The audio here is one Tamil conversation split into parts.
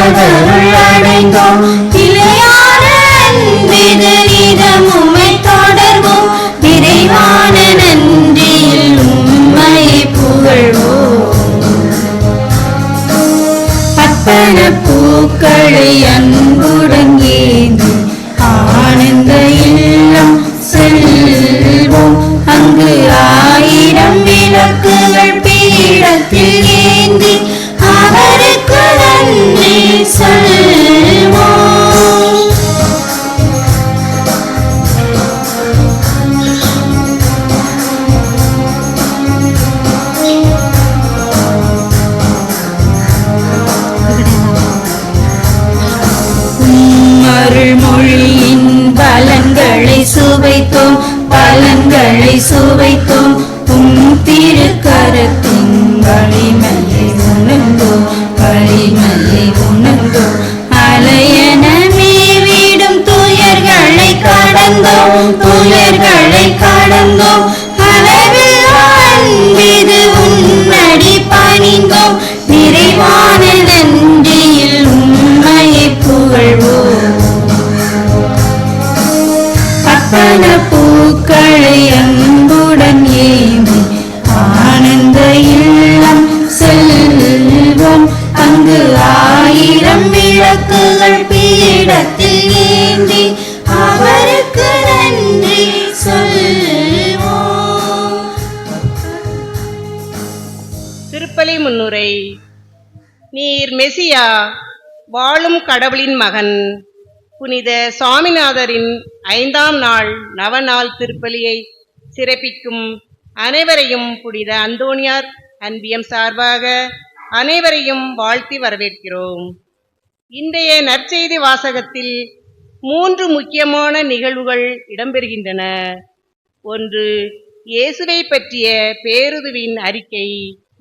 உன்னதருள் அடைந்தோம். நிலையான அன்பிது நிதம் உம்மை தொடர்வோம். நிறைவான நன்றியில் உம்மை புகழ்வோம். அர்ப்பண பூக்களை அன்புடன் ஏந்தி ஆனந்த இல்லம் செல்வோம். அங்கு 1000 விளக்குகள் பீடத்தில் ஏந்தி அவருக்கு நன்றி சொல்வோம். அருள்மொழியின் பலன்களை சுவைத்தோம். பலன்களை சுவைத்தோம். திருக்கரத்தின் வலிமையை உணர்ந்தோம். வலிமையை உணர்ந்தோம். அலையன மேவிடும் துயர்களை கடந்தோம். துயர்களை கடந்தோம். அளவில் அன்பிது உன்னடி பணிந்தோம். நிறைவான நன்றியில் உம்மையை புகழ்வோம். அர்ப்பண பூக்களை அன்புடன் ஏந்தி ஆனந்த இல்லம் செல்வோம். அங்கு 1000 விளக்குகள் பீடத்தில் ஏந்தி அவருக்கு நன்றி சொல்வோம். திருப்பலி முன்னுரை. நீர் மெசியா, வாழும் கடவுளின் மகன். புனித சுவாமிநாதரின் 5ஆம் நாள் நவநாள் திருப்பலியை சிறப்பிக்கும் அனைவரையும் புனித அந்தோணியார் அன்பியம் சார்பாக அனைவரையும் வாழ்த்தி வரவேற்கிறோம். இன்றைய நற்செய்தி வாசகத்தில் 3 முக்கியமான நிகழ்வுகள் இடம்பெறுகின்றன. 1. இயேசுவை பற்றிய பேருதுவின் அறிக்கை.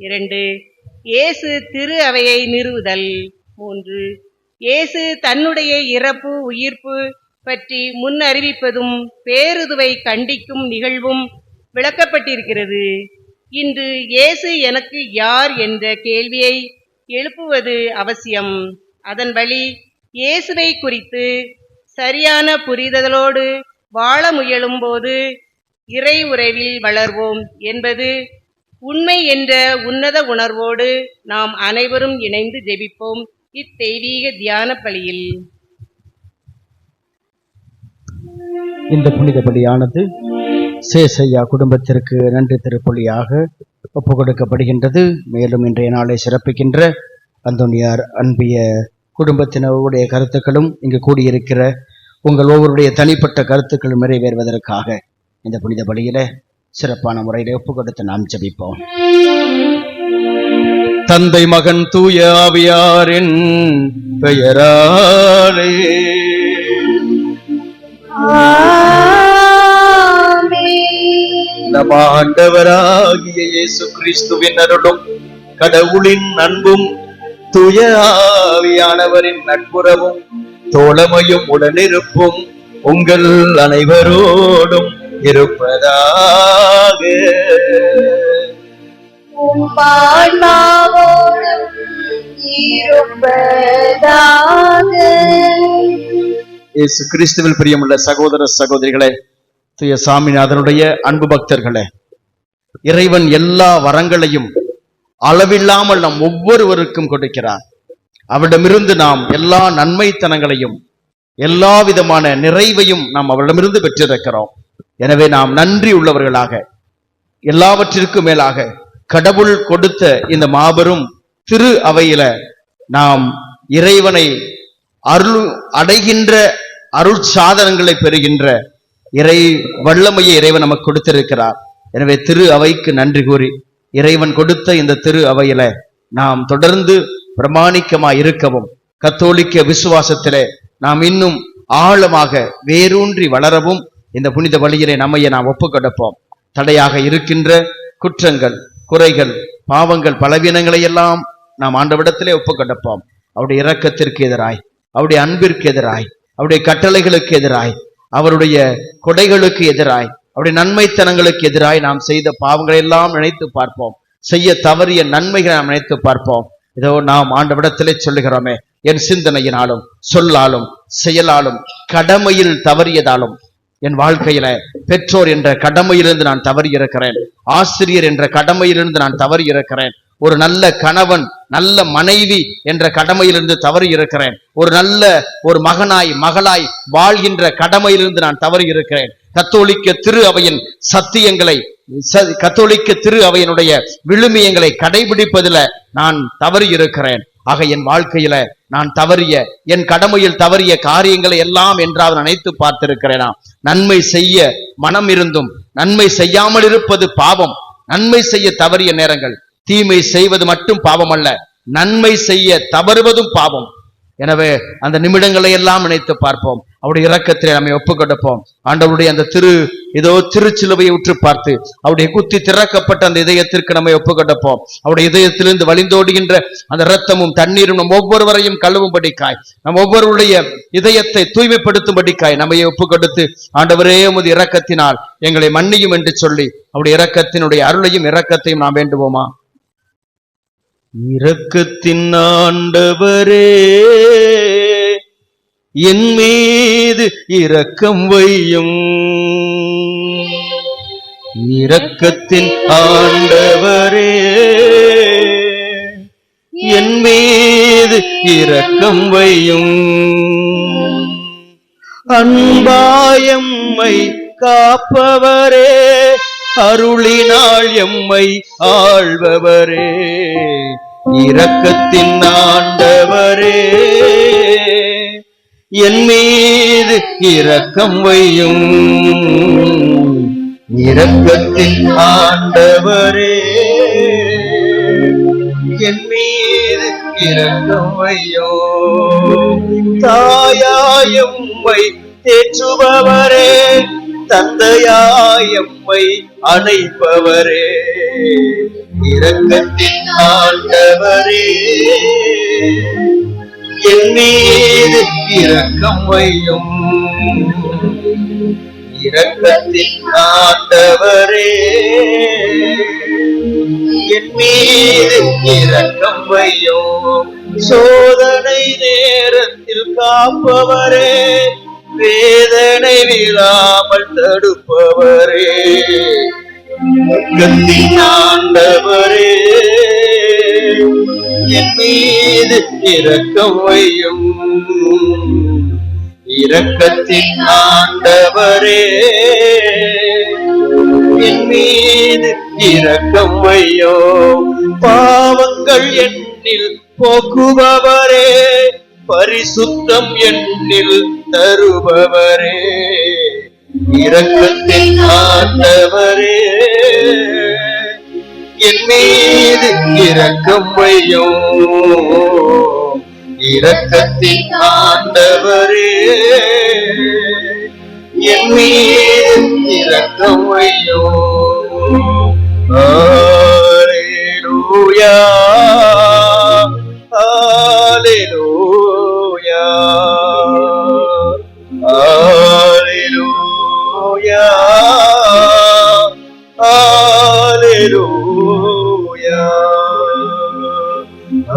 2. இயேசு திரு அவையை நிறுவுதல். 3. இயேசு தன்னுடைய இறப்பு உயிர்ப்பு பற்றி முன் அறிவிப்பதும் பேருதுவை கண்டிக்கும் நிகழ்வும் விளக்கப்பட்டிருக்கிறது. இன்று இயேசு எனக்கு யார் என்ற கேள்வியை எழுப்புவது அவசியம். அதன் வழி இயேசுவை குறித்து சரியான புரிதலோடு வாழ முயலும் போது இறை உறவில் வளர்வோம் என்பது உண்மை என்ற உன்னத உணர்வோடு நாம் அனைவரும் இணைந்து ஜெபிப்போம். இத்தெய்வீக தியான பலியில் இந்த புனித பலியானது சேசையா குடும்பத்திற்கு நன்றி திருப்பலியாக ஒப்புக் கொடுக்கப்படுகின்றது. மேலும் இன்றைய நாளை சிறப்பிக்கின்ற அந்தோணியார் அன்பிய குடும்பத்தினருடைய கருத்துக்களும் இங்கு கூடியிருக்கிற உங்கள் ஒவ்வொருடைய தனிப்பட்ட கருத்துக்களும் நிறைவேறுவதற்காக இந்த புனித பலியில சிறப்பான முறையில் ஒப்புக் கொடுத்து நாம் ஜெபிப்போம். தந்தை மகன் தூய ஆவியாரின் பெயராலே நம் ஆண்டவராகிய இயேசு கிறிஸ்துவின் அருளும் கடவுளின் அன்பும் தூய ஆவியானவரின் நட்புறவும் தோழமையும் உடனிருப்பும் உங்கள் அனைவரோடும் இருப்பதாக. இயேசு கிறிஸ்துவில் பிரியமுள்ள சகோதர சகோதரிகளே, தூய சாமிநாதனுடைய அன்பு பக்தர்களே, இறைவன் எல்லா வரங்களையும் அளவில்லாமல் நம் ஒவ்வொருவருக்கும் கொடுக்கிறார். அவரிடமிருந்து நாம் எல்லா நன்மைத்தனங்களையும் எல்லா விதமான நிறைவையும் நாம் அவரிடமிருந்து பெற்றிருக்கிறோம். எனவே நாம் நன்றி உள்ளவர்களாக, எல்லாவற்றிற்கும் மேலாக கடவுள் கொடுத்த இந்த மாபெரும் திரு அவையில நாம் இறைவனை அடைகின்ற அருள் சாதனங்களை பெறுகின்ற இறை வல்லமையை இறைவன் நமக்கு கொடுத்திருக்கிறார். எனவே திரு அவைக்கு நன்றி கூறி இறைவன் கொடுத்த இந்த திரு அவையில நாம் தொடர்ந்து பிரமாணிக்கமாய் இருக்கவும், கத்தோலிக்க விசுவாசத்திலே நாம் இன்னும் ஆழமாக வேரூன்றி வளரவும் இந்த புனித வழியிலே நம்மையை நாம் ஒப்புக்கொடுப்போம். தடையாக இருக்கின்ற குற்றங்கள், குறைகள், பாவங்கள், பலவீனங்களை எல்லாம் நாம் ஆண்டவிடத்திலே ஒப்புக்கொடுப்போம். அவருடைய இரக்கத்திற்கு எதிராய், அவருடைய அன்பிற்கு எதிராய், அவருடைய கட்டளைகளுக்கு எதிராய், அவருடைய கொடைகளுக்கு எதிராய், அவருடைய நன்மைத்தனங்களுக்கு எதிராய் நாம் செய்த பாவங்களை எல்லாம் நினைத்து பார்ப்போம். செய்ய தவறிய நன்மைகளை நாம் நினைத்து பார்ப்போம். இதோ நாம் ஆண்டவிடத்திலே சொல்லுகிறோமே, என் சிந்தனையினாலும் சொல்லாலும் செயலாலும் கடமையில் தவறியதாலும் என் வாழ்க்கையில பெற்றோர் என்ற கடமையிலிருந்து நான் தவறி இருக்கிறேன். ஆசிரியர் என்ற கடமையிலிருந்து நான் தவறி இருக்கிறேன். ஒரு நல்ல கணவன், நல்ல மனைவி என்ற கடமையிலிருந்து தவறி இருக்கிறேன். ஒரு மகனாய் மகளாய் வாழ்கின்ற கடமையிலிருந்து நான் தவறி இருக்கிறேன். கத்தோலிக்க திரு அவையின் சத்தியங்களை, கத்தோலிக்க திரு அவையினுடைய விழுமியங்களை கடைபிடிப்பதில் நான் தவறி இருக்கிறேன். ஆக என் வாழ்க்கையில நான் தவறிய, என் கடமையில் தவறிய காரியங்களை எல்லாம் என்றாவது நினைத்து பார்த்திருக்கிறேனா? நன்மை செய்ய மனம் இருந்தும் நன்மை செய்யாமல் இருப்பது பாவம். நன்மை செய்ய தவறிய நேரங்கள், தீமை செய்வது மட்டும் பாவம் அல்ல, நன்மை செய்ய தவறுவதும் பாவம். எனவே அந்த நிமிடங்களை எல்லாம் நினைத்து பார்ப்போம். அவருடைய இரக்கத்திலே நம்மை ஒப்புக் கொடுப்போம். ஆண்டவருடைய அந்த திருச்சிலுவையை உற்று பார்த்து அவருடைய குத்தி திறக்கப்பட்ட அந்த இதயத்திற்கு நம்மை ஒப்புக் கொடுப்போம். அவருடைய இதயத்திலிருந்து வழிந்தோடுகின்ற அந்த இரத்தமும் தண்ணீரும் நம் ஒவ்வொருவரையும் கழுவும்படிக்காய், நம் ஒவ்வொருடைய இதயத்தை தூய்மைப்படுத்தும்படிக்காய் நம்மை ஒப்புக் கொடுத்து, ஆண்டவரே உமது இரக்கத்தினால் எங்களை மன்னியும் என்று சொல்லி அவருடைய இரக்கத்தினுடைய அருளையும் இரக்கத்தையும் நாம் வேண்டுவோமா? இரக்கத்தின் ஆண்டவரே, என் மீது இரக்கம் வையும். இரக்கத்தின் ஆண்டவரே, என் மீது இரக்கம் வையும். அன்பாயம்மை காப்பவரே, அருளினாள் எம்மை ஆள்பவரே, இரக்கத்தின் ஆண்டவரே, என் மீது இரக்கம் வையும். இரக்கத்தின் ஆண்டவரே, என் மீது இரக்கம் வையும். தாயாயம்மை தேற்றுபவரே, தந்தையாயம்மை அணைப்பவரே, இரக்கத்தின் ஆண்டவரே, என் மீது இரக்கம் வையும். இரக்கத்தின் ஆண்டவரே, என் மீது இரக்கம் வையும். சோதனை நேரத்தில் காப்பவரே, வேதனை விழாமல் தடுப்பவரே, இரக்கத்தின் ஆண்டவரே, என் மீது இரக்கம் வையும். இரக்கத்தின் ஆண்டவரே, என் மீது இரக்கம் வையும். பாவங்கள் என்னில் போக்குபவரே, பரிசுத்தம் என்னில் தருபவரே, இரக்கத்தின் ஆண்டவரே, என் மீது இரக்கம் வையும். இரக்கத்தின் ஆண்டவரே, என் மீது இரக்கம் வையும். அல்லேலூயா, அல்லேலூயா, அல்லேலூயா, அல்லேலூயா,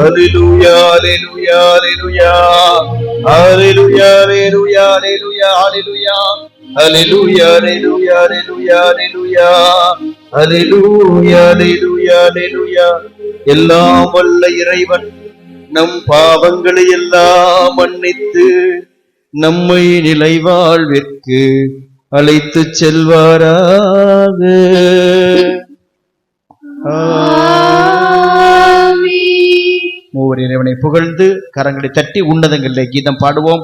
அல்லேலூயா, அல்லேலூயா, அல்லேலூயா, அல்லேலூயா, அல்லேலூயா, அல்லேலூயா, அல்லேலூயா, அல்லேலூயா, அல்லேலூயா, அல்லேலூயா, அல்லேலூயா, அல்லேலூயா. எல்லாம் வல்ல இறைவன் நம் பாவங்களை எல்லாம் மன்னித்து நம்மை நிலை வாழ்விற்கு அழைத்து செல்வாராக. மூவர் இறைவனை புகழ்ந்து கரங்களை தட்டி உன்னதங்களிலே கீதம் பாடுவோம்.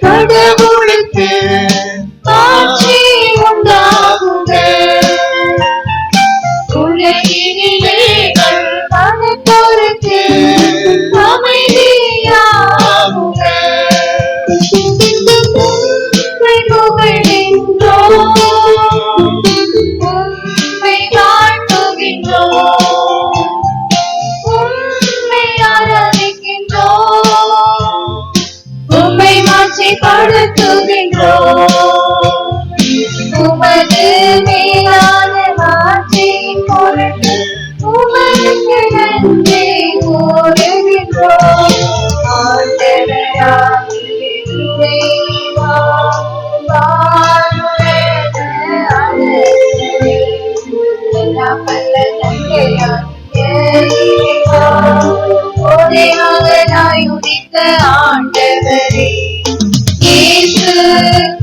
கடவுளுக்கு ஆட்சி உண்டாகுக, உலகினிலே பணத்தோருக்கு அமைதியாகுக. உம்மை புகழ்கின்றோம், உம்மை வாழ்த்துகின்றோம், உம்மை ஆராதிக்கின்றோம், உம்மை மாட்சிப்படுத்துகின்றோம்.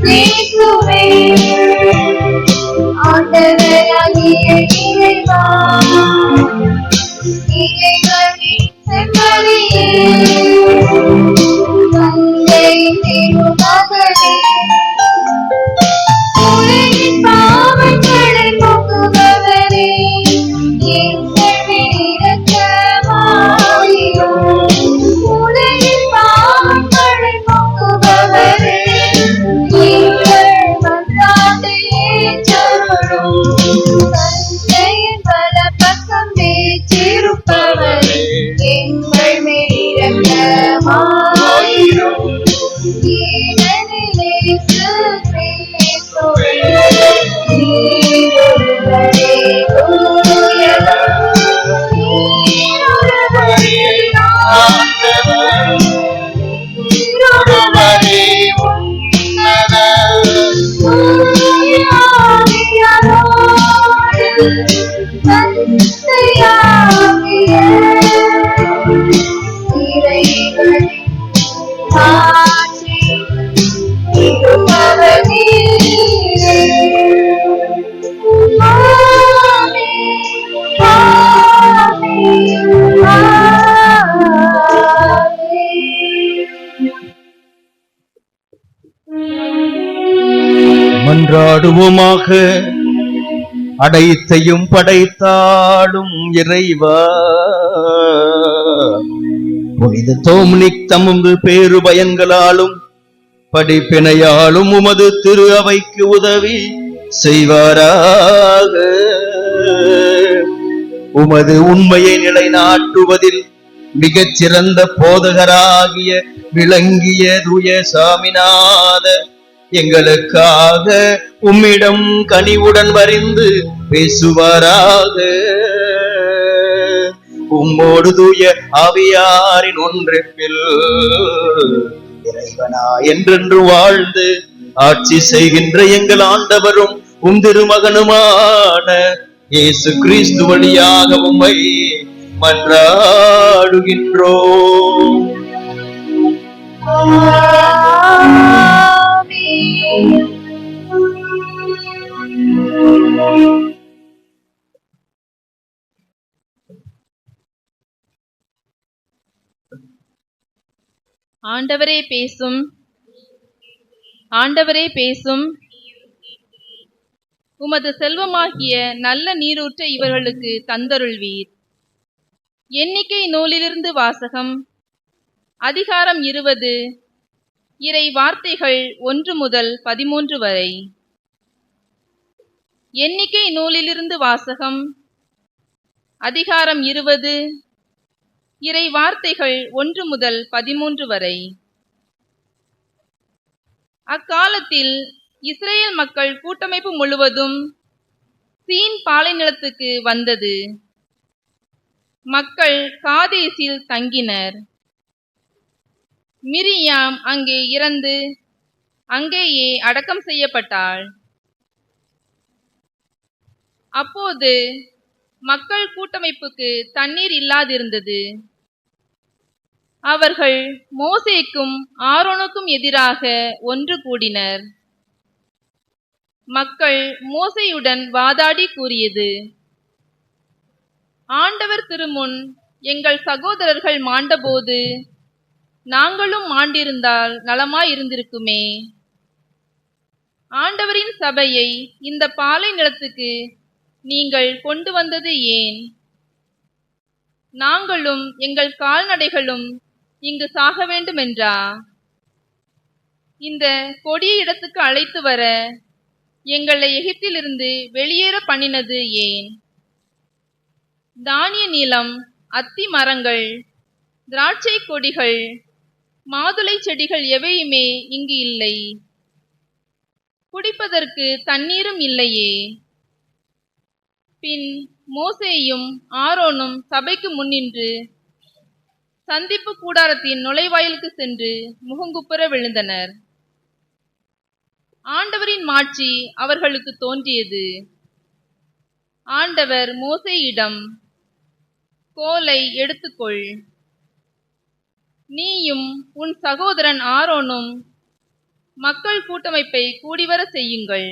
இயேசுவே, ஆண்டவராகிய இறைவா, இறைவனின் செம்மறியே, தந்தையின் திருமகனே, உலகின் பாவங்களை போக்குபவரே, எங்கள் மேல் இரக்கமாயிரும். உலகின் பாவங்களை போக்குபவரே, எங்கள் மன்றாட்டை ஏற்றருளும். தந்தையின் வலப்பக்கம் வீற்றிருப்பவரே, எங்கள் மேல் இரக்கமாயிரும். ஏனெனில் இயேசு கிறிஸ்துவே, நீர் ஒருவரே தூயவர், நீர் ஒருவரே ஆண்டவர், நீர் ஒருவரே உன்னதர். தூய ஆவியாரோடு தந்தையாகிய இறைவனின் ஆட்சி இருப்பவர் நீரே. ஆமென், ஆமென், ஆமென். மன்றாடுவோமாக. அடைத்தையும் படைத்தாடும் இறைவா, புனித தோம்னிக் தமது பேரு பயன்களாலும் படிப்பினையாலும் உமது திரு அவைக்கு உதவி செய்வாராக. உமது உண்மையை நிலைநாட்டுவதில் மிகச் சிறந்த போதகராகிய விளங்கிய தூய சாமிநாதர் எங்களுக்காக உம்மிடம் கனிவுடன் வரிந்து பேசுவாராக. உம்மோடு தூய ஆவியாரின் ஒன்றிப்பில் இறைவனா என்றென்று வாழ்ந்து ஆட்சி செய்கின்ற எங்கள் ஆண்டவரும் உம் திருமகனுமான இயேசு கிறிஸ்து வழியாக உம்மை மன்றாடுகின்றோம். ஆண்டவரே பேசும், ஆண்டவரே பேசும். உமது செல்வமாகிய நல்ல நீரூற்றை இவர்களுக்கு தந்தருள்வீர். எண்ணிக்கை நூலிலிருந்து வாசகம். அதிகாரம் 20, இறை வார்த்தைகள் 1 முதல் 13 வரை. எண்ணிக்கை நூலிலிருந்து வாசகம். அதிகாரம் 20, இறை வார்த்தைகள் 1 முதல் 13 வரை. அக்காலத்தில் இஸ்ரேல் மக்கள் கூட்டமைப்பு முழுவதும் சீன் பாலைநிலத்துக்கு வந்தது. மக்கள் காதேசில் தங்கினர். மிரியாம் அங்கே இறந்து அங்கேயே அடக்கம் செய்யப்பட்டாள். அப்போது மக்கள் கூட்டமைப்புக்கு தண்ணீர் இல்லாதிருந்தது. அவர்கள் மோசேக்கும் ஆரோனுக்கும் எதிராக ஒன்று கூடினர். மக்கள் மோசேயுடன் வாதாடி கூறியது: ஆண்டவர் திருமுன் எங்கள் சகோதரர்கள் மாண்டபோது நாங்களும் மாண்டிருந்தால் நலமாயிருந்திருக்குமே. ஆண்டவரின் சபையை இந்த பாலை நிலத்துக்கு நீங்கள் கொண்டு வந்தது ஏன்? நாங்களும் எங்கள் கால்நடைகளும் இங்கு சாக வேண்டுமென்றா? இந்த கொடிய இடத்துக்கு அழைத்து வர எங்களை எகிப்திலிருந்து வெளியேற பண்ணினது ஏன்? தானிய நிலம், அத்தி மரங்கள், திராட்சை கொடிகள், மாதுளை செடிகள் எவையுமே இங்கு இல்லை. குடிப்பதற்கு தண்ணீரும் இல்லையே. பின் மோசேயும் ஆரோனும் சபைக்கு முன்னின்று சந்திப்பு கூடாரத்தின் நுழைவாயிலுக்கு சென்று முகங்குப்புற விழுந்தனர். ஆண்டவரின் மாட்சி அவர்களுக்கு தோன்றியது. ஆண்டவர் மோசேயிடம், கோலை எடுத்துக்கொள், நீயும் உன் சகோதரன் ஆரோனும் மக்கள் கூட்டமைப்பை கூடிவர செய்யுங்கள்.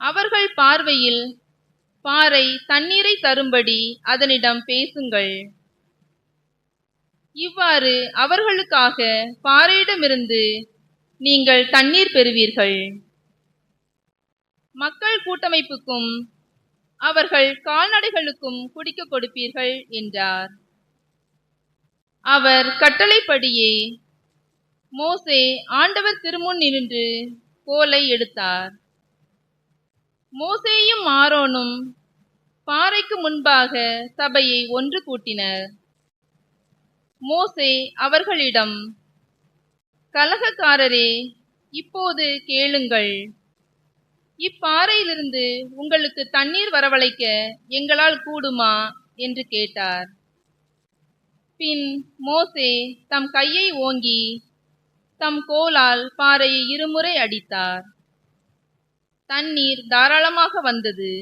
அவர்கள் பார்வையில் பாறை தண்ணீரை தரும்படி அதனிடம் பேசுங்கள். இவ்வாறு அவர்களுக்காக பாறையிடமிருந்து நீங்கள் தண்ணீர் பெறுவீர்கள். மக்கள் கூட்டமைப்புக்கும் அவர்கள் கால்நடைகளுக்கும் குடிக்க கொடுப்பீர்கள் என்றார். அவர் கட்டளைப்படியே மோசே ஆண்டவர் திருமுன் நின்று கோலை எடுத்தார். மோசேயும் ஆரோனும் பாறைக்கு முன்பாக சபையை ஒன்று கூட்டினர். மோசே அவர்களிடம், கலகக்காரரே, இப்போது கேளுங்கள். இப்பாறையிலிருந்து உங்களுக்கு தண்ணீர் வரவழைக்க எங்களால் கூடுமா என்று கேட்டார். பின் மோசே தம் கையை ஓங்கி தம் கோலால் பாறையை இருமுறை அடித்தார். தண்ணீர் தாராளமாக வந்தது.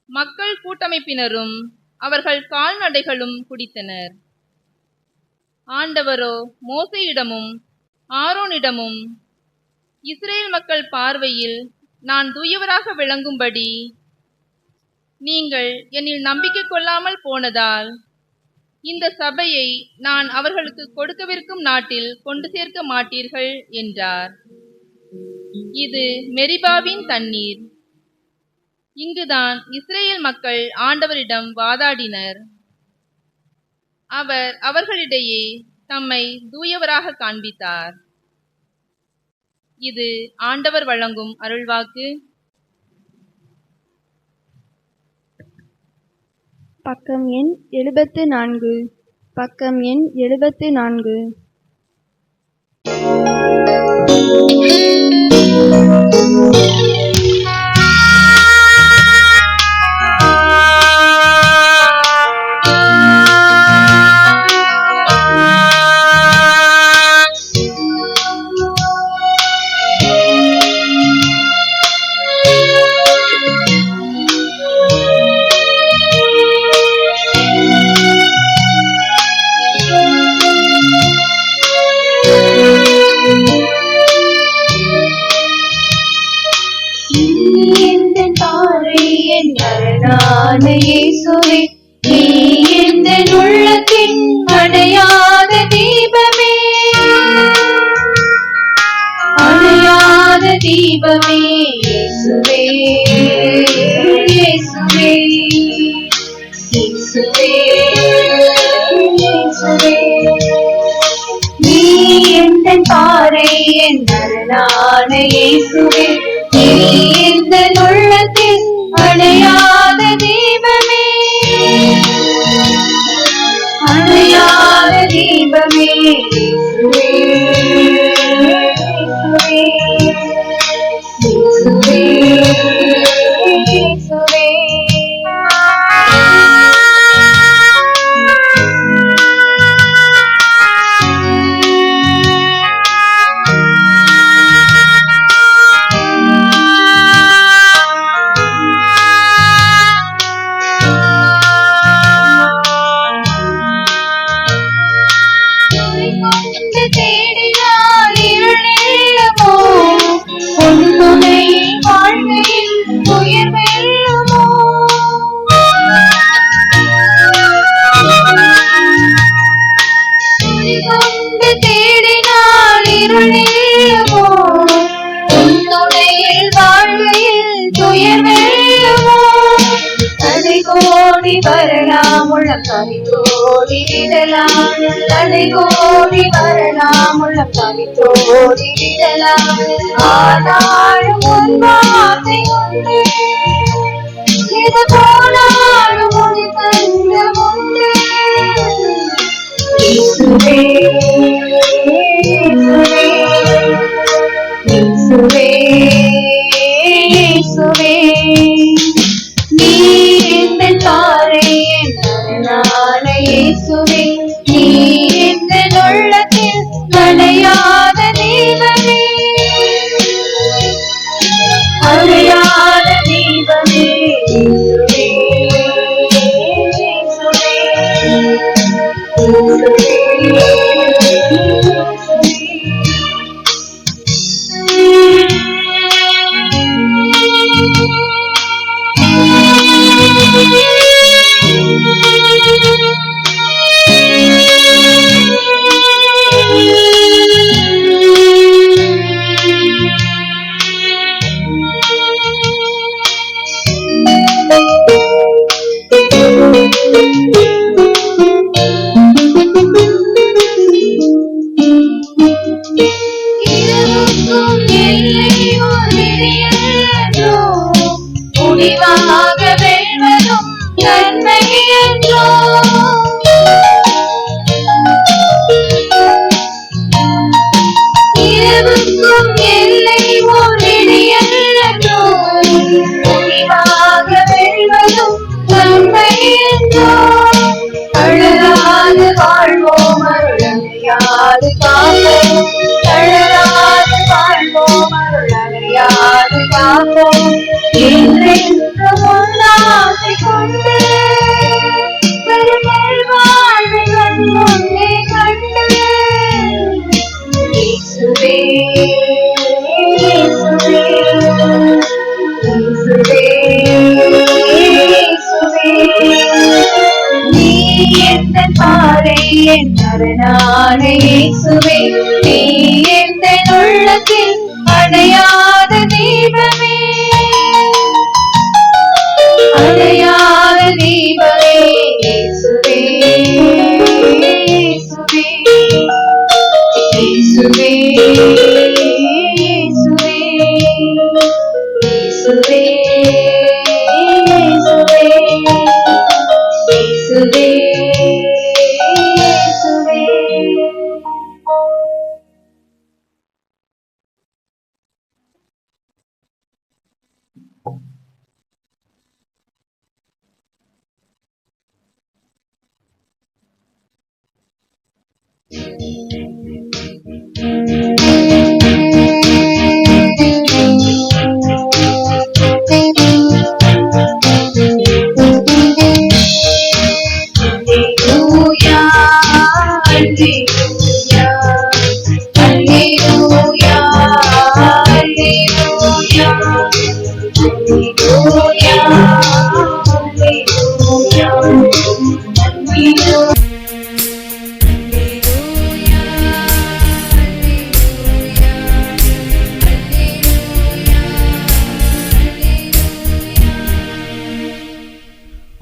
மக்கள் கூட்டமைப்பினரும் அவர்கள் கால்நடைகளும் குடித்தனர். ஆண்டவரோ மோசேயிடமும் ஆரோனிடமும், இஸ்ரேல் மக்கள் பார்வையில் நான் தூயவராக விளங்கும்படி நீங்கள் என்னில் நம்பிக்கை கொள்ளாமல் போனதால் இந்த சபையை நான் அவர்களுக்கு கொடுக்கவிருக்கும் நாட்டில் கொண்டு சேர்க்க மாட்டீர்கள் என்றார். இது மெரிபாவின் தண்ணீர். இங்குதான் இஸ்ரேல் மக்கள் ஆண்டவரிடம் வாதாடினர். அவர் அவர்களிடையே தம்மை தூயவராக காண்பித்தார். இது ஆண்டவர் வழங்கும் அருள்வாக்கு. பக்கம் எண் 74. பக்கம் எண் 74. இயேசுவே, நீ எந்தன் உள்ளத்தின் அணையாத தீபமே, அணையாத தீபமே. இயேசுவே, இயேசுவே, இயேசுவே, இயேசுவே. நீ எந்தன் பாறை, என் அரணான இயேசுவே, நீ எந்தன் உள்ளத்தின் அணையாத தீபமே, அணையாத தீபமே. இயேசுவே, இயேசுவே, இயேசுவே, இயேசுவே. கோடி வரலாம் உள்ளம் கவித்தோடி விடலாம், தடை கோடி வரலாம் உள்ளம் கவித்தோடி விடலாம். ஆனாலும் உன் வார்த்தை உண்டு, இது போனாலும் மொழி தந்த உண்டு. இயேசுவே, இயேசுவே, இயேசுவே, நீ எந்தன் பாறை, என் அரணான இயேசுவே, நீ எந்தன் உள்ளத்தில் அணையாத தீபமே, அணையாத தீபமே. இயேசுவே, இயேசுவே, இயேசுவே, இயேசுவே. காப்போம் என்றென்றும் உன்னாசை கொண்டு பெருமை வாழ்வை கண் முன்னே கண்டு இயேசுவே இயேசுவே இயேசுவே இயேசுவே நீ எந்தன் பாறை என் அரணான இயேசுவே நீ எந்தன் உள்ளத்தில் அணையாத தீபமே அணையாத தீபமே இயேசுவே இயேசுவே இயேசுவே இயேசுவே இயேசுவே இயேசுவே இயேசுவே இயேசுவே.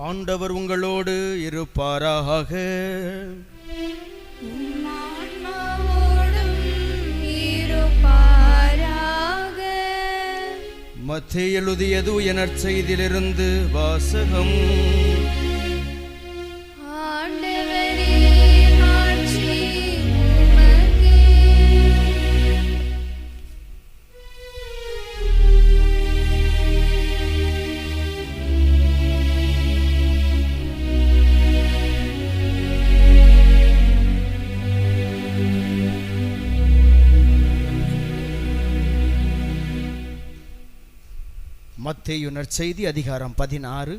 ஆண்டவர் உங்களோடு இருப்பாராக. மத்தேயு எழுதியது நற்செய்தியிலிருந்து வாசகம். மத்தேயு நற்செய்தி அதிகாரம் 16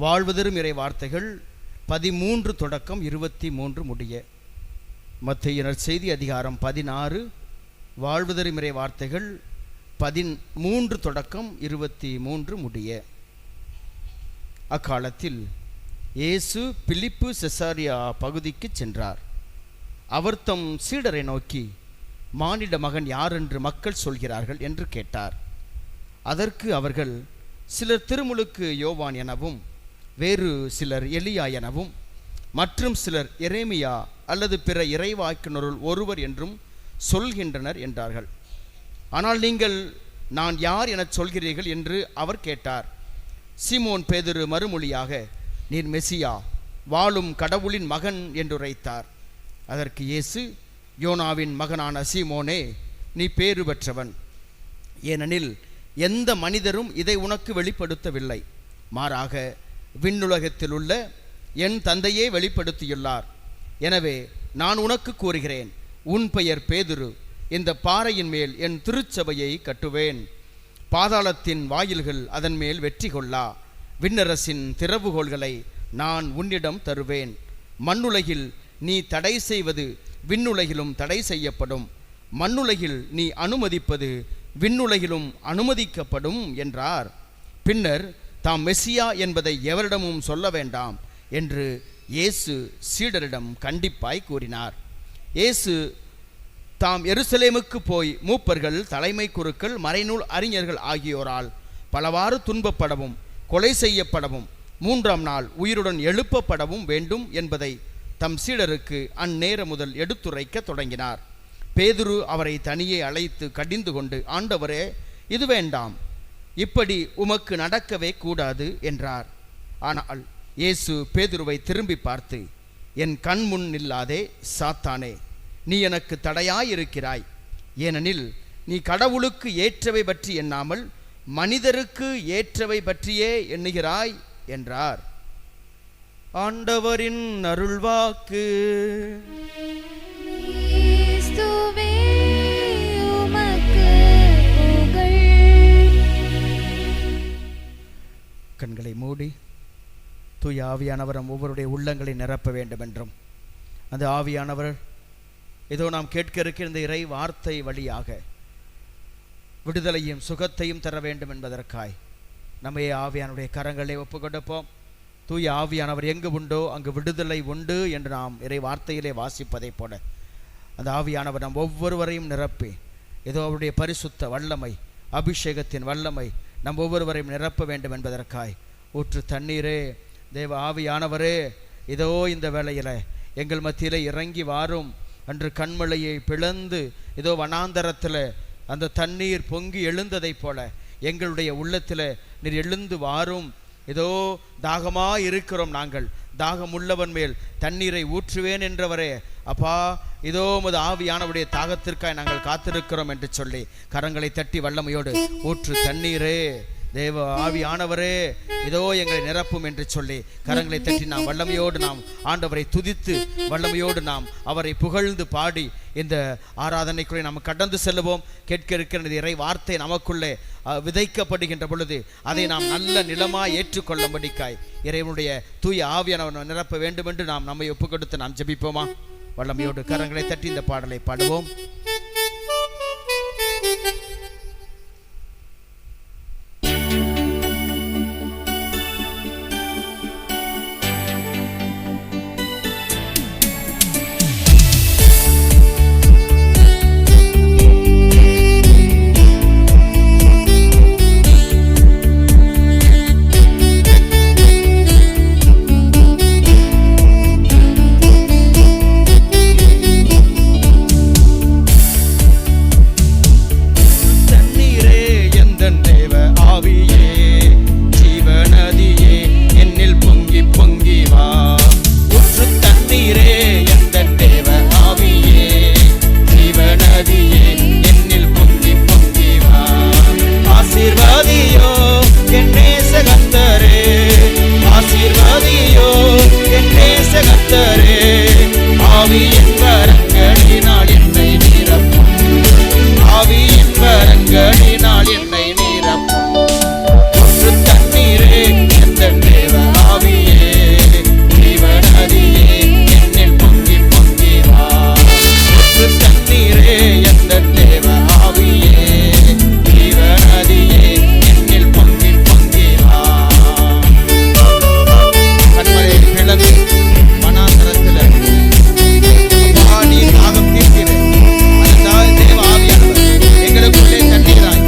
வாழ்வதரும் இறை வார்த்தைகள் 13 தொடக்கம் 23 முடிய. மத்தேயு நற்செய்தி அதிகாரம் 16 வாழ்வதரும் இறை வார்த்தைகள் 13 தொடக்கம் 23 முடிய. அக்காலத்தில் இயேசு பிலிப்பு செசாரியா பகுதிக்கு சென்றார். அவர் தம் சீடரை நோக்கி, மானிட மகன் யார் என்று மக்கள் சொல்கிறார்கள் என்று கேட்டார். அதற்கு அவர்கள், சிலர் திருமுழுக்கு யோவான் எனவும், வேறு சிலர் எலியா எனவும், மற்றும் சிலர் எரேமியா அல்லது பிற இறைவாக்கினருள் ஒருவர் என்றும் சொல்கின்றனர் என்றார்கள். ஆனால் நீங்கள் நான் யார் எனச் சொல்கிறீர்கள் என்று அவர் கேட்டார். சீமோன் பேதுரு மறுமொழியாக, நீர் மெசியா, வாழும் கடவுளின் மகன் என்று உரைத்தார். அதற்கு இயேசு, யோனாவின் மகனான சீமோனே, நீ பேறு பெற்றவன். ஏனெனில் எந்த மனிதரும் இதை உனக்கு வெளிப்படுத்தவில்லை, மாறாக விண்ணுலகத்தில் உள்ள என் தந்தையே வெளிப்படுத்தியுள்ளார். எனவே நான் உனக்கு கூறுகிறேன், உன் பெயர் பேதுரு, இந்த பாறையின் மேல் என் திருச்சபையை கட்டுவேன். பாதாளத்தின் வாயில்கள் அதன் மேல் வெற்றி கொள்ளா. விண்ணரசின் திறவுகோள்களை நான் உன்னிடம் தருவேன். மண்ணுலகில் நீ தடை செய்வது விண்ணுலகிலும் தடை செய்யப்படும், மண்ணுலகில் நீ அனுமதிப்பது விண்ணுலகிலும் அனுமதிக்கப்படும் என்றார். பின்னர் தாம் மெசியா என்பதை எவரிடமும் சொல்ல வேண்டாம் என்று இயேசு சீடரிடம் கண்டிப்பாய் கூறினார். இயேசு தாம் எருசலேமுக்கு போய் மூப்பர்கள், தலைமை குருக்கள், மறைநூல் அறிஞர்கள் ஆகியோரால் பலவாறு துன்பப்படவும் கொலை செய்யப்படவும் 3ஆம் நாள் உயிருடன் எழுப்பப்படவும் வேண்டும் என்பதை தம் சீடருக்கு அந்நேரம் முதல் எடுத்துரைக்க தொடங்கினார். பேதுரு அவரை தனியே அழைத்து கடிந்து கொண்டு, ஆண்டவரே, இது வேண்டாம், இப்படி உமக்கு நடக்கவே கூடாது என்றார். ஆனால் இயேசு பேதுருவை திரும்பி பார்த்து, என் கண் முன் நில்லாதே சாத்தானே, நீ எனக்கு தடையாயிருக்கிறாய். ஏனெனில் நீ கடவுளுக்கு ஏற்றவை பற்றி எண்ணாமல் மனிதருக்கு ஏற்றவை பற்றியே எண்ணுகிறாய் என்றார். ஆண்டவரின் அருள்வாக்கு. கூடி தூய ஆவியானவர் நம் ஒவ்வொருடைய உள்ளங்களை நிரப்ப வேண்டும் என்றும், அந்த ஆவியானவர் ஏதோ நாம் கேட்க இருக்கிற இந்த இறை வார்த்தை வழியாக விடுதலையும் சுகத்தையும் தர வேண்டும் என்பதற்காய் நம்மையே ஆவியானுடைய கரங்களை ஒப்பு கொடுப்போம். தூய ஆவியானவர் எங்கு உண்டோ அங்கு விடுதலை உண்டு என்று நாம் இறை வார்த்தையிலே வாசிப்பதை போல அந்த ஆவியானவர் நம் ஒவ்வொருவரையும் நிரப்பி ஏதோ அவருடைய பரிசுத்த வல்லமை, அபிஷேகத்தின் வல்லமை நம் ஒவ்வொருவரையும் நிரப்ப வேண்டும் என்பதற்காய் ஊற்று தண்ணீரே, தேவ ஆவியானவரே, இதோ இந்த வேளையில எங்கள் மத்தியிலே இறங்கி வாரும். அன்று கண்மலையை பிளந்து இதோ வனாந்தரத்தில் அந்த தண்ணீர் பொங்கி எழுந்ததைப் போல எங்களுடைய உள்ளத்தில் நீர் எழுந்து வாரும். இதோ தாகமா இருக்கிறோம், நாங்கள் தாகம் உள்ளவன் மேல் தண்ணீரை ஊற்றுவேன் என்றவரே, அப்பா இதோ உமது ஆவியானவருடைய தாகத்திற்காய் நாங்கள் காத்திருக்கிறோம் என்று சொல்லி கரங்களை தட்டி வல்லமையோடு ஊற்று தண்ணீரே, தேவ ஆவியானவரே, இதோ எங்களை நிரப்பும் என்று சொல்லி கரங்களை தட்டி நாம் வல்லமையோடு நாம் ஆண்டவரை துதித்து வல்லமையோடு நாம் அவரை புகழ்ந்து பாடி இந்த ஆராதனைக்குள்ளே நாம் கடந்து செல்லுவோம். கேட்க இருக்கிற இறை வார்த்தை நமக்குள்ளே விதைக்கப்படுகின்ற பொழுது அதை நாம் நல்ல நிலமாய் ஏற்றுக்கொள்ளும்படிக்காய் இறைவனுடைய தூய ஆவியானவர் நிரப்ப வேண்டும் என்று நாம் நம்மை ஒப்பு கொடுத்து நாம் ஜெபிப்போமா? வல்லமையோடு கரங்களை தட்டி இந்த பாடலை பாடுவோம். எங்களுக்குள்ளே தண்ணீராய்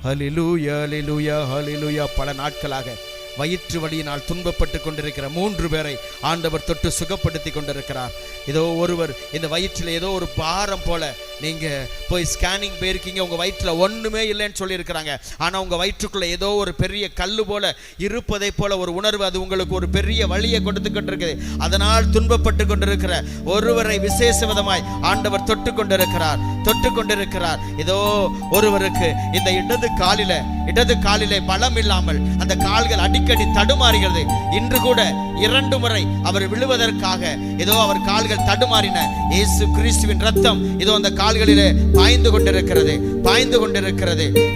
ஹல்லேலூயா ஹல்லேலூயா ஹல்லேலூயா. பல நாட்களாக வயிற்று வலியினால் துன்பப்பட்டு கொண்டிருக்கிற 3 பேரை ஆண்டவர் தொட்டு சுகப்படுத்தி கொண்டிருக்கிறார். ஏதோ ஒருவர் இந்த வயிற்றில் ஏதோ ஒரு பாரம் போல, நீங்க போய் ஸ்கேனிங் போயிருக்கீங்க, உங்க வயிற்றுல ஒண்ணுமே இல்லைன்னு சொல்லியிருக்கிறாங்க. ஆனா உங்க வயிற்றுக்குள்ள ஏதோ ஒரு பெரிய கல்லு போல இருப்பதை போல ஒரு உணர்வு, அது உங்களுக்கு ஒரு பெரிய வலியை கொடுத்து கொண்டிருக்கிறது. அதனால் துன்பப்பட்டு கொண்டிருக்கிற ஒருவரை விசேஷ விதமாய் ஆண்டவர் தொட்டு கொண்டிருக்கிறார். ஏதோ ஒருவருக்கு இந்த இடது காலிலே பலம் இல்லாமல் அந்த கால்கள் அடிக்கடி தடுமாறுகிறது. இன்று கூட 2 முறை அவர் விழுவதற்காக ஏதோ அவர் கால்கள் தடுமாறின. இயேசு கிறிஸ்துவின் ரத்தம் இதோ அந்த கால்களிலே பாய்ந்து கொண்டிருக்கிறது.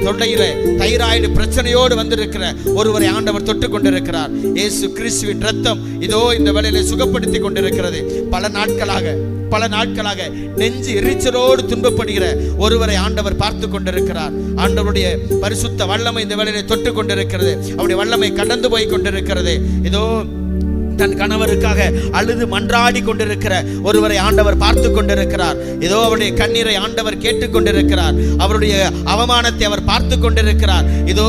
தொண்டையிலே தைராய்டு பிரச்சனையோடு வந்திருக்கிற ஒருவரை ஆண்டவர் தொட்டு கொண்டிருக்கிறார். இயேசு கிறிஸ்துவின் ரத்தம் இதோ இந்த வேளையிலே சுகப்படுத்தி கொண்டிருக்கிறது. பல நாட்களாக நெஞ்சு எரிச்சலோடு துன்பப்படுகிற ஒருவரை ஆண்டவர் பார்த்து கொண்டிருக்கிறார். ஆண்டவருடைய பரிசுத்த வல்லமை இந்த வேளையிலே தொட்டு கொண்டிருக்கிறது. அவருடைய வல்லமை கடந்து போய் கொண்டிருக்கிறது. இதோ தன் கணவருக்காக அழுது மன்றாடி கொண்டிருக்கிற ஒருவரை ஆண்டவர் பார்த்து கொண்டிருக்கிறார். ஏதோ அவருடைய கண்ணீரை ஆண்டவர் கேட்டுக்கொண்டிருக்கிறார். அவருடைய அவமானத்தை அவர் பார்த்து கொண்டிருக்கிறார். இதோ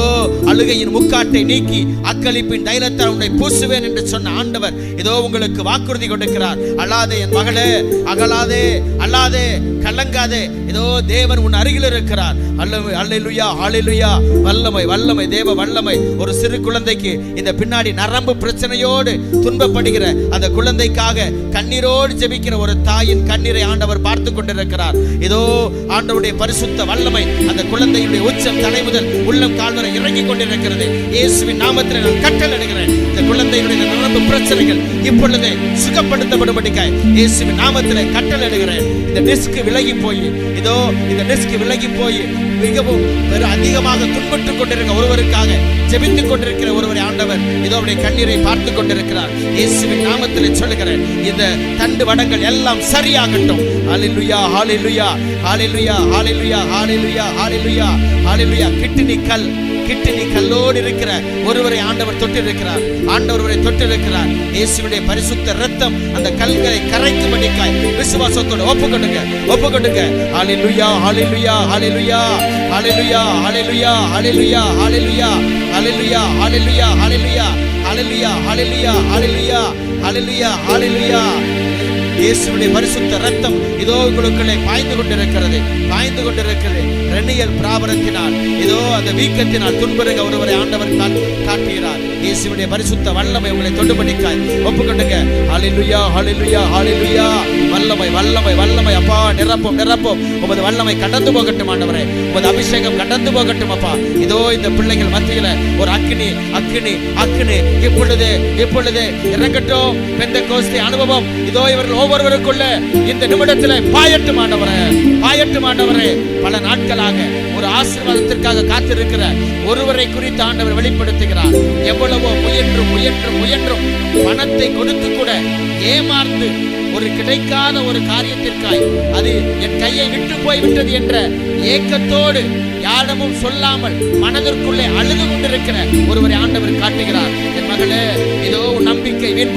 அழுகையின் முக்காட்டை நீக்கி அக்களிப்பின் தைலத்தால் உன்னை பூசுவேன் என்று சொன்ன ஆண்டவர் இதோ உங்களுக்கு வாக்குறுதி கொடுக்கிறார். அழாதே என் மகளே, அழாதே, கலங்காதே, இதோ தேவன் உன் அருகில் இருக்கிறார். அல்லேலூயா ஹல்லேலூயா. வல்லமை தேவ வல்லமை. ஒரு சிறு குழந்தைக்கு இந்த பின்னாடி நரம்பு பிரச்சனையோடு துன்பப்படுகிற அந்த குழந்தைக்காக கண்ணீரோடு ஜெபிக்கிற ஒரு தாயின் கண்ணீரை ஆண்டவர் பார்த்து கொண்டிருக்கிறார். இதோ ஆண்டவருடைய பரிசுத்த வல்லமை அந்த குழந்தையுடைய உச்சம் தலை முதல் உள்ளம் கால் வரை இறங்கி கொண்டிருக்கிறது. இயேசுவின் நாமத்தில் நான் கட்டளையிடுகிறேன், இந்த குழந்தையுடைய நரம்பு பிரச்சனைகள் இப்பொழுது சுகப்படுத்தப்படும்படிக்காய் இயேசுவின் நாமத்தில் கட்டளையிடுகிறேன். இந்த டிஸ்க் விலகி போய் மிகவும் அதிகமாக துன்பட்டுக் கொண்டிருக்கிற ஒருவருக்காக ஜெபித்துக் கொண்டிருக்கிற ஒருவரை ஆண்டவர் இதோ அவருடைய கண்ணீரை பார்த்து கொண்டிருக்கிறார். இயேசுவின் நாமத்தில் சொல்லுகிறேன், இந்த தண்டு வடங்கள் எல்லாம் சரியாகட்டும். ஹல்லேலூயா hallelujah hallelujah hallelujah hallelujah hallelujah ஹல்லேலூயா. கிட்னி கல்லோடு இருக்கிற ஒருவரை ஆண்டவர் தொட்டிருக்கிறார். இயேசுவினுடைய பரிசுத்த இரத்தம் அந்த கல்களை கரைக்கும்படிக்காய் விசுவாசத்தோடு ஒப்புக்கொடுங்க. ஹல்லேலூயா hallelujah hallelujah hallelujah hallelujah hallelujah hallelujah hallelujah hallelujah hallelujah hallelujah hallelujah hallelujah hallelujah ஹல்லேலூயா. இயேசுவினுடைய பரிசுத்த இரத்தம் இதோ உங்களுக்குள்ளே பாய்ந்து கொண்டிருக்கிறது. ரெனியல் பிராபரத்தினால் இதோ அந்த வீக்கத்தினால் துன்புறுக ஒருவரை ஆண்டவர் காட்டுகிறார். இயேசுவினுடைய பரிசுத்த வல்லமை உங்களை தொடுபடிக்காய் ஒப்புக்கொண்டுங்க. ஹல்லேலூயா ஹல்லேலூயா ஹல்லேலூயா. வல்லமை அப்பா நிரப்பும். உமது வல்லமை கடந்து போகட்டும் ஆண்டவரே, உமது அபிஷேகம் கடந்து போகட்டும் அப்பா. இதோ இந்த பிள்ளைகள் மத்தியில ஒரு அக்கினி இப்பொழுது இறங்கட்டும். பெந்தெகோஸ்தே அனுபவம் இதோ இவர்கள் ஒவ்வொருவருக்குள்ள இந்த நிமிடத்தில் பாயட்டும் ஆண்டவரே. பல நாட்களாக ஒரு ஆசீர்வாதத்திற்காக காத்திருக்கிற ஒருவரை குறித்து ஆண்டவர் வெளிப்படுத்துகிறார். எவ்வளவோ முயன்றும் பணத்தை கொடுத்து கூட ஏமாந்து ஒரு கிடைக்காத ஒரு காரியத்திற்காய் அது என் கையை விட்டு போய்விட்டது என்ற ஏக்கத்தோடு யாரிடமும் சொல்லாமல் மனதிற்குள்ளே அழுது கொண்டிருக்கிற ஒருவரை ஆண்டவர் காட்டுகிறார். என் மகளே, இதோ உன் நம்பிக்கை வீண்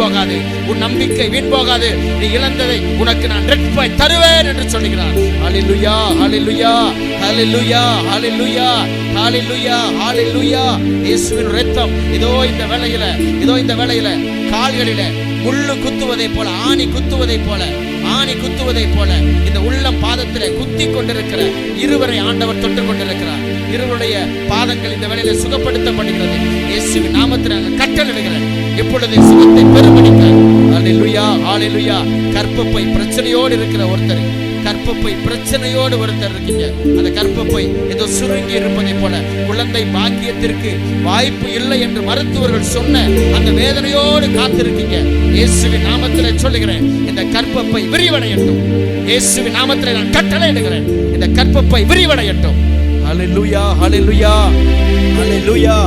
போகாது. நீ இழந்ததை உனக்கு நான் ரெட்டிப்பாய் தருவேன் என்று சொல்லுகிறார். ஹல்லேலூயா ஹல்லேலூயா ஹல்லேலூயா ஹல்லேலூயா ஹல்லேலூயா ஹல்லேலூயா. இயேசுவின் இரத்தம் இதோ இந்த வேளையில கால்களில முள்ளு குத்துவதை போல ஆணி குத்துவதை போல இந்த உள்ளம் பாதத்திலே குத்தி கொண்டிருக்கிற இருவரை ஆண்டவர் தொட்டு கொண்டிருக்கிறார். இருவருடைய பாதங்கள் இந்த வேளையில சுகப்படுத்தப்படுகிறது. இயேசுவின் நாமத்தில் நான் கட்டளையிடுகிறேன், இப்பொழுது சுகத்தை பெறும்படிக்க. ஹல்லேலூயா ஹல்லேலூயா. கர்ப்பப்பை பிரச்சனையோடு இருக்கிற ஒருத்தர் இருக்கீங்க. அந்த கர்ப்பப்பை ஏதோ சுருங்கி இருப்பதை போல குழந்தை பாக்கியத்திற்கு வாய்ப்பு இல்லை என்று மருத்துவர்கள் சொன்ன அந்த வேதனையோடு காத்திருக்கீங்க. இயேசுவின் நாமத்திலே சொல்லுகிறேன், இந்த கர்ப்பப்பை விரிவடையட்டும். இயேசுவின் நாமத்திலே நான் கட்டளையிடுகிறேன், இந்த கர்ப்பப்பை விரிவடையட்டும். ஹல்லேலூயா hallelujah hallelujah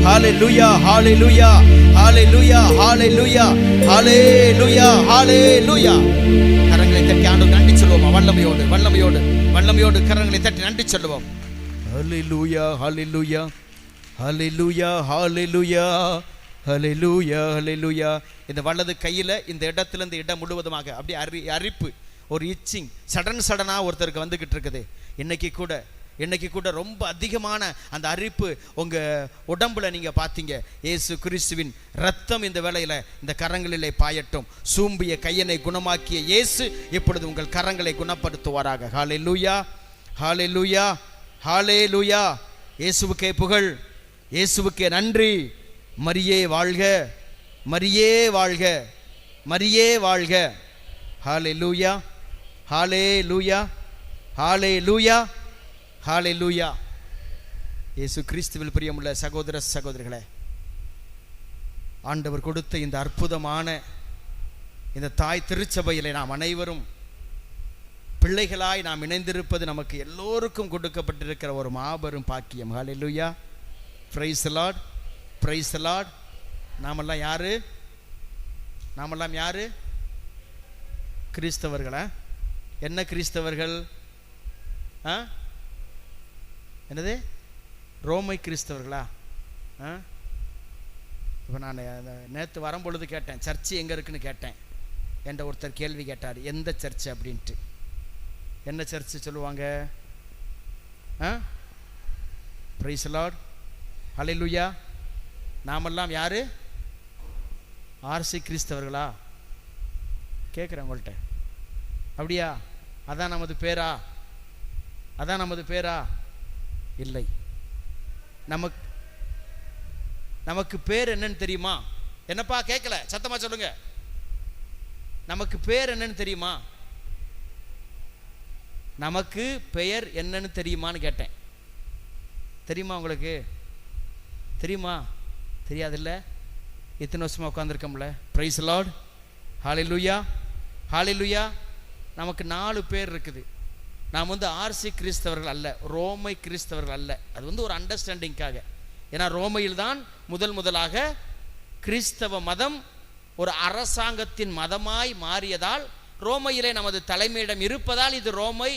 hallelujah hallelujah hallelujah hallelujah hallelujah ஹல்லேலூயா. கரங்களை தட்டி ஆண்டவருக்கு நன்றி சொல்லுவோம். வல்லமையோடு கரங்களை தட்டி நன்றி சொல்லுவோம். ஹல்லேலூயா hallelujah hallelujah hallelujah hallelujah hallelujah. இந்த வலது கையில இந்த இடத்துல இந்த இடம் முழுவதுமாக அப்படியே அரிப்பு, ஒரு இச்சிங் சடனாக ஒருத்தருக்கு வந்துகிட்டு இருக்குது. இன்னைக்கு கூட இன்னைக்கு கூட ரொம்ப அதிகமான அந்த அரிப்பு உங்க உடம்புல நீங்க பார்த்தீங்க. இயேசு கிறிஸ்துவின் ரத்தம் இந்த வேளையில இந்த கரங்களிலே பாயட்டும். சூம்பிய கையனை குணமாக்கிய இயேசு இப்பொழுது உங்கள் கரங்களை குணப்படுத்துவாராக. ஹல்லேலூயா, ஹல்லேலூயா, ஹல்லேலூயா. இயேசுவுக்கே புகழ், இயேசுவுக்கே நன்றி. மரியே வாழ்க, மரியே வாழ்க, மரியே வாழ்க. ஹல்லேலூயா, ஹல்லேலூயா, ஹல்லேலூயா, ஹல்லேலூயா. இயேசு கிறிஸ்துவில் பிரியமுள்ள சகோதர சகோதரிகளே, ஆண்டவர் கொடுத்த இந்த அற்புதமான இந்த தாய் திருச்சபையிலே நாம் அனைவரும் பிள்ளைகளாய் நாம் இணைந்திருப்பது நமக்கு எல்லோருக்கும் கொடுக்கப்பட்டிருக்கிற ஒரு மாபெரும் பாக்கியம். Hallelujah, praise the Lord, praise the Lord. நாமெல்லாம் யாரு? நாமெல்லாம் யாரு? கிறிஸ்தவர்களா? என்ன கிறிஸ்தவர்கள்? என்னது? ரோமை கிறிஸ்தவர்களா? இப்போ நான் நேற்று வரும்பொழுது கேட்டேன், சர்ச்சு எங்கே இருக்குன்னு கேட்டேன். என்ற ஒருத்தர் கேள்வி கேட்டார், எந்த சர்ச்சு அப்படின்ட்டு. என்ன சர்ச்சு சொல்லுவாங்க? பிரைஸ் தி லார்ட், ஹல்லேலூயா. நாமெல்லாம் யாரு? ஆர்சி கிறிஸ்தவர்களா? கேட்குறேன் உங்கள்கிட்ட. அப்படியா? அதான் நமது பேரா? அதான் நமது பேரா? இல்லை. நமக்கு பேர் என்னன்னு தெரியுமா? என்னப்பா கேட்கல, சத்தமா சொல்லுங்க. நமக்கு பேர் என்னன்னு தெரியுமா? நமக்கு பெயர் என்னன்னு தெரியுமான்னு கேட்டேன். தெரியுமா உங்களுக்கு? தெரியுமா? தெரியாதுல்ல? இத்தனை வருஷமா உட்காந்துருக்கோம்ல. பிரைஸ் தி லார்ட், ஹல்லேலூயா, ஹல்லேலூயா. நமக்கு 4 பேர் இருக்குது. நாம் ஆர்சி கிறிஸ்தவர்கள் அல்ல, ரோமை கிறிஸ்தவர்கள் அல்ல. அது ஒரு அண்டர்ஸ்டாண்டிங்காக. ஏன்னா ரோமையில் தான் முதலாக கிறிஸ்தவ மதம் ஒரு அரசாங்கத்தின் மதமாய் மாறியதால், ரோமையிலே நமது தலைமையிடம் இருப்பதால் இது ரோமை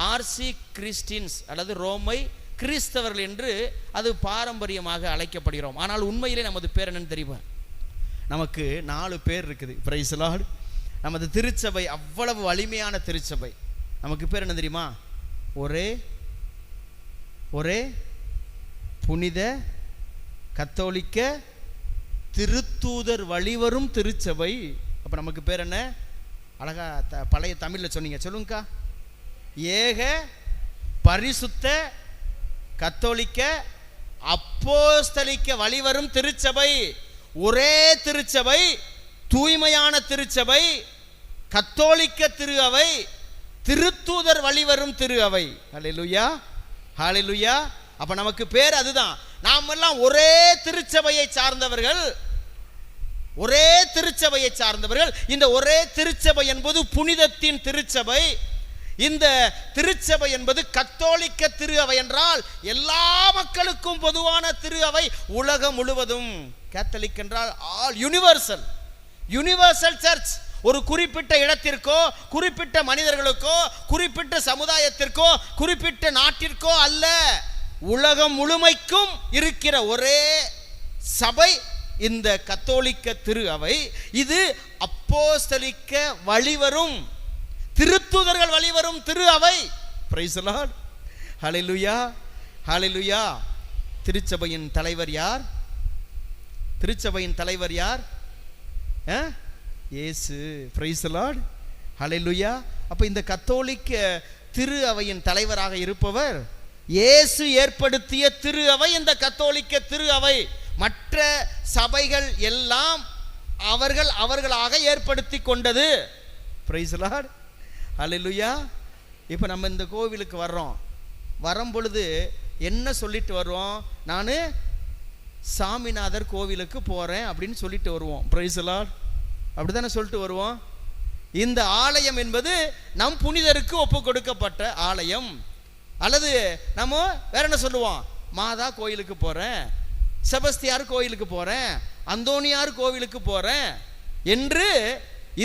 ஆர்சி கிறிஸ்டியன்ஸ் அல்லது ரோமை கிறிஸ்தவர்கள் என்று அது பாரம்பரியமாக அழைக்கப்படுகிறோம். ஆனால் உண்மையிலே நமது பேர் என்னன்னு தெரியுமா? நமக்கு 4 பேர் இருக்குது. Price the Lord. நமது திருச்சபை அவ்வளவு வலிமையான திருச்சபை. நமக்கு பேர் என்ன தெரியுமா? ஒரே புனித கத்தோலிக்க திருத்தூதர் வழிவரும் திருச்சபை. அப்ப நமக்கு பேர் என்ன? அழகா பழைய தமிழ்ல சொன்னீங்க, சொல்லுங்கக்கா. ஏக பரிசுத்த கத்தோலிக்க அப்போஸ்தலிக்க வழிவரும் திருச்சபை. ஒரே திருச்சபை, தூய்மையான திருச்சபை, கத்தோலிக்க திரு அவை, திருத்தூதர் வழிவரும் திரு அவை. ஹல்லேலூயா, ஹல்லேலூயா. அப்ப நமக்கு பேர் அதுதான். நாம் எல்லாம் ஒரே திருச்சபையை சார்ந்தவர்கள், ஒரே திருச்சபையை சார்ந்தவர்கள். இந்த ஒரே திருச்சபை என்பது புனிதத்தின் திருச்சபை. இந்த திருச்சபை என்பது கத்தோலிக்க திரு அவை என்றால் எல்லா மக்களுக்கும் பொதுவான திரு அவை, உலகம் முழுவதும். கேத்தலிக் என்றால் ஆல் யூனிவர்சல், யூனிவர்சல் சர்ச். ஒரு குறிப்பிட்ட இடத்திற்கோ, குறிப்பிட்ட மனிதர்களுக்கோ, குறிப்பிட்ட சமுதாயத்திற்கோ, குறிப்பிட்ட நாட்டிற்கோ அல்ல, உலகம் முழுமைக்கும் இருக்கிற ஒரே சபை இந்த கத்தோலிக்க திரு அவை. இது அப்போஸ்தலிக்க வழிவரும் திருத்தூதர்கள் வழிவரும் திரு அவை. பிரைஸ் தி லார்ட், ஹல்லேலூயா, ஹல்லேலூயா. திருச்சபையின் தலைவர் யார்? திருச்சபையின் தலைவர் யார்? இயேசு. பிரைஸ் தி லார்ட், ஹல்லேலூயா. அப்ப இந்த கத்தோலிக்க திரு அவையின் தலைவராக இருப்பவர் இயேசு ஏற்படுத்திய திரு அவை இந்த கத்தோலிக்க திரு அவை. மற்ற சபைகள் எல்லாம் அவர்களாக ஏற்படுத்தி கொண்டது. பிரைஸ் தி லார்ட், ஹல்லேலூயா. இப்போ நம்ம இந்த கோவிலுக்கு வர்றோம். வரும் பொழுது என்ன சொல்லிட்டு வர்றோம்? நான் சாமிநாதர் கோவிலுக்கு போகிறேன் அப்படின்னு சொல்லிட்டு வருவோம். பிரைஸ் தி லார்ட், அப்படி தானே சொல்லிட்டு வருவோம். இந்த ஆலயம் என்பது நம் புனிதருக்கு ஒப்பு கொடுக்கப்பட்ட ஆலயம். அல்லது நம்ம வேற என்ன சொல்லுவோம்? மாதா கோயிலுக்கு போகிறேன், செபஸ்தியார் கோயிலுக்கு போகிறேன், அந்தோனியார் கோவிலுக்கு போகிறேன் என்று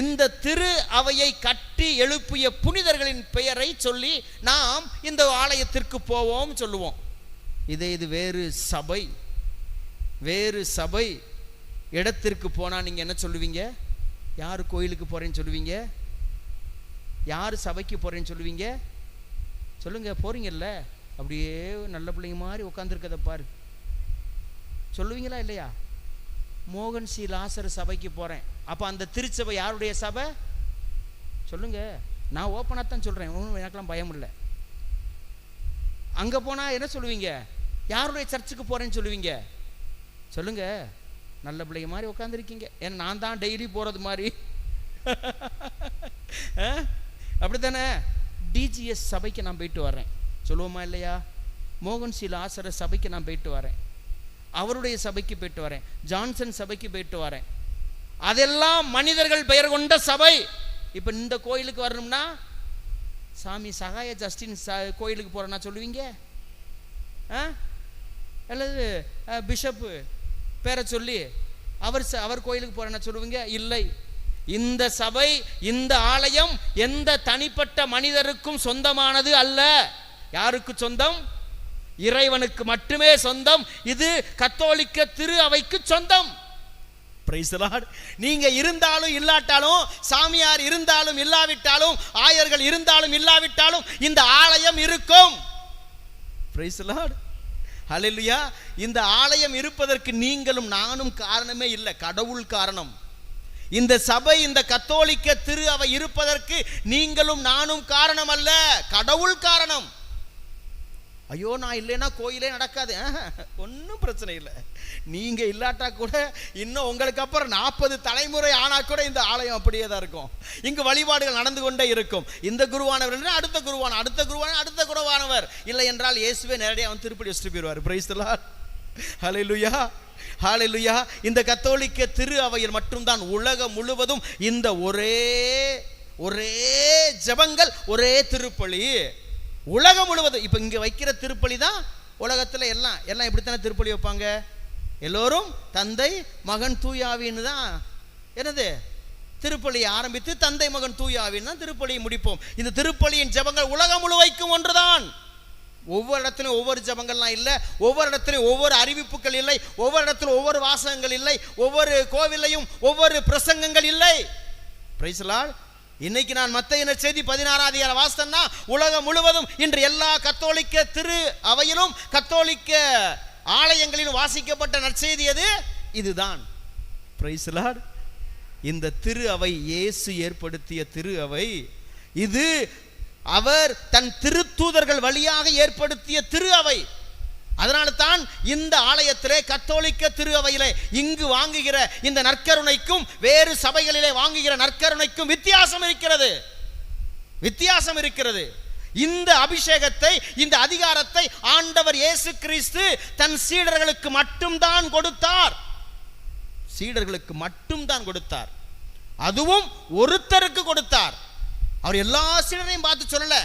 இந்த திரு அவையை கட்டி எழுப்பிய புனிதர்களின் பெயரை சொல்லி நாம் இந்த ஆலயத்திற்கு போவோம் சொல்லுவோம். இது வேறு சபை இடத்திற்கு போனா நீங்க என்ன சொல்லுவீங்க? யார் கோயிலுக்கு போறேன்னு சொல்லுவீங்க? யார் சபைக்கு போறேன்னு சொல்லுவீங்க? சொல்லுங்க. போறீங்கல்ல, அப்படியே நல்ல பிள்ளைங்க மாதிரி உட்காந்துருக்கதை பாரு. சொல்லுவீங்களா இல்லையா? மோகன் சி லாசர் சபைக்கு போகிறேன். அப்போ அந்த திருச்சபை யாருடைய சபை சொல்லுங்க? நான் ஓப்பனாக தான் சொல்கிறேன், ஒன்றும் எனக்கெல்லாம் பயம் இல்லை. அங்கே போனால் என்ன சொல்லுவீங்க? யாருடைய சர்ச்சுக்கு போகிறேன்னு சொல்லுவீங்க? சொல்லுங்க. நல்ல பிள்ளைங்க மாதிரி உட்காந்துருக்கீங்க. ஏன்னா நான் தான் டெய்லி போகிறது மாதிரி. அப்படி தானே? டிஜிஎஸ் சபைக்கு நான் போயிட்டு வரேன் சொல்லுவோமா இல்லையா? மோகன் சி லாசர் சபைக்கு நான் போயிட்டு வரேன், அவருடைய சபைக்கு போயிட்டு வரேன், ஜான்சன் சபைக்கு போயிட்டு வரேன். அதெல்லாம் மனிதர்கள் பெயர் கொண்ட சபை. இப்போ இந்த கோயிலுக்கு வரணும்னா சாமி சகாய ஜஸ்டின் கோயிலுக்கு போகிறேன்னா சொல்லுவீங்க? அல்லது பிஷப்பு பேரை சொல்லி அவர் கோயிலுக்கு போகிறேன்னா சொல்லுவீங்க? இல்லை. இந்த சபை, இந்த ஆலயம் எந்த தனிப்பட்ட மனிதருக்கும் சொந்தமானது அல்ல. யாருக்கு சொந்தம்? இறைவனுக்கு மட்டுமே சொந்தம். இது கத்தோலிக்க திரு அவைக்கு சொந்தம். Price the Lord. நீங்க இருந்தாலும் இல்லாட்டாலும், சாமியார் இருந்தாலும் இல்லாவிட்டாலும், ஆயர்கள் இருந்தாலும் இல்லாவிட்டாலும் இந்த ஆலயம் இருக்கும். Praise the Lord. ஹல்லேலூயா. இந்த ஆலயம் இருப்பதற்கு நீங்களும் நானும் காரணமே இல்லை, கடவுள் காரணம். இந்த சபை, இந்த கத்தோலிக்க திரு அவை இருப்பதற்கு நீங்களும் நானும் காரணம் அல்ல, கடவுள் காரணம். ஐயோ நான் இல்லைன்னா கோயிலே நடக்காது, ஒன்றும் பிரச்சனை இல்லை. நீங்க இல்லாட்டா கூட இன்னும் உங்களுக்கு அப்புறம் 40 தலைமுறை ஆனா கூட இந்த ஆலயம் அப்படியே தான் இருக்கும். இங்கு வழிபாடுகள் நடந்து கொண்டே இருக்கும். இந்த குருவானவர் என்றால் அடுத்த குருவான, அடுத்த குருவான அடுத்த குருவானவர், இல்லை என்றால் இயேசுவே நேரடியாக அவன் திருப்பதி வச்சுட்டு போயிடுவார். Praise the Lord. Hallelujah, hallelujah. இந்த கத்தோலிக்க திரு அவையில் மட்டும்தான் உலகம் முழுவதும் இந்த ஒரே ஜெபங்கள், ஒரே திருப்பலி. உலகம் முழுவதும் இப்போ இங்கே வைக்கிற திருப்பலி தான் உலகத்தில் எல்லாம் இப்படித்தானே திருப்பலி வைப்பாங்க. எல்லோரும் தந்தை மகன் தூயாவின்னு தான் என்னது திருப்பலியை ஆரம்பித்து தந்தை மகன் தூயாவின்னு தான் திருப்பலியை முடிப்போம். இந்த திருப்பலியின் ஜெபங்கள் உலகம் முழுவைக்கும் ஒன்றுதான். ஒவ்வொரு இடத்துலையும் ஒவ்வொரு ஜெபங்கள்லாம் இல்லை, ஒவ்வொரு இடத்துலையும் ஒவ்வொரு அறிவிப்புகள் இல்லை, ஒவ்வொரு இடத்துல ஒவ்வொரு வாசகங்கள் இல்லை, ஒவ்வொரு கோவிலையும் ஒவ்வொரு பிரசங்கங்கள் இல்லை. Praise the Lord. இன்னைக்கு நான் மத்தேயு நற்செய்தி 16ஆம் அதிகாரம் வாசித்தேன்னா உலகம் முழுவதும் இன்று எல்லா கத்தோலிக்க திரு அவையிலும் கத்தோலிக்க ஆலயங்களிலும் வாசிக்கப்பட்ட நற்செய்தி எது? இதுதான். Price the Lord. இந்த திரு அவை இயேசு ஏற்படுத்திய திரு அவை. இது அவர் தன் திருத்தூதர்கள் வழியாக ஏற்படுத்திய திரு அவை. அதனால தான் இந்த ஆலயத்திலே கத்தோலிக்க திரு அவையிலே இங்கு வாங்குகிற இந்த நற்கருணைக்கும் வேறு சபைகளிலே வாங்குகிற நற்கருணைக்கும் வித்தியாசம் இருக்கிறது. இந்த அபிஷேகத்தை, இந்த அதிகாரத்தை ஆண்டவர் இயேசு கிறிஸ்து தன் சீடர்களுக்கு மட்டும்தான் கொடுத்தார். சீடர்களுக்கு மட்டும்தான் கொடுத்தார். அதுவும் ஒருத்தருக்கு கொடுத்தார். அவர் எல்லா சீடரையும் பார்த்து சொல்லல,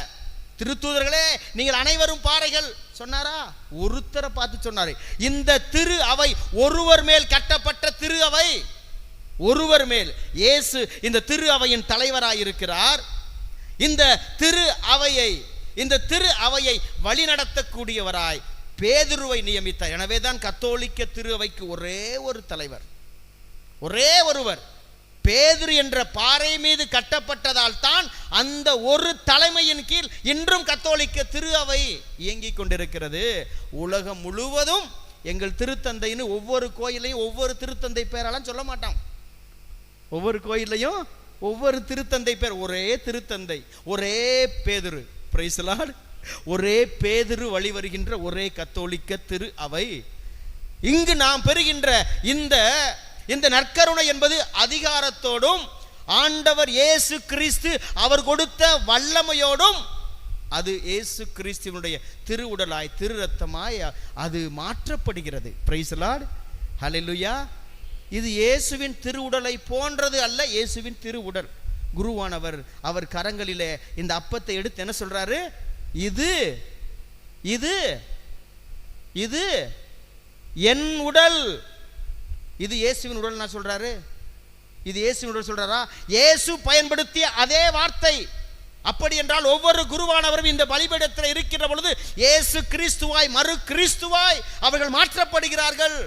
திருத்தூதர்களே நீங்கள் அனைவரும் பாறைகள் சொன்னாரா? ஒருத்தரை பார்த்து சொன்னாரு. இந்த திரு அவை ஒருவர் மேல் கட்டப்பட்ட திரு அவை, ஒருவர் மேல். இயேசு இந்த திரு அவையின் தலைவராயிருக்கிறார். இந்த திரு அவையை வழிநடத்தக்கூடியவராய் பேதுருவை நியமித்தார். எனவே தான் கத்தோலிக்க திரு அவைக்கு ஒரே ஒரு தலைவர், ஒரே ஒருவர். பேதுரு என்ற பாறை மீது கட்டப்பட்டதால் தான் அந்த ஒரு தலைமையின் கீழ் இன்றும் கத்தோலிக்க திரு அவை இயங்கிக் கொண்டிருக்கிறது. உலகம் முழுவதும் எங்கள் திருத்தந்தைன்னு ஒவ்வொரு கோயிலையும் ஒவ்வொரு திருத்தந்தை பேரெல்லாம் சொல்ல மாட்டான். ஒவ்வொரு கோயிலையும் ஒவ்வொரு திருத்தந்தை பேர், ஒரே திருத்தந்தை, ஒரே பேதுரு. Price the Lord. ஒரே பேதுரு வழி வருகின்ற ஒரே கத்தோலிக்க திரு அவை. இங்கு நாம் பெறுகின்ற இந்த நற்கருணை என்பது அதிகாரத்தோடும் ஆண்டவர் இயேசு கிறிஸ்து அவர் கொடுத்த வல்லமையோடும் அது இயேசு கிறிஸ்துவினுடைய திருவுடலாய் திரு ரத்தமாய் அது மாற்றப்படுகிறது. Praise the Lord. ஹல்லேலூயா. இது இயேசுவின் திருவுடலை போன்றது அல்ல, இயேசுவின் திருவுடல். குருவானவர் அவர் கரங்களிலே இந்த அப்பத்தை எடுத்து என்ன சொல்றாரு? இது இது இது என் உடல். இது இயேசுவின் உடல் நான் சொல்றாரு. இது இயேசுவின் உடல் சொல்றாரா? இயேசு பயன்படுத்திய அதே வார்த்தை. அப்படி என்றால் ஒவ்வொரு குருவானவரும் இந்த பலிபீடத்தில் இருக்கிற பொழுது இயேசு கிறிஸ்துவாய், மறு கிறிஸ்துவாய் அவர்கள் மாற்றப்படுகிறார்கள்.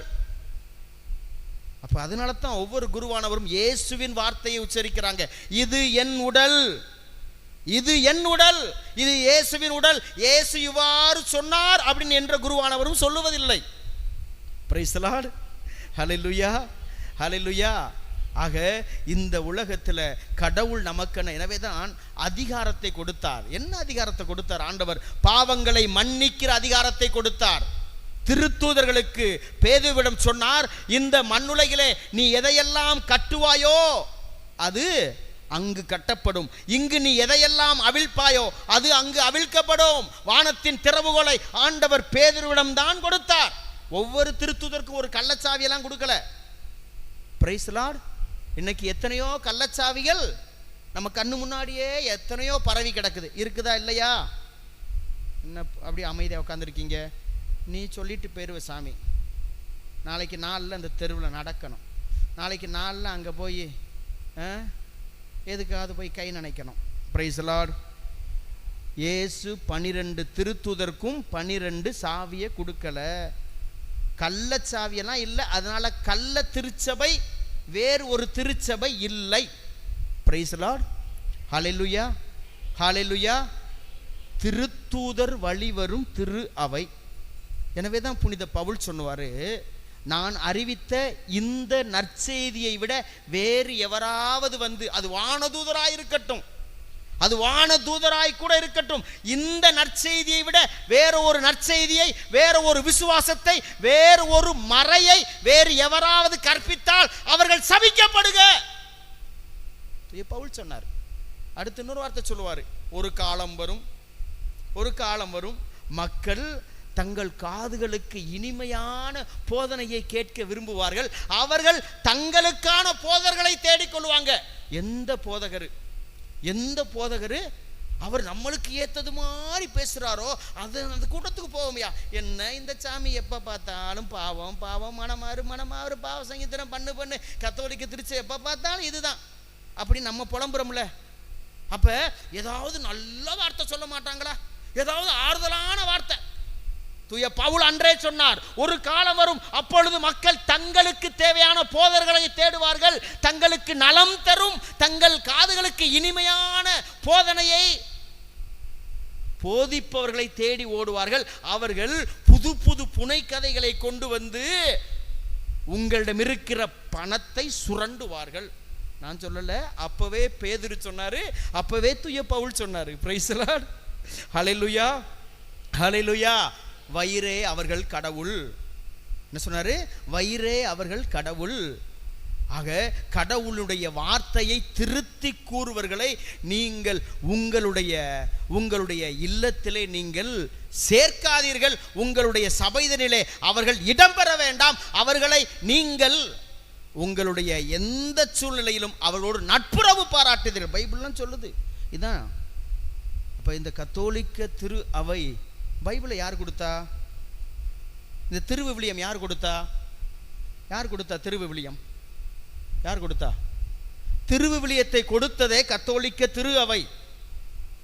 அப்ப அதனால தான் ஒவ்வொரு குருவானவரும் இயேசுவின் வார்த்தையை உச்சரிக்கிறாங்க. இது என் உடல், இது என் உடல், இது இயேசுவின் உடல், இயேசு இவ்வாறு சொன்னார் அப்படின்னு என்ற குருவானவரும் சொல்லுவதில்லை. Price the Lord. ஹல்லேலூயா, ஹல்லேலூயா. ஆக இந்த உலகத்துல கடவுள் நமக்கென எனவேதான் அதிகாரத்தை கொடுத்தார். என்ன அதிகாரத்தை கொடுத்தார் ஆண்டவர்? பாவங்களை மன்னிக்கிற அதிகாரத்தை கொடுத்தார். திருத்தூதர்களுக்கு பேதுருவிடம் சொன்னார், இந்த மண்ணுலகிலே நீ எதையெல்லாம் கட்டுவாயோ அது அங்கு கட்டப்படும், இங்கு நீ எதையெல்லாம் அவிழ்ப்பாயோ அது அங்கு அவிழ்க்கப்படும். வானத்தின் திறவுகோலை ஆண்டவர் பேதுருவிடம் தான் கொடுத்தார். ஒவ்வொரு திருத்தூதருக்கும் ஒரு கள்ளச்சாவியெல்லாம் கொடுக்கல. Price the Lord. இன்னைக்கு எத்தனையோ கள்ளச்சாவிகள் நம்ம கண்ணு முன்னாடியே எத்தனையோ பரவி கிடக்குது. இருக்குதா இல்லையா? என்ன அப்படி அமைதியாக உட்காந்துருக்கீங்க? நீ சொல்லிட்டு போயிருவ சாமி, நாளைக்கு நாளில் இந்த தெருவில் நடக்கணும், நாளைக்கு நாளில் அங்கே போய் எதுக்காவது போய் கை நினைக்கணும். Price the Lord. இயேசு 12 திருத்தூதருக்கும் 12 சாவியை கொடுக்கல, கள்ளச்சாவியெல்லாம் இல்லை. அதனால கள்ள திருச்சபை வேறு ஒரு திருச்சபை இல்லை. Praise the Lord. Hallelujah, hallelujah. திருத்தூதர் வழி வரும் திரு அவை. எனவே தான் புனித பவுல் சொன்னாரு, நான் அறிவித்த இந்த நற்செய்தியை விட வேறு எவராவது வந்து, அது வானதூதராய் இருக்கட்டும், அது வானதூதராய் கூட இருக்கட்டும், இந்த நற்செய்தியை விட வேற ஒரு நற்செய்தியை, வேற ஒரு விசுவாசத்தை, வேறு ஒரு மறையை வேறு எவராவது கற்பித்தால் அவர்கள் சபிக்கப்படுக. பவுல் சொன்னார். அடுத்து இன்னொரு வார்த்தை சொல்லுவாரு, ஒரு காலம் வரும், ஒரு காலம் வரும், மக்கள் தங்கள் காதுகளுக்கு இனிமையான போதனையை கேட்க விரும்புவார்கள், அவர்கள் தங்களுக்கான போதகர்களை தேடிக்கொள்வாங்க. எந்த போதகர், எந்த போதகர் அவர் நம்மளுக்கு ஏத்தது மாதிரி பேசுறாரோ அது அந்த கூட்டத்துக்கு போவோம்யா. என்ன இந்த சாமி எப்ப பார்த்தாலும் பாவம் பாவம், மனமாறு பாவ சங்கீதனம் பண்ணு கத்தோலிக்க திருச்சி எப்ப பார்த்தாலும் இதுதான் அப்படி நம்ம புலம்புறோம்ல. அப்ப ஏதாவது நல்ல வார்த்தை சொல்ல மாட்டாங்களா? ஏதாவது ஆறுதலான வார்த்தை? தூய பவுல் அன்றே சொன்னார், ஒரு காலம் வரும், அப்பொழுது மக்கள் தங்களுக்கு தேவையான போதகர்களை தேடுவார்கள், தங்களுக்கு நலம் தரும், தங்கள் காதுகளுக்கு இனிமையான போதனையை போதிப்பவர்களை தேடி ஓடுவார்கள். அவர்கள் புது புது புனை கதைகளை கொண்டு வந்து உங்களிடம் இருக்கிற பணத்தை சுரண்டுவார்கள். நான் சொல்லல, அப்பவே பேதுரு சொன்னாரு, அப்பவே தூய பவுல் சொன்னாரு. Price the Lord. ஹல்லேலூயா, ஹல்லேலூயா. வயிறே அவர்கள் கடவுள். என்ன சொன்னாரு? வயிறே அவர்கள் கடவுள். ஆக கடவுளுடைய வார்த்தையை திருத்தி கூறுவர்களை நீங்கள் உங்களுடைய இல்லத்திலே நீங்கள் சேர்க்காதீர்கள். உங்களுடைய சபைதனிலே அவர்கள் இடம்பெற வேண்டாம். அவர்களை நீங்கள் உங்களுடைய எந்த சூழ்நிலையிலும் அவர்களோடு நட்புறவு பாராட்டுதீர்கள். பைபிள்லாம் சொல்லுது இதான். அப்ப இந்த கத்தோலிக்க திரு அவை பைபிளை யார் கொடுத்தா? இந்த திருவிவிலியம் யார் கொடுத்தா? யார் கொடுத்தா திருவிவிலியம்? யார் கொடுத்தா? திருவிவிலியத்தை கொடுத்ததே கத்தோலிக்க திரு அவை.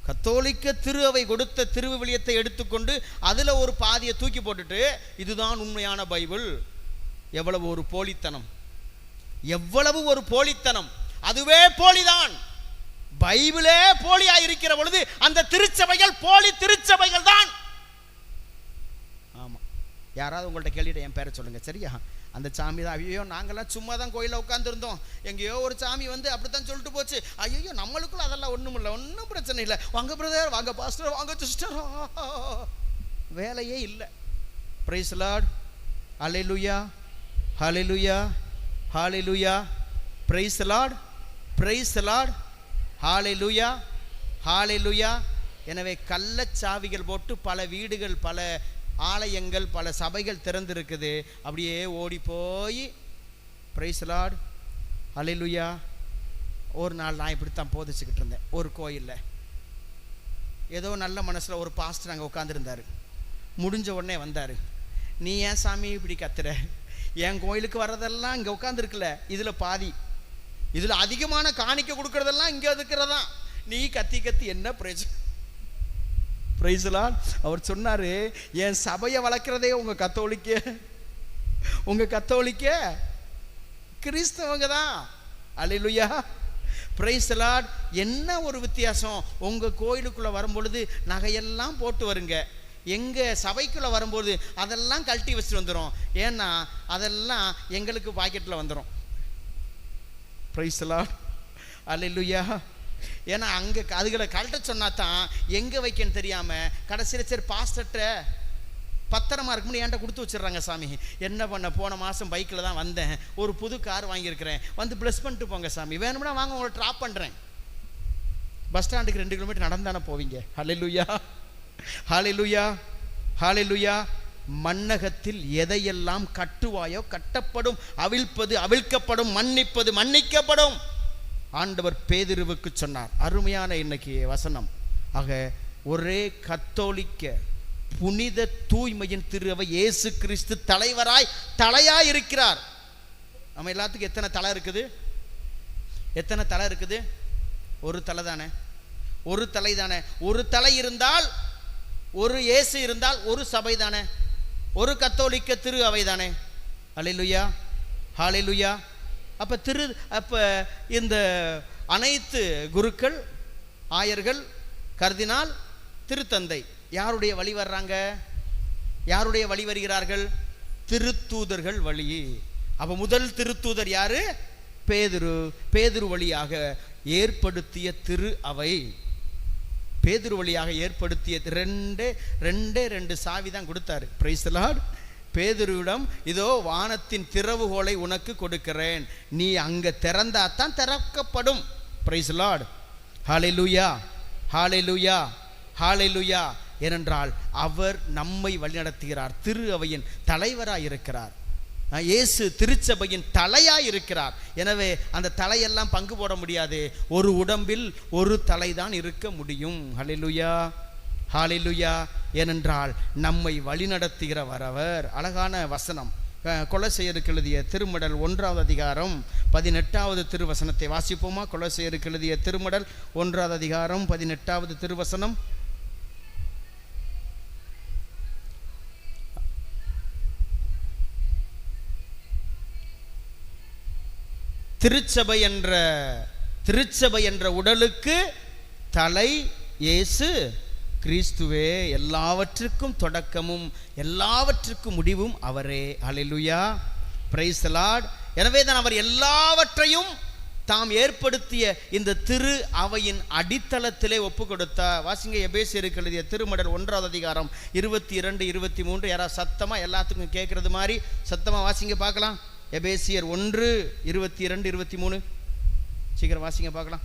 கத்தோலிக்க திரு அவை கொடுத்த திருவிவிலியத்தை எடுத்துக்கொண்டு அதுல ஒரு பாதியை தூக்கி போட்டுட்டு இதுதான் உண்மையான பைபிள். எவ்வளவு ஒரு போலித்தனம், எவ்வளவு ஒரு போலித்தனம்! அதுவே போலிதான். பைபிளே போலியா இருக்கிற பொழுது அந்த திருச்சபைகள் போலி திருச்சபைகள் தான். ஆமா, யாராவது உங்கள்ட்ட கேள்விட்ட என் பேரை சொல்லுங்க, சரியா? அந்த சாமி தான். ஐயோ, நாங்கெல்லாம் சும்மா தான் கோயிலில் உட்காந்துருந்தோம், எங்கேயோ ஒரு சாமி வந்து அப்படித்தான் சொல்லிட்டு போச்சு. ஐயோ, நம்மளுக்குள்ள அதெல்லாம் ஒன்றும் இல்லை, ஒன்றும் பிரச்சனை இல்லை. வாங்க பிரதர், வாங்க பாஸ்டர், வாங்க சிஸ்டர், வேலையே இல்லை. Praise the Lord. Hallelujah, hallelujah, hallelujah. Praise the Lord, praise the Lord. Hallelujah, hallelujah. எனவே கள்ளச்சாவிகள் போட்டு பல வீடுகள், பல ஆலயங்கள், பல சபைகள் திறந்திருக்குது. அப்படியே ஓடி போய் பிரைஸ் தி லார்ட், ஹல்லேலூயா. ஒரு நாள் நான் இப்படித்தான் போதிச்சுக்கிட்டு இருந்தேன் ஒரு கோயிலில். ஏதோ நல்ல மனசில் ஒரு பாஸ்டர் அங்கே உட்காந்துருந்தார். முடிஞ்ச உடனே வந்தார். நீ ஏன் சாமி இப்படி கத்துற? என் கோயிலுக்கு வர்றதெல்லாம் இங்கே உட்காந்துருக்குல்ல, இதில் பாதி, இதில் அதிகமான காணிக்க கொடுக்கறதெல்லாம் இங்கே இருக்கிறதா, நீ கத்தி கத்தி என்ன பிரயோஜனம்? Price the Lord. அவர் சொன்னாரு, என் சபையை வளர்க்கிறதே உங்க கத்தோலிக்க கிறிஸ்தவங்க தான். அல்லேலூயா. Praise the Lord. என்ன ஒரு வித்தியாசம், உங்க கோயிலுக்குள்ள வரும்பொழுது நகையெல்லாம் போட்டு வருங்க, எங்க சபைக்குள்ள வரும்போது அதெல்லாம் கழட்டி வச்சுட்டு வந்துடும். ஏன்னா அதெல்லாம் எங்களுக்கு பாக்கெட்ல வந்துடும். பிரைஸ் தி லார்ட், அல்லேலூயா. ஏன்னா அங்க அதுகளை கழட்ட சொன்னா தான் எங்க வைக்கன்னு தெரியாம கடைசியில் சரி பாஸ்டர்ட்ட பத்திரமா இருக்கும்னு என்கிட்ட கொடுத்து வச்சிடுறாங்க. சாமி என்ன பண்ண, போன மாதம் பைக்கில் தான் வந்தேன், ஒரு புது கார் வாங்கியிருக்கிறேன், வந்து ப்ளஸ் பண்ணிட்டு போங்க சாமி, வேணும்னா வாங்க உங்களை ட்ராப் பண்ணுறேன். பஸ் ஸ்டாண்டுக்கு 2 கிலோமீட்டர் நடந்தானே போவீங்க. ஹல்லேலூயா, ஹல்லேலூயா, ஹல்லேலூயா. மண்ணகத்தில் எதையெல்லாம் கட்டுவாயோ கட்டப்படும், அவிழ்ப்பது அவிழ்க்கப்படும், மன்னிப்பது மன்னிக்கப்படும். ஆண்டவர் பேதுருவுக்கு சொன்னார். அருமையான இன்னைக்கு வசனம். ஆக ஒரே கத்தோலிக்க புனித தூய்மையின் திரு அவை இயேசு கிறிஸ்து தலையாய் இருக்கிறார். நம்ம எல்லாத்துக்கும் எத்தனை தலை இருக்குது? எத்தனை தலை இருக்குது? ஒரு தலை தானே, ஒரு தலை தானே. ஒரு தலை இருந்தால், ஒரு இயேசு இருந்தால் ஒரு சபை தானே, ஒரு கத்தோலிக்க திரு அவை தானே. அல்லேலூயா, ஹல்லேலூயா. அப்ப இந்த அனைத்து குருக்கள், ஆயர்கள், கர்தினால், திருத்தந்தை யாருடைய வழி வர்றாங்க? யாருடைய வழி வருகிறார்கள்? திருத்தூதர்கள் வழி. அப்ப முதல் திருத்தூதர் யாரு? பேதுரு. பேதுரு வழியாக ஏற்படுத்திய திரு அவை, பேதுரு வழியாக ஏற்படுத்திய ரெண்டு சாவி தான் கொடுத்தாரு. Price the Lord. பேதுருவிடம் இதோ வானத்தின் திறவுகோலை உனக்கு கொடுக்கிறேன், நீ அங்க திறந்தாத்தான் திறக்கப்படும். Price the Lord, hallelujah, hallelujah, ஹல்லேலூயா. ஏனென்றால் அவர் நம்மை வழிநடத்துகிறார், திரு அவையின் தலைவராய் இருக்கிறார். இயேசு திருச்சபையின் தலையாய் இருக்கிறார். எனவே அந்த தலையெல்லாம் பங்கு போட முடியாது, ஒரு உடம்பில் ஒரு தலை தான் இருக்க முடியும். ஹல்லேலூயா, ஹல்லேலூயா. ஏனென்றால் நம்மை வழிநடத்துகிறவர் அவர். அழகான வசனம். கொலோசையருக்கு எழுதிய திருமடல் 1வது அதிகாரம் 18வது திருவசனத்தை வாசிப்போமா? கொலோசையருக்கு எழுதிய திருமடல் 1வது அதிகாரம் 18வது திருவசனம். திருச்சபை என்ற உடலுக்கு தலை இயேசு கிறிஸ்துவே, எல்லாவற்றுக்கும் தொடக்கமும் எல்லாவற்றுக்கும் முடிவும் அவரே. ஹல்லேலூயா, பிரைஸ் தி லார்ட். எனவே தான் அவர் எல்லாவற்றையும் தாம் ஏற்படுத்திய இந்த திரு அவையின் அடித்தளத்திலே ஒப்பு கொடுத்தார். வாசிங்க, எபேசியருக்கு எழுதிய திருமடல் 1வது அதிகாரம் 22, 23. யாராவது சத்தமா எல்லாத்துக்கும் கேட்கறது மாதிரி சத்தமா வாசிங்க பார்க்கலாம். எபேசியர் 1, 22, 23. சீக்கிரம் வாசிங்க பார்க்கலாம்.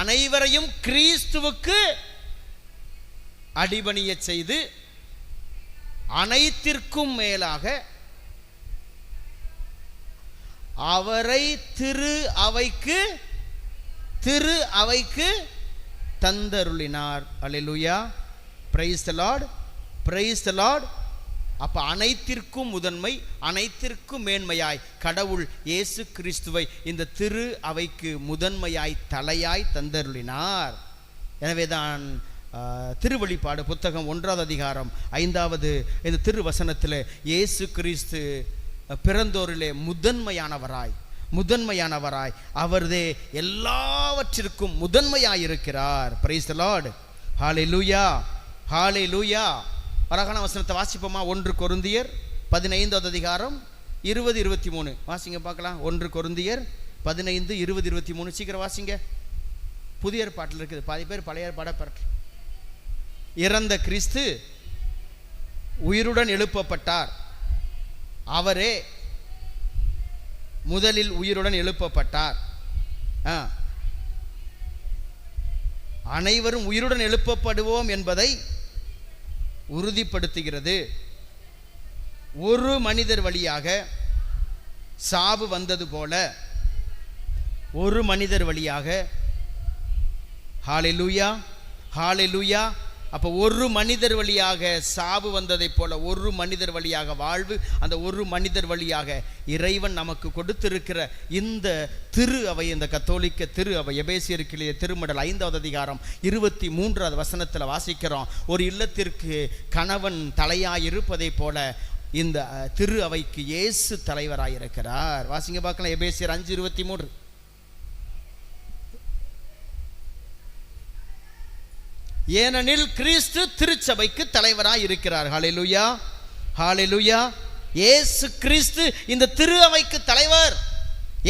அனைவரையும் கிறிஸ்துவுக்கு அடிபணிய செய்து அனைத்திற்கும் மேலாக அவரை திரு அவைக்கு தந்தருளினார். Alleluia, praise the Lord, praise the Lord. அப்ப அனைத்திற்கும் முதன்மை, அனைத்திற்கும் மேன்மையாய் கடவுள் இயேசு கிறிஸ்துவை இந்த திரு அவைக்கு முதன்மையாய் தலையாய் தந்தருளினார். எனவேதான் திருவெளிப்பாடு புத்தகம் 1வது அதிகாரம் 5வது இந்த திருவசனத்தில் இயேசு கிறிஸ்து பிறந்தோரிலே முதன்மையானவராய் அவர்தே எல்லாவற்றிற்கும் முதன்மையாயிருக்கிறார். பிரைஸ் தி லார்ட், ஹல்லேலூயா, ஹல்லேலூயா. அழகான வசனத்தை வாசிப்போமா? 1 கொரிந்தியர் 15வது அதிகாரம் 20, 23. வாசிங்க பார்க்கலாம். 1 கொரிந்தியர் 15, 20, 23. சீக்கிரம் வாசிங்க. புதிய ஏற்பாட்டில் இருக்குது, பாதி பேர் பழைய ஏற்பாடை பெற்று. இறந்த கிறிஸ்து உயிருடன் எழுப்பப்பட்டார், அவரே முதலில் உயிருடன் எழுப்பப்பட்டார். அனைவரும் உயிருடன் எழுப்பப்படுவோம் என்பதை உறுதிப்படுத்துகிறது. ஒரு மனிதர் வழியாக சாவு வந்தது போல ஒரு மனிதர் வழியாக, ஹல்லேலூயா, ஹல்லேலூயா. அப்போ ஒரு மனிதர் வழியாக சாவு வந்ததைப் போல ஒரு மனிதர் வழியாக வாழ்வு, அந்த ஒரு மனிதர் வழியாக இறைவன் நமக்கு கொடுத்திருக்கிற இந்த திரு அவை, இந்த கத்தோலிக்க திரு அவை. எபேசியருக்கு எழுதிய திருமடல் 5வது அதிகாரம் 23வது வசனத்தில் வாசிக்கிறோம். ஒரு இல்லத்திற்கு கணவன் தலையாய் இருப்பதை போல இந்த திரு அவைக்கு இயேசு தலைவராயிருக்கிறார். வாசிங்க பார்க்கலாம், எபேசியர் 5:23. ஏனெனில் கிறிஸ்து திருச்சபைக்கு தலைவராய் இருக்கிறார். ஹல்லேலூயா, ஹல்லேலூயா. இயேசு கிறிஸ்து இந்த திரு அவைக்கு தலைவர்.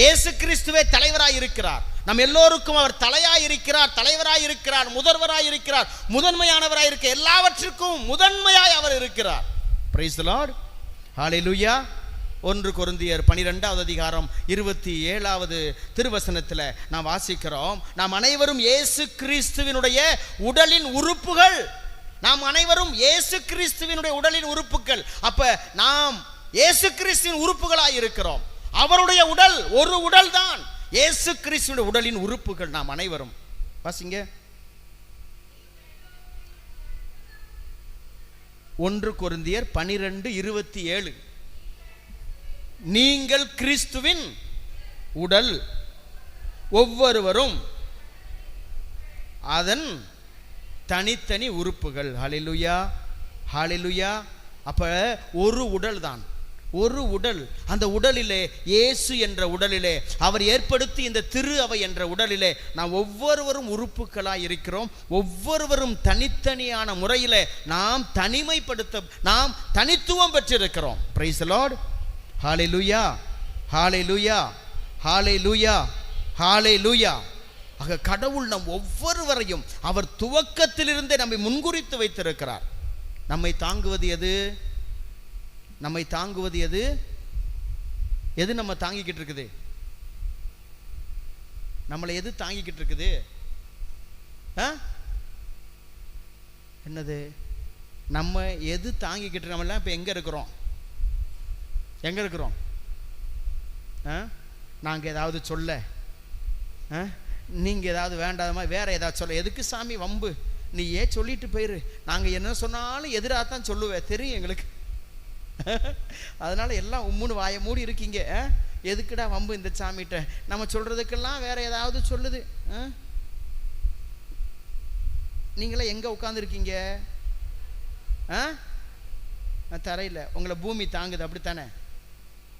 இயேசு கிறிஸ்துவே தலைவராய் இருக்கிறார். நம் எல்லோருக்கும் அவர் தலையாய் இருக்கிறார், தலைவராய் இருக்கிறார், முதல்வராய் இருக்கிறார், முதன்மையானவராய் இருக்க, எல்லாவற்றுக்கும் முதன்மையாய் அவர் இருக்கிறார். பிரைஸ் தி லார்ட், ஹல்லேலூயா. 1 கொரிந்தியர் 12வது அதிகாரம் 27வது திருவசனத்தில் நாம் வாசிக்கிறோம், நாம் அனைவரும் இயேசு கிறிஸ்துவினுடைய உடலின் உறுப்புகள். நாம் அனைவரும் இயேசு கிறிஸ்துவினுடைய உடலின் உறுப்புகள். அப்ப நாம் இயேசு கிறிஸ்துவின் உறுப்புகளாய் இருக்கிறோம். அவருடைய உடல் ஒரு உடல் தான். இயேசு கிறிஸ்துவின் உடலின் உறுப்புகள் நாம் அனைவரும். வாசிங்க 1 கொரிந்தியர் 12:27. நீங்கள் கிறிஸ்துவின் உடல், ஒவ்வொருவரும் அதன் தனித்தனி உறுப்புகள். ஹல்லேலூயா, ஹல்லேலூயா. அப்ப ஒரு உடல் தான், ஒரு உடல். அந்த உடலிலே, இயேசு என்ற உடலிலே, அவர் ஏற்படுத்தி இந்த திரு அவை என்ற உடலிலே நாம் ஒவ்வொருவரும் உறுப்புகளாய் இருக்கிறோம். ஒவ்வொருவரும் தனித்தனியான முறையிலே நாம் நாம் தனித்துவம் பெற்றிருக்கிறோம். Price the Lord, hallelujah, hallelujah, hallelujah, ஹல்லேலூயா. ஆக கடவுள் நம் ஒவ்வொருவரையும் அவர் துவக்கத்திலிருந்தே நம்மை முன்குறித்து வைத்திருக்கிறார். நம்மை தாங்குவது எது? நம்மை தாங்குவது எது? எது நம்ம தாங்கிக்கிட்டு இருக்குது? நம்மளை எது தாங்கிக்கிட்டு இருக்குது? என்னது? நம்ம எது தாங்கிக்கிட்டு? நம்ம எல்லாம் இப்ப எங்க இருக்கிறோம்? எங்க இருக்கிறோம்? நாங்க ஏதாவது சொல்ல, நீங்க ஏதாவது வேண்டாத மாதிரி வேற ஏதாவது சொல்ல, எதுக்கு சாமி வம்பு? நீ ஏன் சொல்லிட்டு போயிரு, நாங்க என்ன சொன்னாலும் எதிராகத்தான் சொல்லுவேன், தெரியும் எங்களுக்கு. அதனால எல்லாம் உம்முன்னு வாய மூடி இருக்கீங்க. எதுக்குடா வம்பு இந்த சாமிகிட்ட? நம்ம சொல்றதுக்கெல்லாம் வேற ஏதாவது சொல்லுது. நீங்களே எங்க உட்கார்ந்து இருக்கீங்க? தரையில். உங்களை பூமி தாங்குது, அப்படித்தானே?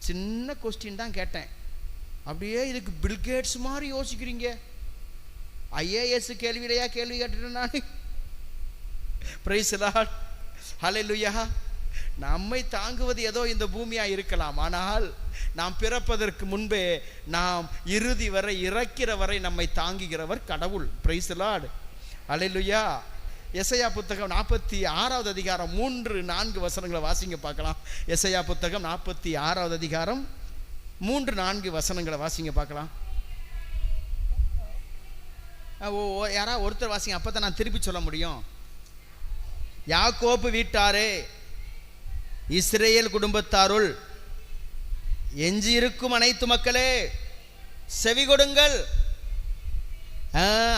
சின்ன கொஸ்டின் தான் கேட்டேன். அப்படியே இதுக்கு பில்கேட்ஸ் மாதிரி யோசிக்கிறீங்க. ஐஏஎஸ் கேள்வியிலையா கேள்வி கேட்டுட்டேன் நான். பிரைஸ் தி லார்ட், ஹல்லேலூயா. நம்மை தாங்குவது ஏதோ இந்த பூமியா இருக்கலாம், ஆனால் நாம் பிறப்பதற்கு முன்பே நாம் இறுதி வரை, இறக்கிற வரை நம்மை தாங்குகிறவர் கடவுள். பிரைஸ் தி லார்ட், ஹல்லேலூயா. எசையா புத்தகம் 46வது அதிகாரம் 3-4 வசனங்களை வாசிங்க பார்க்கலாம். எசையா புத்தகம் 46வது அதிகாரம் 3-4 வசனங்களை வாசிங்க பார்க்கலாம். யாராவது ஒருத்தர் வாசிங்க, அப்பதான் நான் திருப்பி சொல்ல முடியும். யாக்கோபு வீட்டாரே, இஸ்ரேல் குடும்பத்தாருள் எஞ்சி இருக்கும் அனைத்து மக்களே செவி கொடுங்கள்.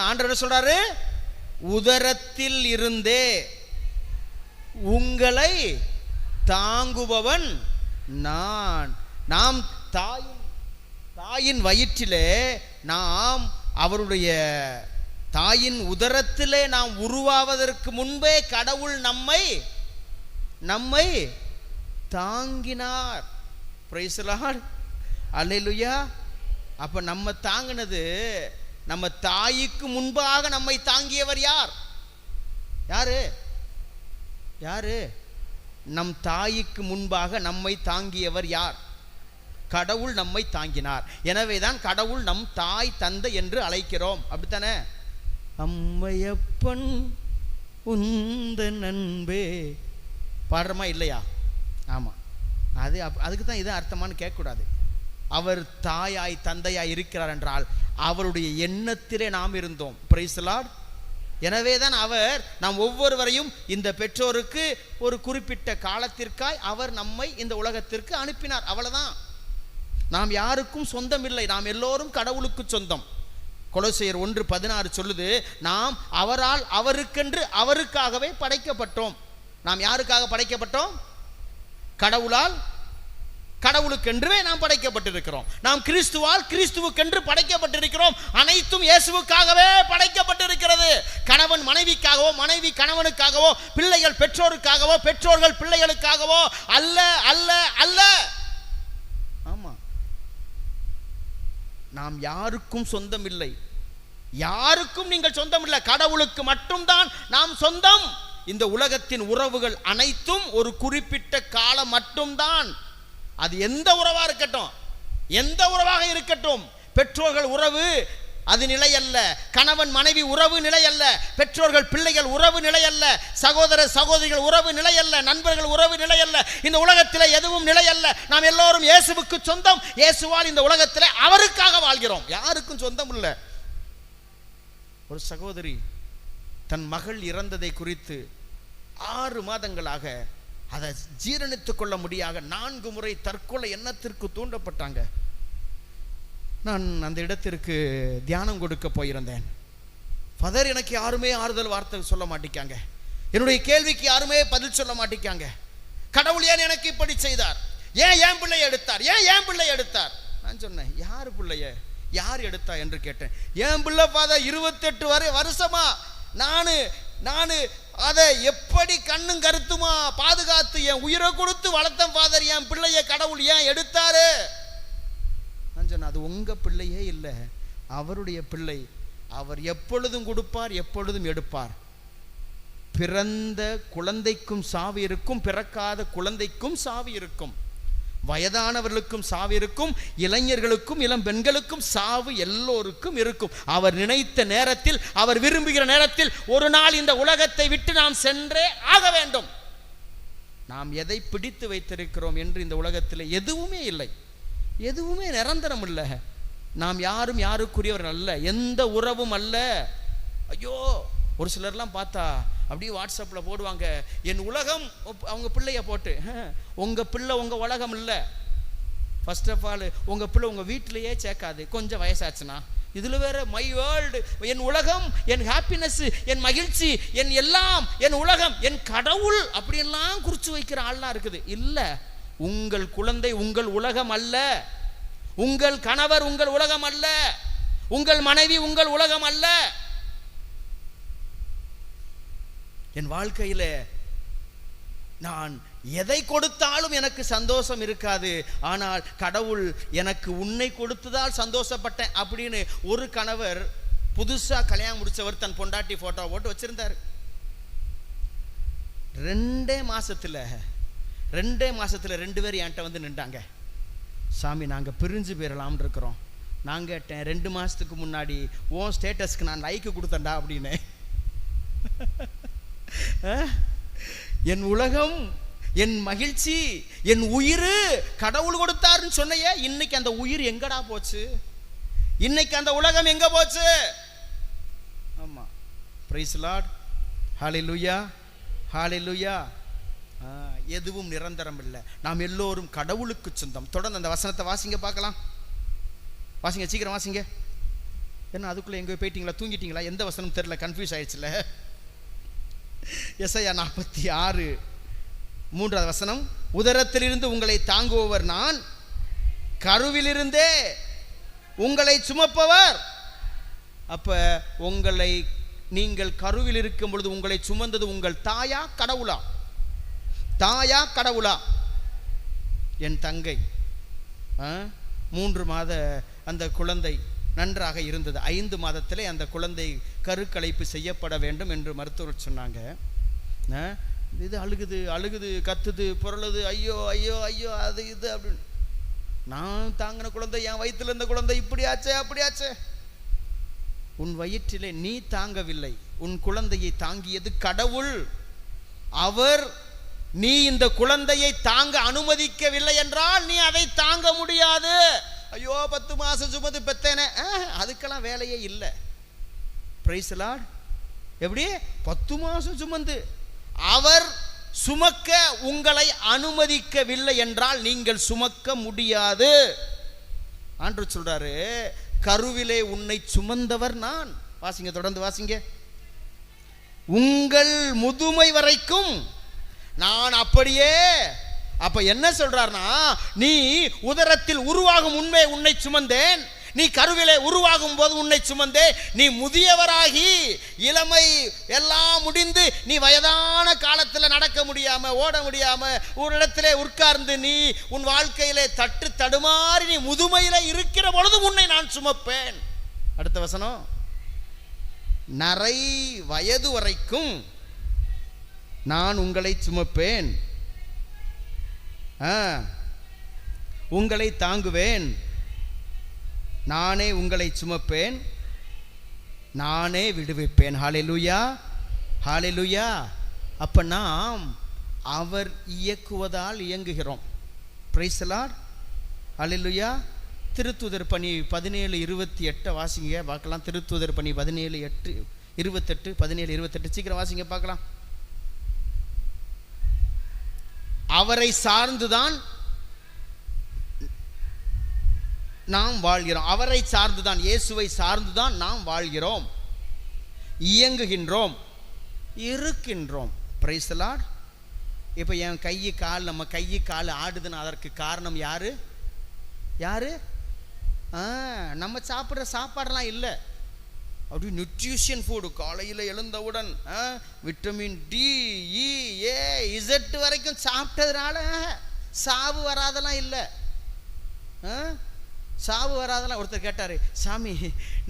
ஆண்டவர் சொல்றாரு, உதரத்தில் இருந்தே உங்களை தாங்குபவன் நான். நாம் தாயின் வயிற்றிலே, நாம் அவருடைய தாயின் உதரத்திலே நாம் உருவாவதற்கு முன்பே கடவுள் நம்மை தாங்கினார். பிரைஸ் தி லார்ட், அல்லேலூயா. அப்ப நம்ம தாங்கினது, நம்ம தாய்க்கு முன்பாக நம்மை தாங்கியவர் யார்? யாரு? யாரு? நம் தாய்க்கு முன்பாக நம்மை தாங்கியவர் யார்? கடவுள் நம்மை தாங்கினார். எனவேதான் கடவுள் நம் தாய் தந்தை என்று அழைக்கிறோம், அப்படித்தானே? அம்மையப்பன் உந்த நண்பே பாடுறமா இல்லையா? ஆமா, அதுக்கு தான் இது அர்த்தமானு கேட்கக்கூடாது. அவர் தாயாய் தந்தையாய் இருக்கிறார் என்றால் அவருடைய எண்ணத்திலே நாம் இருந்தோம். Price the Lord. எனவே தான் அவர் நாம் ஒவ்வொருவரையும், இந்த பெற்றோருக்கு ஒரு குறிப்பிட்ட காலத்திற்காய் அவர் நம்மை இந்த உலகத்திற்கு அனுப்பினார். அவ்வளவுதான். நாம் யாருக்கும் சொந்தம் இல்லை, நாம் எல்லோரும் கடவுளுக்கு சொந்தம். கொலோசையர் 1:16 சொல்லுது, நாம் அவரால், அவருக்கென்று, அவருக்காகவே படைக்கப்பட்டோம். நாம் யாருக்காக படைக்கப்பட்டோம்? கடவுளால் கடவுளுக்கென்றே நாம் படைக்கப்பட்டிருக்கிறோம். நாம் கிறிஸ்துவால் கிறிஸ்துவுக்கென்று படைக்கப்பட்டிருக்கிறோம். அனைத்தும் இயேசுவுக்காகவே படைக்கப்பட்டிருக்கிறது. கணவன் மனைவிக்காகவோ, மனைவி கணவனுக்காகவோ, பிள்ளைகள் பெற்றோருக்காகவோ, பெற்றோர்கள் பிள்ளைகளுக்காகவோ அல்ல அல்ல அல்ல. ஆமா, நாம் யாருக்கும் சொந்தம் இல்லை. யாருக்கும் நீங்கள் சொந்தம் இல்லை. கடவுளுக்கு மட்டும்தான் நாம் சொந்தம். இந்த உலகத்தின் உறவுகள் அனைத்தும் ஒரு குறிப்பிட்ட காலம் மட்டும்தான். அது எந்த உறவா இருக்கட்டும், எந்த உறவாக இருக்கட்டும். பெற்றோர்கள் உறவு அது நிலை அல்ல. கணவன் மனைவி உறவு நிலை அல்ல. பெற்றோர்கள் பிள்ளைகள் உறவு நிலை அல்ல. சகோதர சகோதரிகள் உறவு நிலை அல்ல. நண்பர்கள் உறவு நிலை அல்ல. இந்த உலகத்தில் எதுவும் நிலை அல்ல. நாம் எல்லோரும் இயேசுவுக்கு சொந்தம். இயேசுவால் இந்த உலகத்தில் அவருக்காக வாழ்கிறோம். யாருக்கும் சொந்தம் இல்லை. ஒரு சகோதரி தன் மகள் இறந்ததை குறித்து 6 மாதங்களாக அதை ஜீரணித்துக் கொள்ள முடியாத 4 முறை தற்கொலை எண்ணத்திற்கு தூண்டப்பட்டாங்க. நான் அந்த இடத்திற்கு தியானம் கொடுக்க போயிருந்தேன். ஃபாதர், எனக்கு யாருமே ஆறுதல் வார்த்தை சொல்ல மாட்டேங்காங்க. என்னுடைய கேள்விக்கு யாருமே பதில் சொல்ல மாட்டேங்காங்க. கடவுள் ஏன் எனக்கு இப்படி செய்தார்? ஏன் என் பிள்ளையை எடுத்தார்? ஏன் என் பிள்ளையை எடுத்தார்? நான் சொன்னேன், யார் பிள்ளைய யார் எடுத்தா என்று கேட்டேன். என் பிள்ளை ஃபாதர் 28 வருஷமா நானு அதை எப்படி கண்ணும் கருத்துமா பாதுகாத்து என் உயிரை கொடுத்து வளர்த்தேன் ஃபாதர். என் பிள்ளைய கடவுள் ஏன் எடுத்தாரு? நான் சொன்னேன், அது உங்க பிள்ளையே இல்லை, அவருடைய பிள்ளை. அவர் எப்பொழுதும் கொடுப்பார், எப்பொழுதும் எடுப்பார். பிறந்த குழந்தைக்கும் சாவி இருக்கும், பிறக்காத குழந்தைக்கும் சாவி இருக்கும். வயதானவர்களுக்கும் சாவு இருக்கும், இளைஞர்களுக்கும் இளம் பெண்களுக்கும் சாவு எல்லோருக்கும் இருக்கும். அவர் நினைத்த நேரத்தில், அவர் விரும்புகிற நேரத்தில் ஒரு நாள் இந்த உலகத்தை விட்டு நாம் சென்றே ஆக வேண்டும். நாம் எதை பிடித்து வைத்திருக்கிறோம் என்று இந்த உலகத்தில் எதுவுமே இல்லை. எதுவுமே நிரந்தரம் இல்லை. நாம் யாரும் யாருக்குரியவர் அல்ல, எந்த உறவும் அல்ல. ஐயோ, ஒரு சிலர்லாம் பார்த்தா அப்படியே வாட்ஸ்அப்பில் போடுவாங்க, என் உலகம், அவங்க பிள்ளைய போட்டு. உங்கள் பிள்ளை உங்கள் உலகம் இல்லை. ஃபர்ஸ்ட் ஆஃப் ஆல் உங்கள் பிள்ளை உங்கள் வீட்டிலையே சேர்க்காது, கொஞ்சம் வயசாச்சுன்னா. இதில் வேற மை வேர்ல்டு, என் உலகம், என் ஹாப்பினஸ், என் மகிழ்ச்சி, என் எல்லாம், என் உலகம், என் கடவுள் அப்படியெல்லாம் குறித்து வைக்கிற ஆள்லாம் இருக்குது. இல்லை, உங்கள் குழந்தை உங்கள் உலகம் அல்ல. உங்கள் கணவர் உங்கள் உலகம் அல்ல. உங்கள் மனைவி உங்கள் உலகம் அல்ல. என் வாழ்க்கையில் நான் எதை கொடுத்தாலும் எனக்கு சந்தோஷம் இருக்காது. ஆனால் கடவுள் எனக்கு உன்னை கொடுத்ததால் சந்தோஷப்பட்டேன் அப்படின்னு ஒரு கணவர், புதுசா கல்யாணம் முடிச்சவர், தன் பொண்டாட்டி போட்டோ போட்டு வச்சிருந்தாரு. 2 மாசத்துல 2 பேர் என்கிட்ட வந்து நின்றாங்க. சாமி, நாங்கள் பிரிஞ்சு போயிடலாம்னு இருக்கிறோம். நான் கேட்டேன், 2 மாசத்துக்கு முன்னாடி உன் ஸ்டேட்டஸ்க்கு நான் லைக்கு கொடுத்தேன்டா அப்படின்னு. என் உலகம், என் மகிழ்ச்சி, என் உயிர் கடவுள் கொடுத்தாருன்னு சொன்னையே, இன்னைக்கு அந்த உயிர் எங்கடா போச்சு? இன்னைக்கு அந்த உலகம் எங்க போச்சு? ஆமா, பிரைஸ் லார்ட், ஹalleluya, ஹalleluya. எதுவும் நிரந்தரம் இல்லை. நாம் எல்லோரும் கடவுளுக்கு சொந்தம். தொடர்ந்து அந்த வசனத்தை வாசிங்க பார்க்கலாம். வாசிங்க, சீக்கிரம் வாசிங்க. என்ன அதுக்குள்ள எங்க போயிட்டீங்களா? தூங்கிட்டீங்களா? எந்த வசனம் தெரியல, கன்ஃபியூஸ் ஆயிடுச்சுல. எசாயா 46 3வது வசனம், உதரத்திலிருந்து உங்களை தாங்குபவர் நான், கருவிலிருந்தே உங்களை சுமப்பவர். அப்ப உங்களை, நீங்கள் கருவில் இருக்கும் பொழுது உங்களை சுமந்தது உங்கள் தாயா கடவுளா? தாயா கடவுளா? என் தங்கை 3 மாத அந்த குழந்தை நன்றாக இருந்தது. 5 மாதத்திலே அந்த குழந்தை கருக்கலைப்பு செய்யப்பட வேண்டும் என்று மருத்துவர் சொன்னாங்க. இது அழுகுது கத்துது புரளுது, ஐயோ ஐயோ ஐயோ அது இது அப்படின்னு. நான் தாங்கின குழந்தை, என் வயிற்றில் இருந்த குழந்தை இப்படியாச்சே அப்படியாச்சே. உன் வயிற்றிலே நீ தாங்கவில்லை, உன் குழந்தையை தாங்கியது கடவுள். அவர், நீ இந்த குழந்தையை தாங்க அனுமதிக்கவில்லை என்றால் நீ அதை தாங்க முடியாது. ஐயோ 10 மாசம் சுமந்து பெத்தேனே, அதுக்கெல்லாம் வேலையே இல்லை. Praise the Lord. எப்படி 10 மாசம் சுமந்து அவர் சுமக்க உங்களை அனுமதிக்கவில்லை என்றால் நீங்கள் சுமக்க முடியாது. ஆண்டவர் சொல்றாரு, கருவிலே உன்னை சுமந்தவர் நான். வாசிங்க, தொடர்ந்து வாசிங்க. உங்கள் முதுமை வரைக்கும் நான் அப்படியே அப்ப என்ன சொல்றாருன்னா, நீ உதரத்தில் உருவாகும் முன்பே உன்னை சுமந்தேன், நீ கருவிலே உருவாகும் போது உன்னை சுமந்தே, நீ முதியவராகி இளமை எல்லாம் முடிந்து நீ வயதான காலத்துல நடக்க முடியாம ஓட முடியாம ஒரு இடத்திலே உட்கார்ந்து நீ உன் வாழ்க்கையிலே தட்டு தடுமாறி நீ முதுமையில இருக்கிற பொழுது உன்னை நான் சுமப்பேன். அடுத்த வசனம், நரை வயது வரைக்கும் நான் உங்களை சுமப்பேன், உங்களை தாங்குவேன், நானே உங்களை சுமப்பேன், நானே விடுவிப்பேன். ஹல்லேலூயா, ஹல்லேலூயா. அப்ப நாம் அவர் இயக்குவதால் இயங்குகிறோம். பிரைஸ் தி லார்ட், ஹல்லேலூயா. திருத்தூதர் பணி 17:28 வாசிங்க பார்க்கலாம். திருத்தூதர் பணி 17:28 சீக்கிரம் வாசிங்க பார்க்கலாம். அவரை சார்ந்துதான் நாம் வாழ்கிறோம். அவரை சார்ந்துதான், இயேசுவை சார்ந்துதான் நாம் வாழ்கிறோம், இயங்குகின்றோம், இருக்கின்றோம். Price the Lord. இப்போ என் கை கால், நம்ம கை கால் ஆடுதுன்னு அதற்கு காரணம் யாரு? யாரு? நம்ம சாப்பிட்ற சாப்பாடெல்லாம் இல்லை. அப்படி நியூட்ரிஷன் ஃபுட் காலையில் எழுந்தவுடன் விட்டமின் டி, இ, ஏ, இசட் வரைக்கும் சாப்பிட்டதுனால சாவு வராதெல்லாம் இல்லை. சாவு வராதெல்லாம். ஒருத்தர் கேட்டார், சாமி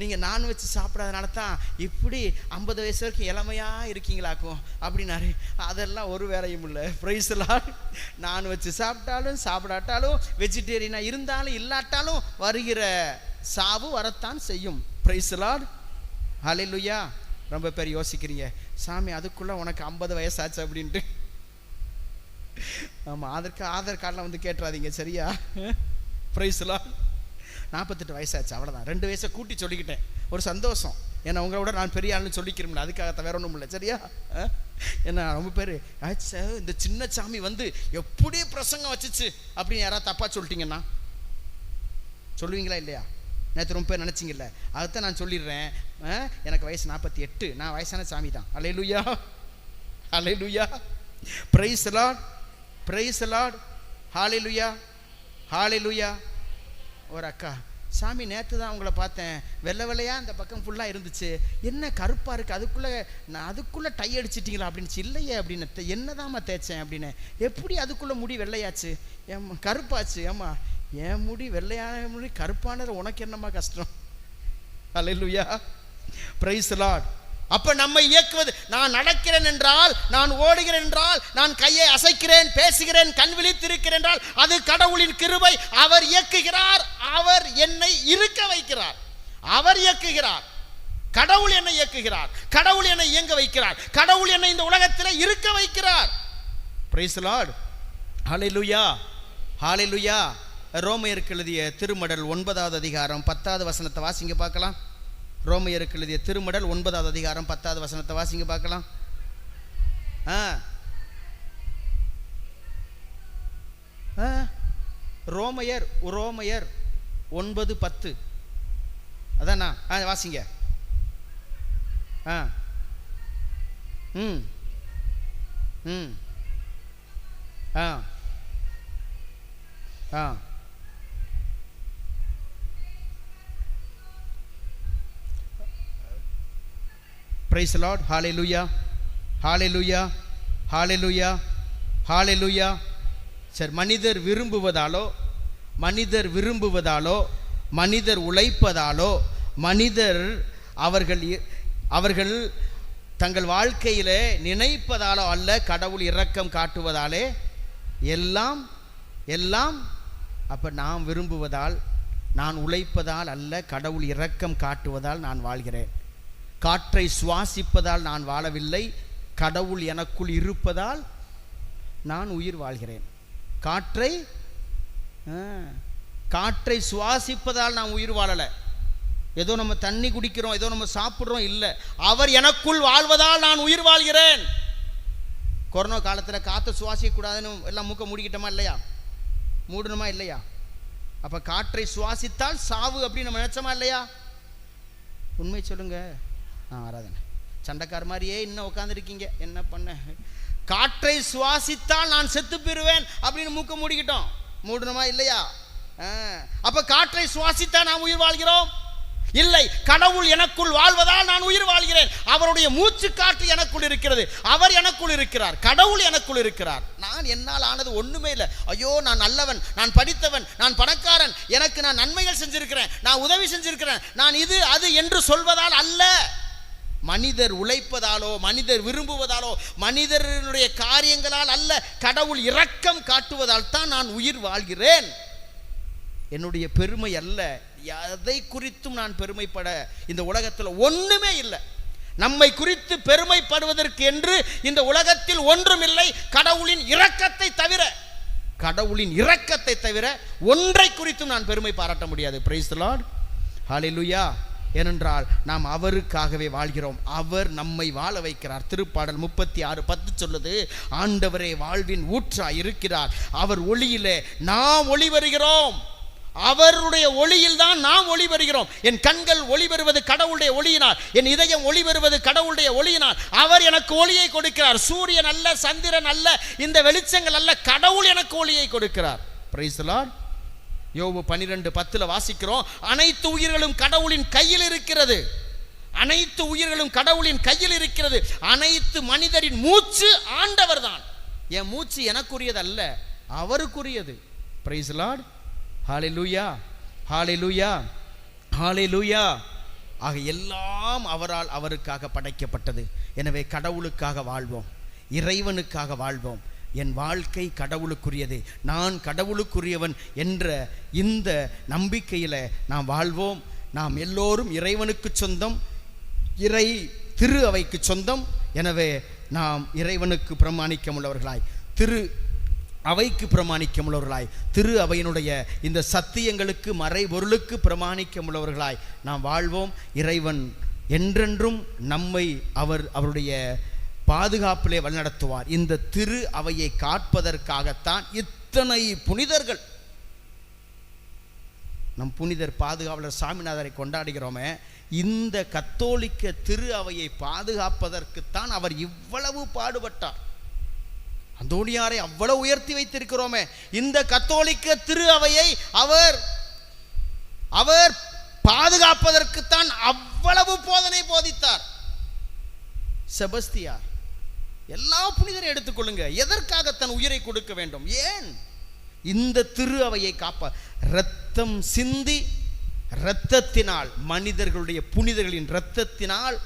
நீங்கள் நான்வெஜ் சாப்பிடாதனால தான் இப்படி 50 வயசு வரைக்கும் இளமையாக இருக்கீங்களாக்கும் அப்படின்னாரு. அதெல்லாம் ஒரு வேலையும் இல்லை. Praise the Lord. நான்வெஜ் சாப்பிட்டாலும் சாப்பிடாட்டாலும், வெஜிடேரியனாக இருந்தாலும் இல்லாட்டாலும் வருகிற சாவு வரத்தான் செய்யும். பிரைஸ் தி லார்ட், ஹல்லேலூயா. ரொம்ப பேர் யோசிக்கிறீங்க, சாமி அதுக்குள்ளே உனக்கு 50 வயசாச்சு அப்படின்ட்டு. ஆமாம், அதற்கு ஆதார் கார்டில் வந்து கேட்டுறாதீங்க, சரியா? Price the Lord. 48 வயசாச்சு, அவ்வளோதான். 2 வயசை கூட்டி சொல்லிக்கிட்டேன், ஒரு சந்தோஷம். ஏன்னா உங்களை விட நான் பெரிய ஆளுன்னு சொல்லிக்கிறோம்ல, அதுக்காக வேற ஒன்றும் இல்லை, சரியா? ஏன்னா ரொம்ப பேர் இந்த சின்ன சாமி வந்து எப்படி பிரசங்கம் வச்சுச்சு அப்படின்னு யாராவது தப்பா சொல்லிட்டீங்கன்னா சொல்லுவீங்களா இல்லையா? நேற்று ரொம்ப பேர் நினச்சிங்கல்ல, அதுதான் நான் சொல்லிடுறேன். எனக்கு வயசு 48, நான் வயசான சாமி தான். Alleluia, alleluia. Praise the Lord, praise the Lord, hallelujah, hallelujah. ஒரு அக்கா, சாமி நேற்று தான் உங்களை பார்த்தேன், வெள்ளை வெள்ளையாக அந்த பக்கம் ஃபுல்லாக இருந்துச்சு, என்ன கருப்பாக இருக்குது, அதுக்குள்ளே டை அடிச்சிட்டிங்களா அப்படின்னு. இல்லையே அப்படின்னு. என்னதாம்மா தேய்ச்சேன் அப்படின்னு. எப்படி அதுக்குள்ளே முடி வெள்ளையாச்சு? கருப்பாச்சு. ஏம்மா என் முடி வெள்ளையான முடி கருப்பானது உனக்கு என்னம்மா கஷ்டம்? அல்லேலூயா, பிரைஸ் தி லார்ட். அப்ப நம்ம இயக்குவது, நான் நடக்கிறேன் என்றால், நான் ஓடுகிறேன் என்றால், நான் கையை அசைக்கிறேன், பேசுகிறேன், கண் விழித்திருக்கிறேன் என்றால் அது கடவுளின் கிருபை. அவர் இயக்குகிறார், அவர் என்னை இருக்க வைக்கிறார். அவர் இயக்குகிறார், கடவுள் என்னை இயக்குகிறார், கடவுள் என்னை இயங்க வைக்கிறார், கடவுள் என்னை இந்த உலகத்தில் இருக்க வைக்கிறார். பிரைஸ் தி லார்ட், ஹல்லேலூயா, ஹல்லேலூயா. ரோமையருக்கு எழுதிய திருமடல் 9வது அதிகாரம் 10வது வசனத்தை வாசிங்க பார்க்கலாம். ரோமையருக்கு எழுதிய திருமடல் 9வது அதிகாரம் 10வது வசனத்தை வாசிங்க பார்க்கலாம். ரோமையர் 9:10 அதானா? வாசிங்க. Praise the Lord. Hallelujah, hallelujah, hallelujah, hallelujah. சரி, மனிதர் விரும்புவதாலோ, மனிதர் உழைப்பதாலோ, மனிதர் அவர்கள் தங்கள் வாழ்க்கையிலே நினைப்பதாலோ அல்ல, கடவுள் இரக்கம் காட்டுவதாலே எல்லாம். அப்ப நாம் விரும்புவதால், நான் உழைப்பதால் அல்ல, கடவுள் இரக்கம் காட்டுவதால் நான் வாழ்கிறேன். காற்றை சுவாசிப்பதால் நான் வாழவில்லை, கடவுள் எனக்குள் இருப்பதால் நான் உயிர் வாழ்கிறேன். காற்றை சுவாசிப்பதால் நான் உயிர் வாழலை. ஏதோ நம்ம தண்ணி குடிக்கிறோம், ஏதோ நம்ம சாப்பிட்றோம், இல்லை. அவர் எனக்குள் வாழ்வதால் நான் உயிர் வாழ்கிறேன். கொரோனா காலத்தில் காற்றை சுவாசிக்கக்கூடாதுன்னு எல்லாம் மூக்க மூடிக்கிட்டோமா இல்லையா? மூடணுமா இல்லையா? அப்போ காற்றை சுவாசித்தால் சாவு அப்படின்னு நம்ம நினைச்சோமா இல்லையா? உண்மை சொல்லுங்க. ஆராதனை சண்டைக்கார மாதிரியே இன்னும் உட்காந்துருக்கீங்க, என்ன பண்ண? காற்றை சுவாசித்தால் நான் செத்து பெறுவேன் அப்படின்னு மூக்க மூடிக்கிட்டோம். மூடணுமா இல்லையா? அப்ப காற்றை சுவாசித்தா நாம் உயிர் வாழ்கிறோம்? இல்லை. கடவுள் எனக்குள் வாழ்வதால் நான் உயிர் வாழ்கிறேன். அவருடைய மூச்சு காற்று எனக்குள் இருக்கிறது. அவர் எனக்குள் இருக்கிறார். கடவுள் எனக்குள் இருக்கிறார். நான் என்னால் ஆனது ஒண்ணுமே இல்லை. ஐயோ, நான் நல்லவன், நான் படித்தவன், நான் பணக்காரன், எனக்கு நான் நன்மைகள் செஞ்சிருக்கிறேன், நான் உதவி செஞ்சிருக்கிறேன், நான் இது அது என்று சொல்வதால் அல்ல. மனிதர் உழைப்பதாலோ, மனிதர் விரும்புவதாலோ, மனிதனுடைய காரியங்களால் அல்ல, கடவுள் இரக்கம் காட்டுவதால் தான் நான் உயிர் வாழ்கிறேன். என்னுடைய பெருமை அல்ல. எதை குறித்தும் நான் பெருமைப்பட இந்த உலகத்தில் ஒண்ணுமே இல்லை. நம்மை குறித்து பெருமைப்படுவதற்கு என்று இந்த உலகத்தில் ஒன்றும் இல்லை, கடவுளின் இரக்கத்தை தவிர. கடவுளின் இரக்கத்தை தவிர ஒன்றை குறித்தும் நான் பெருமை பாராட்ட முடியாது. பிரைஸ் தி லார்ட், ஹல்லேலூயா. ஏனென்றால் நாம் அவருக்காகவே வாழ்கிறோம். அவர் நம்மை வாழ வைக்கிறார். திருப்பாடல் 36:10 சொல்லுது, ஆண்டவரே வாழ்வின் ஊற்றாய் இருக்கிறார், அவர் ஒளியிலே நாம் ஒளி வருகிறோம். அவருடைய ஒளியில் தான் நாம் ஒளி வருகிறோம். என் கண்கள் ஒளி பெறுவது கடவுளுடைய ஒளியினால், என் இதயம் ஒளி பெறுவது கடவுளுடைய ஒளியினால். அவர் எனக்கு ஒளியை கொடுக்கிறார். சூரியன் அல்ல, சந்திரன் அல்ல, இந்த வெளிச்சங்கள் அல்ல, கடவுள் எனக்கு ஒளியை கொடுக்கிறார். Price the Lord. யோபு 12:10 வாசிக்கிறோம், அனைத்து உயிர்களும் கடவுளின் கையில் இருக்கிறது. அனைத்து உயிர்களும் கடவுளின் கையில் இருக்கிறது. அனைத்து மனிதரின் மூச்சு ஆண்டவர் தான். என் மூச்சு எனக்குரியது அல்ல, அவருக்குரியது. Price the Lord, hallelujah, hallelujah, ஹல்லேலூயா. ஆக எல்லாம் அவரால், அவருக்காக படைக்கப்பட்டது. எனவே கடவுளுக்காக வாழ்வோம், இறைவனுக்காக வாழ்வோம். என் வாழ்க்கை கடவுளுக்குரியது, நான் கடவுளுக்குரியவன் என்ற இந்த நம்பிக்கையில் நாம் வாழ்வோம். நாம் எல்லோரும் இறைவனுக்கு சொந்தம், இறை திரு அவைக்கு சொந்தம். எனவே நாம் இறைவனுக்கு பிரமாணிக்கம் உள்ளவர்களாய், திரு அவைக்கு பிரமாணிக்கம் உள்ளவர்களாய், திரு அவையினுடைய இந்த சத்தியங்களுக்கு, மறைபொருளுக்கு பிரமாணிக்கம் உள்ளவர்களாய் நாம் வாழ்வோம். இறைவன் என்றென்றும் நம்மை அவருடைய பாதுகாப்பிலே வழிநடத்துவார். இந்த திரு அவையை காப்பதற்காகத்தான் இத்தனை புனிதர்கள். நம் புனிதர் பாதுகாவலர் சாமிநாதரை கொண்டாடுகிறோமே, இந்த கத்தோலிக்க திரு அவையை பாதுகாப்பதற்குத்தான் அவர் இவ்வளவு பாடுபட்டார். அந்தோனியாரை அவ்வளவு உயர்த்தி வைத்திருக்கிறோமே, இந்த கத்தோலிக்க திரு அவையை அவர் பாதுகாப்பதற்குத்தான் அவ்வளவு போதனை போதித்தார். செபஸ்தியார், எல்லா புனிதரையும் எடுத்துக்கொள்ளுங்க, எதற்காக தன் உயிரை கொடுக்க வேண்டும்? ஏன்? இந்த திரு அவையை காப்ப. இரத்தம் சிந்தி, இரத்தத்தினால், மனிதர்களுடைய புனிதர்களின் இரத்தத்தினால்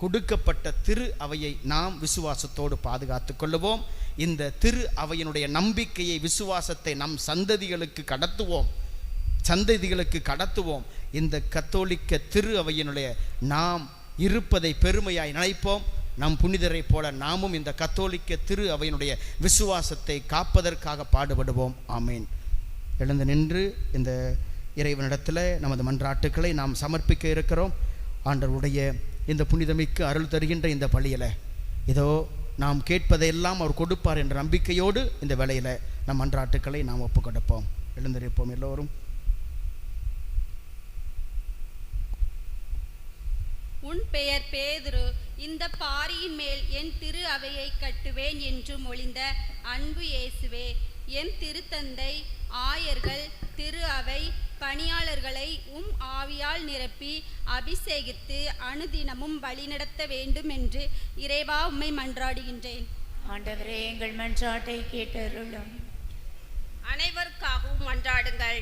கொடுக்கப்பட்ட திரு அவையை நாம் விசுவாசத்தோடு பாதுகாத்து கொள்ளுவோம். இந்த திரு அவையினுடைய நம்பிக்கையை, விசுவாசத்தை நம் சந்ததிகளுக்கு கடத்துவோம். இந்த கத்தோலிக்க திரு அவையினுடைய நாம் இருப்பதை பெருமையாய் நினைப்போம். நம் புனிதரை போல நாமும் இந்த கத்தோலிக்க திரு அவையினுடைய விசுவாசத்தை காப்பதற்காக பாடுபடுவோம். ஆமேன். எழுந்து நின்று இந்த இறைவனிடத்தில் நமது மன்றாட்டுக்களை நாம் சமர்ப்பிக்க இருக்கிறோம். ஆண்டவருடைய இந்த புனிதமிக்கு அருள் தருகின்ற இந்த பலியில் இதோ நாம் கேட்பதையெல்லாம் அவர் கொடுப்பார் என்ற நம்பிக்கையோடு இந்த வேளையில் நம் மன்றாட்டுக்களை நாம் ஒப்புக் கொடுப்போம். எழுந்திருப்போம் எல்லோரும். உன் பெயர் பேதுரு, இந்த பாரியின் மேல் என் திரு அவையை கட்டுவேன் என்று மொழிந்த அன்பு இயேசுவே, என் திருத்தந்தை, ஆயர்கள், திரு அவை பணியாளர்களை ஆவியால் நிரப்பி அபிஷேகித்து அனுதினமும் வழிநடத்த வேண்டும் என்று இறைவா உம்மை மன்றாடுகின்றேன். ஆண்டவரே, எங்கள் மன்றாட்டை கேட்டருளும். அனைவருக்காகவும் மன்றாடுங்கள்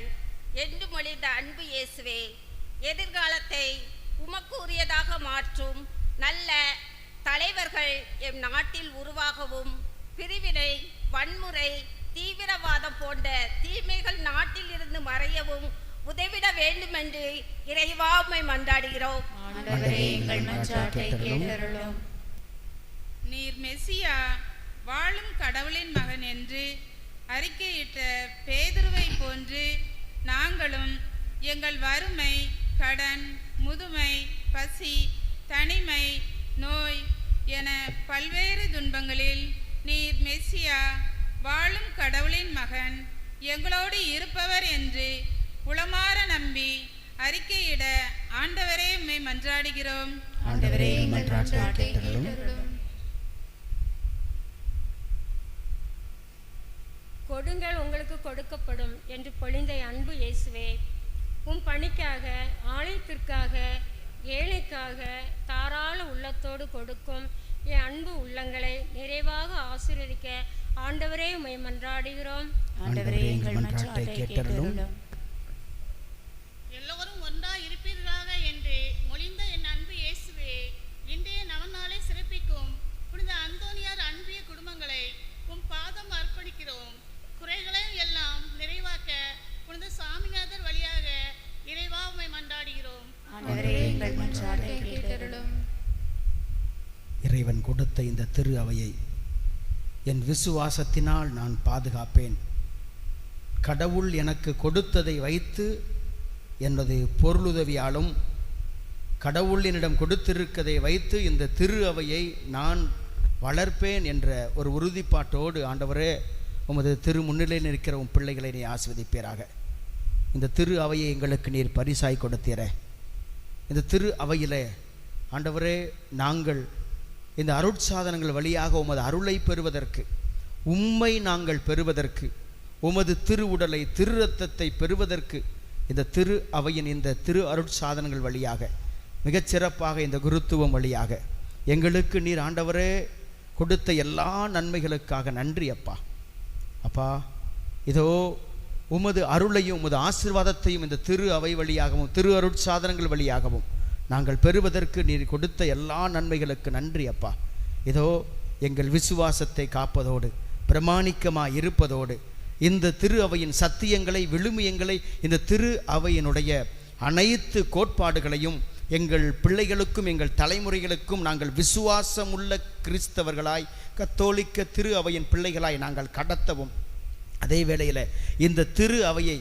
என்று மொழிந்த அன்பு இயேசுவே, எதிர்காலத்தை உமக்கு உரியதாக மாற்றும் நல்ல தலைவர்கள் எம் நாட்டில் உருவாகவும், பிரிவினை, வன்முறை, தீவிரவாதம் போன்ற தீமைகள் நாட்டில் இருந்து மறையவும் உதவிட வேண்டும் என்று இறைவா உம்மை மன்றாடுகிறோம். நீர் மெசியா, வாழும் கடவுளின் மகன் என்று அறிக்கையிட்ட பேதுருவை போன்று நாங்களும் எங்கள் வறுமை, கடன், முதுமை, பசி, தனிமை, நோய் என பல்வேறு துன்பங்களில் நீர் மெசியா, வாழும் கடவுளின் மகன், எங்களோடு இருப்பவர் என்று உளமாற நம்பி அறிக்கையிட ஆண்டவரே உம்மை மன்றாடுகிறோம். கொடுங்கள் உங்களுக்கு கொடுக்கப்படும் என்று பொழிந்த அன்பு இயேசுவே, உம் பணிக்காக, ஆலயத்திற்காக, ஏழைக்காக தாராள உள்ளத்தோடு கொடுக்கும் என் அன்பு உள்ளங்களை நிறைவாக ஆசீர்வதிக்க ஆண்டவரே உம்மை மன்றாடுகிறோம். ஆண்டவரே எங்கள் மன்றாட்டை கேட்டருளும். எல்லோரும் ஒன்றாய் இருப்பீர்களாக என்று மொழிந்த என் அன்பு இயேசுவே, இன்றைய நவநாளை சிறப்பிக்கும் புனித அந்தோனியார் அன்பிய குடும்பங்களை உம் பாதம் அர்ப்பணிக்கிறோம். குறைகளை எல்லாம் நிறைவாக்க புனித சாமிநாதர் வழியாக இறைவா உம்மை மன்றாடுகிறோம். ஆண்டவரே எங்கள் மன்றாட்டை கேட்டருளும். இறைவன் கொடுத்த இந்த திரு அவையை என் விசுவாசத்தினால் நான் பாதுகாப்பேன். கடவுள் எனக்கு கொடுத்ததை வைத்து எனது பொருளுதவியாலும் கடவுள் என்னிடம் கொடுத்திருக்கதை வைத்து இந்த திரு அவையை நான் வளர்ப்பேன் என்ற ஒரு உறுதிப்பாட்டோடு ஆண்டவரே உமது திரு முன்னிலையில் இருக்கிற உம் பிள்ளைகளை நீ ஆசீர்வதிப்பீராக. இந்த திரு அவையை எங்களுக்கு நீர் பரிசாய் கொடுத்தீர. இந்த திரு அவையிலே ஆண்டவரே நாங்கள் இந்த அருட்சாதனங்கள் வழியாக உமது அருளை பெறுவதற்கு, உம்மை நாங்கள் பெறுவதற்கு, உமது திரு உடலை திரு இரத்தத்தை பெறுவதற்கு இந்த திரு அவையின் இந்த திரு அருட்சாதனங்கள் வழியாக மிகச்சிறப்பாக இந்த குருத்துவம் வழியாக எங்களுக்கு நீர் ஆண்டவரே கொடுத்த எல்லா நன்மைகளுக்காக நன்றி அப்பா. அப்பா, இதோ உமது அருளையும் உமது ஆசீர்வாதத்தையும் இந்த திரு அவை வழியாகவும் திரு அருட்சாதனங்கள் வழியாகவும் நாங்கள் பெறுவதற்கு நீர் கொடுத்த எல்லா நன்மைகளுக்கு நன்றி அப்பா. இதோ எங்கள் விசுவாசத்தை காப்பதோடு பிரமாணிக்கமாக இருப்பதோடு இந்த திரு அவையின் சத்தியங்களை விழுமியங்களை இந்த திரு அவையினுடைய அனைத்து கோட்பாடுகளையும் எங்கள் பிள்ளைகளுக்கும் எங்கள் தலைமுறைகளுக்கும் நாங்கள் விசுவாசமுள்ள கிறிஸ்தவர்களாய் கத்தோலிக்க திரு அவையின் பிள்ளைகளாய் நாங்கள் கடத்தவும், அதே வேளையில் இந்த திரு அவையை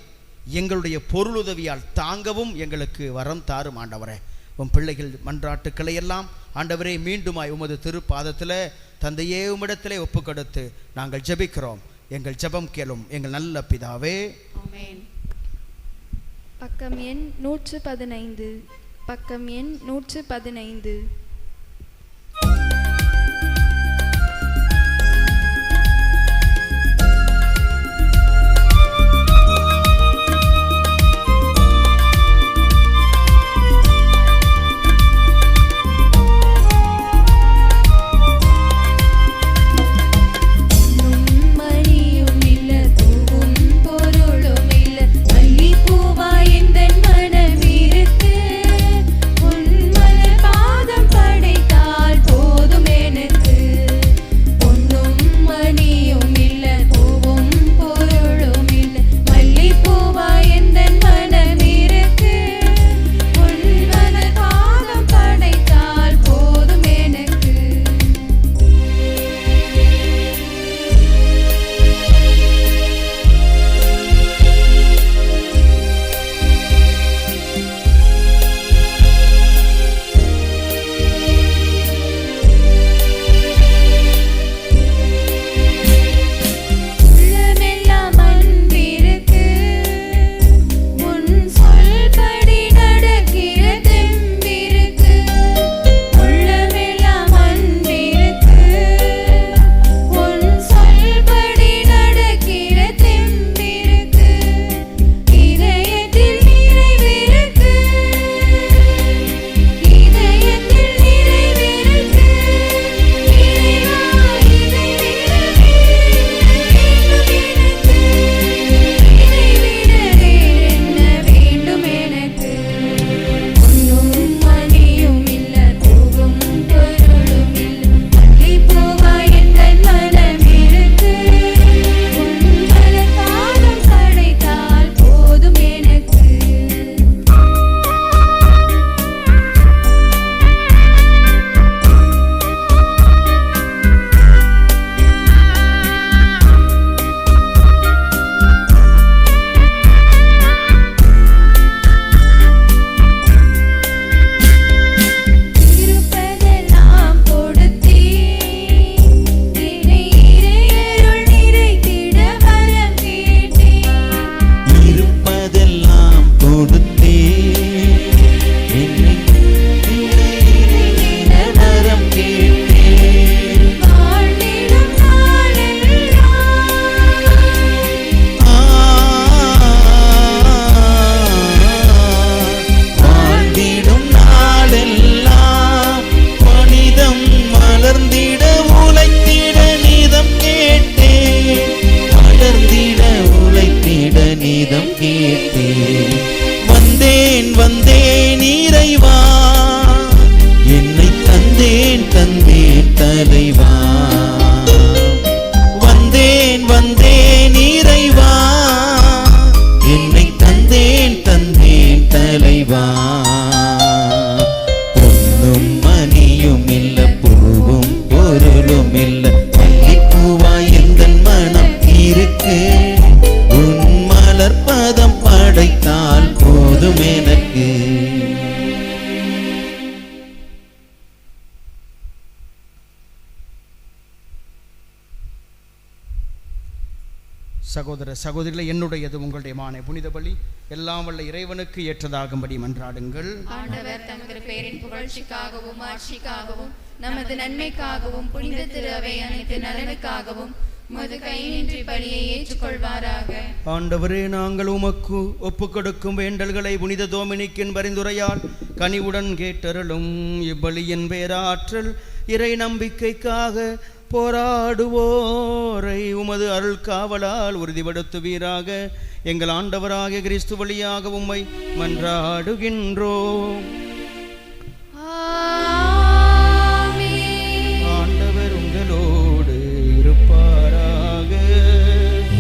எங்களுடைய பொருளுதவியால் தாங்கவும் எங்களுக்கு வரம் தாரும் ஆண்டவரே. உம் பிள்ளைகள் மன்றாட்டுக்களை எல்லாம் ஆண்டவரே மீண்டுமாய் உமது திருப்பாதத்தில் தந்தையே உம்மிடத்திலே ஒப்பு கொடுத்து நாங்கள் ஜெபிக்கிறோம். எங்கள் ஜெபம் கேளும் எங்கள் நல்ல பிதாவே. ஆமென். பக்கம் எண் 115. பக்கம் எண் 115. பூவாய் எந்தன் மனமிருக்கு உன் மலர் பாதம் கேட்டேன். வந்தேன் வந்தேன் இறைவா, என்னை தந்தேன் தந்தேன் தலைவா. வந்தேன் வந்தேன் இறைவா, என்னை தந்தேன் தந்தேன் தலைவா. பொன்னும் மணியும் இல்ல, பூவும் பொருளும் இல்ல, மல்லிப்பூவாய் எந்தன் மனம் இருக்கு. உன் மலர்பதம் படைத்தால் போதும் எனக்கு. சகோதர சகோதரிகளை, என்னுடையது உங்களுடைய மானை புனித பலி எல்லாம் வல்ல இறைவனுக்கு ஏற்றதாகும்படி மன்றாடுங்கள். ஆண்டவர் தமது பேரின் புகழ்ச்சிக்காகவும் ஆட்சிக்காகவும் நமது நன்மைக்காகவும் புனித திரு அவை அனைத்து நலனுக்காகவும் உமது கையின்றி பலியை ஏற்றுக்கொள்வாராக. ஆண்டவரே, நாங்கள் உமக்கு ஒப்புக் கொடுக்கும் வேண்டல்களை புனித தோமினிக்கின் பரிந்துரையால் கனிவுடன் கேட்டருளும். இப்பலியின் பேராற்றல் இறை நம்பிக்கைக்காக போராடுவோரை உமது அருள் காவலால் உறுதிப்படுத்துவீராக. எங்கள் ஆண்டவராகிய கிறிஸ்து வழியாக உம்மை மன்றாடுகின்றோம். ஆண்டவர் உங்களோடு இருப்பாராக,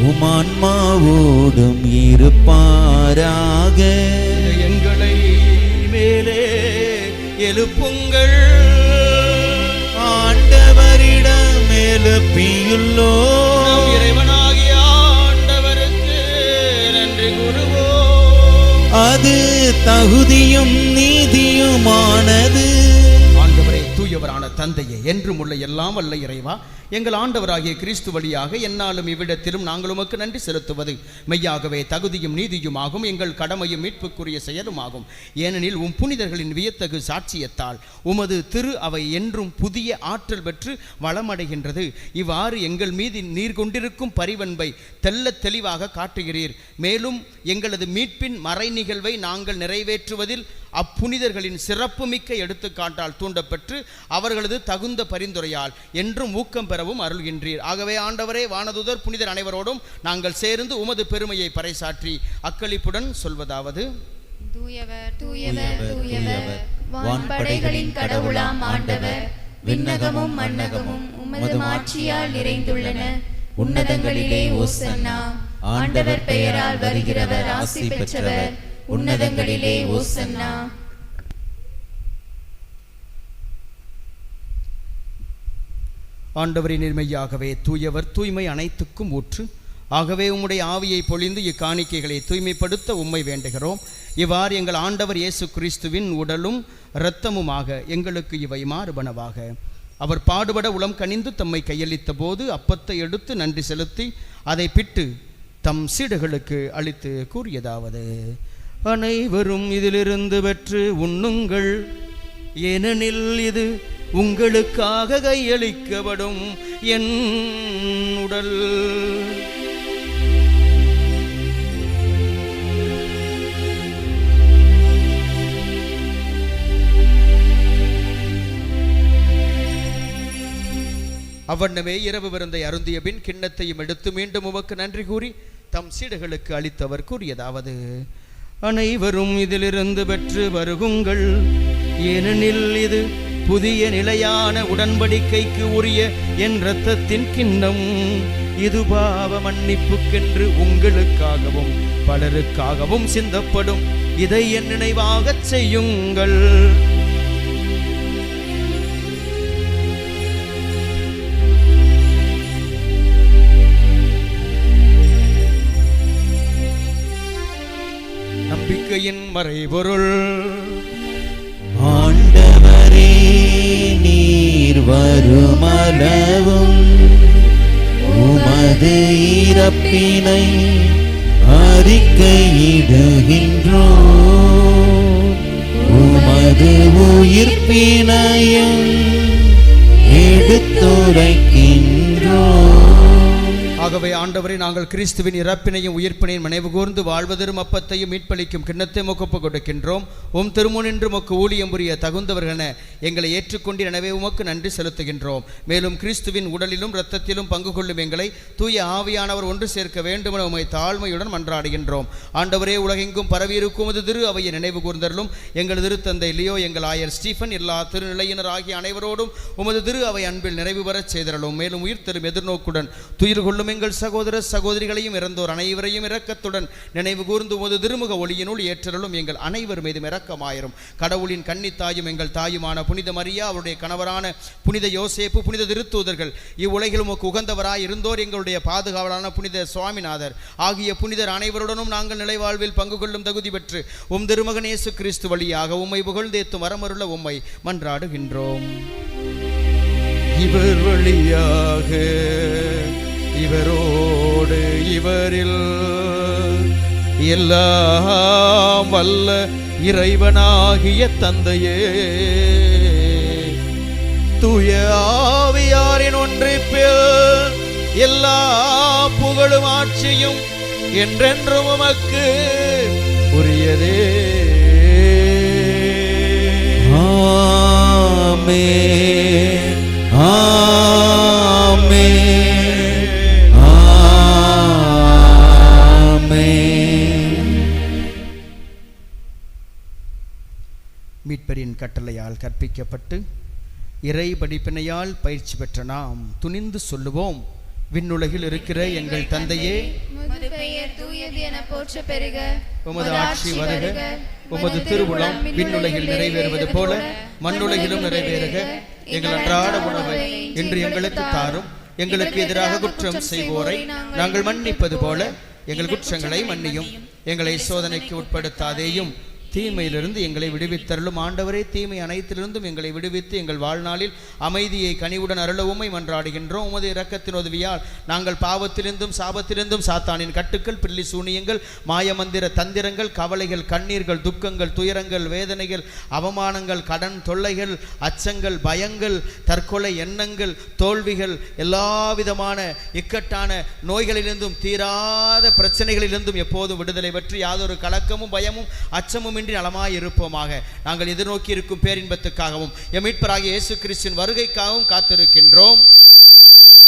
உமான்மாவோடும் இருப்பாராக. எங்களை மேலே எழுப்புங்கள், ஆண்டவரிடம் எழுப்பியுள்ளோ. இறைவனாகிய ஆண்டவருக்கு நன்றி கூறுவோம். அது தகுதியும் நீதியுமானது. ஆண்டவரே, தூயவரான தந்தையே, என்றும் உள்ள எல்லாம் வல்ல இறைவா, எங்கள் ஆண்டவராகிய கிறிஸ்து வழியாக என்னாலும் இவ்விடத்திலும் நாங்கள் உமக்கு நன்றி செலுத்துவது மெய்யாகவே தகுதியும் நீதியுமாகும், எங்கள் கடமையும் மீட்புக்குரிய செயலுமாகும். ஏனெனில் உம் புனிதர்களின் வியத்தகு சாட்சியத்தால் உமது திரு அவை என்றும் புதிய ஆற்றல் பெற்று வளமடைகின்றது. இவ்வாறு எங்கள் மீது நீர் கொண்டிருக்கும் பரிவன்பை தெல்ல தெளிவாக காட்டுகிறீர். மேலும் எங்களது மீட்பின் மறை நிகழ்வை நாங்கள் நிறைவேற்றுவதில் அப்புனிதர்களின் சிறப்புமிக்க எடுத்துக்காட்டால் தூண்டப்பெற்று அவர்களது தகுந்த பரிந்துரையால் என்றும் ஊக்கம் பெறவும் அருள்கின்றீர். ஆகவே ஆண்டவரே, வானதூதர் புனிதர் அனைவரோடும் நாங்கள் சேர்ந்து உமது பெருமையை பறைசாற்றி அக்களிப்புடன் சொல்வதாவது: தூயவர் தூயவர் தூயவர், வான்படைகளின் கடவுளாம் ஆண்டவர், விண்ணகமும் மண்ணகமும் உமது மாட்சியால் நிறைந்துள்ளன. உன்னதங்களிலே ஓசன்னா. ஆண்டவர் பெயரால் வருகிறவர் ஆசி பெற்றவர். உன்னதங்களிலே ஓசன்னா. ஆண்டவரின் நேர்மையாகவே தூயவர், தூய்மை அனைத்துக்கும் ஊற்று. ஆகவே உம்முடைய ஆவியை பொழிந்து இக்காணிக்கைகளை தூய்மைப்படுத்த உம்மை வேண்டுகிறோம். இவ்வாறு எங்கள் ஆண்டவர் இயேசு கிறிஸ்துவின் உடலும் இரத்தமுமாக எங்களுக்கு இவை மாறுபனவாக. அவர் பாடுபட உளம் கனிந்து தம்மை கையளித்த போது அப்பத்தை எடுத்து நன்றி செலுத்தி அதை பிட்டு தம் சீடர்களுக்கு அளித்து கூறியதாவது: அனைவரும் இதிலிருந்து பெற்று உண்ணுங்கள், ஏனெனில் இது உங்களுக்காக கையளிக்கப்படும் என் உடல். அவ்வண்ணமே இரவு விருந்தை அருந்திய பின் கிண்ணத்தையும் எடுத்து மீண்டும் உமக்கு நன்றி கூறி தம் சீடர்களுக்கு அளித்தவர் கூறியதாவது: அனைவரும் இதிலிருந்து பெற்று வருகுங்கள், ஏனெனில் இது புதிய நிலையான உடன்படிக்கைக்கு உரிய என் இரத்தத்தின் கிண்ணம். இது பாவ மன்னிப்புக்கென்று உங்களுக்காகவும் பலருக்காகவும் சிந்தப்படும். இதை என் நினைவாகச் செய்யுங்கள். நம்பிக்கையின் மறைபொருள். ஆண்டவரே, நீர் வருமளவும் உமது இறப்பினை அறிக்கையிடுகின்றோம், உமது உயிர்ப்பினையும் எடுத்துரைக்கின்றோம். ஆகவே ஆண்டவரை நாங்கள் கிறிஸ்துவின் இறப்பினையும் உயிர்ப்பினையும் நினைவு கூர்ந்து வாழ்வதரும் அப்பத்தையும் மீட்பளிக்கும் கிண்ணத்தை ஒப்புக் கொடுக்கின்றோம். உம் திருமுனின்று உமக்கு ஊழியம் புரிய தகுந்தவர்களென எங்களை ஏற்றுக்கொண்டு எனவே உமக்கு நன்றி செலுத்துகின்றோம். மேலும் கிறிஸ்துவின் உடலிலும் இரத்தத்திலும் பங்கு கொள்ளும் எங்களை தூய ஆவியானவர் ஒன்று சேர்க்க வேண்டுமென உம்மை தாழ்மையுடன் மன்றாடுகின்றோம். ஆண்டவரே, உலகெங்கும் பரவியிருக்கும் உமது திரு அவையை நினைவு கூர்ந்தருளும். எங்கள் திருத்தந்தை லியோ, எங்கள் ஆயர் ஸ்டீஃபன், எல்லா திருநிலையினர் ஆகிய அனைவரோடும் உமது திரு அவை அன்பில் நிறைவு பெறச் செய்தருளும். மேலும் உயிர் தரும் எதிர்நோக்குடன் துயிர் கொள்ளும் எங்கள் சகோதர சகோதரிகளையும் இறந்தோர் அனைவரையும் இரக்கத்துடன் நினைவு கூர்ந்து உமது திருமுக ஒளியினுள் ஏற்றருளும். எங்கள் அனைவர் மீதும் இரக்கமாயிரும். கடவுளின் கன்னித்தாயும் எங்கள் தாயுமான புனித மரியா, அவருடைய கணவரான புனித யோசேப்பு, புனித திருத்தூதர்கள், இவ்வுலகில் உமக்கு உகந்தவராய் இருந்தோர் எங்களுடைய பாதுகாவலான புனித சுவாமிநாதர் ஆகிய புனிதர் அனைவருடனும் நாங்கள் நிலைவாழ்வில் பங்கு கொள்ளும் தகுதி பெற்று உம் திருமகன் இயேசு கிறிஸ்து வழியாக உம்மை புகழ்ந்தேத்தும் வரமருள உம்மை மன்றாடுகின்றோம். இவர் வழியாக இவரோடு இவரில் எல்லாம் வல்ல இறைவனாகிய தந்தையே, தூய ஆவியாரின் ஒன்றிப்பில் எல்லா புகழும் ஆட்சியும் என்றென்றும் உமக்கு உரியதே. ஆமென், ஆமென், ஆமென். மீட்பரின் கட்டளையால் கற்பிக்கப்பட்டு இறை படிப்பினையால் பயிற்சி பெற்ற நாம் துணிந்து சொல்லுவோம். விண்ணுலகில் இருக்கிற எங்கள் தந்தையே, உமது பெயர் தூயது என போற்ற பெருக, உமது ஆட்சி வருக, உமது திருவுளம் விண்ணுலகில் நிறைவேறுவது போல மண்ணுலகிலும் நிறைவேறுக. எங்கள் அன்றாட உணவை இன்று எங்களுக்கு தாரும். எங்களுக்கு எதிராக குற்றம் செய்வோரை நாங்கள் மன்னிப்பது போல எங்கள் குற்றங்களை மன்னியும். எங்களை சோதனைக்கு உட்படுத்தாதேயும், தீமையிலிருந்து எங்களை விடுவித்தருளும். ஆண்டவரே, தீமை அனைத்திலிருந்தும் எங்களை விடுவித்து எங்கள் வாழ்நாளில் அமைதியை கனிவுடன் அருள உம்மை மன்றாடுகின்றோம். உமது இரக்கத்தின் உதவியால் நாங்கள் பாவத்திலிருந்தும் சாபத்திலிருந்தும் சாத்தானின் கட்டுக்கள், பில்லி சூனியங்கள், மாயமந்திர தந்திரங்கள், கவலைகள், கண்ணீர்கள், துக்கங்கள், துயரங்கள், வேதனைகள், அவமானங்கள், கடன் தொல்லைகள், அச்சங்கள், பயங்கள், தற்கொலை எண்ணங்கள், தோல்விகள், எல்லாவிதமான இக்கட்டான நோய்களிலிருந்தும் தீராத பிரச்சனைகளிலிருந்தும் எப்போதும் விடுதலை பெற்று யாதொரு கலக்கமும் பயமும் அச்சமும் நலமாய் இருப்போமாக. நாங்கள் எதிர்நோக்கி இருக்கும் பேரின்பத்துக்காகவும் எம் மீட்பராகிய இயேசு கிறிஸ்துவின் வருகைக்காகவும் காத்திருக்கின்றோம்.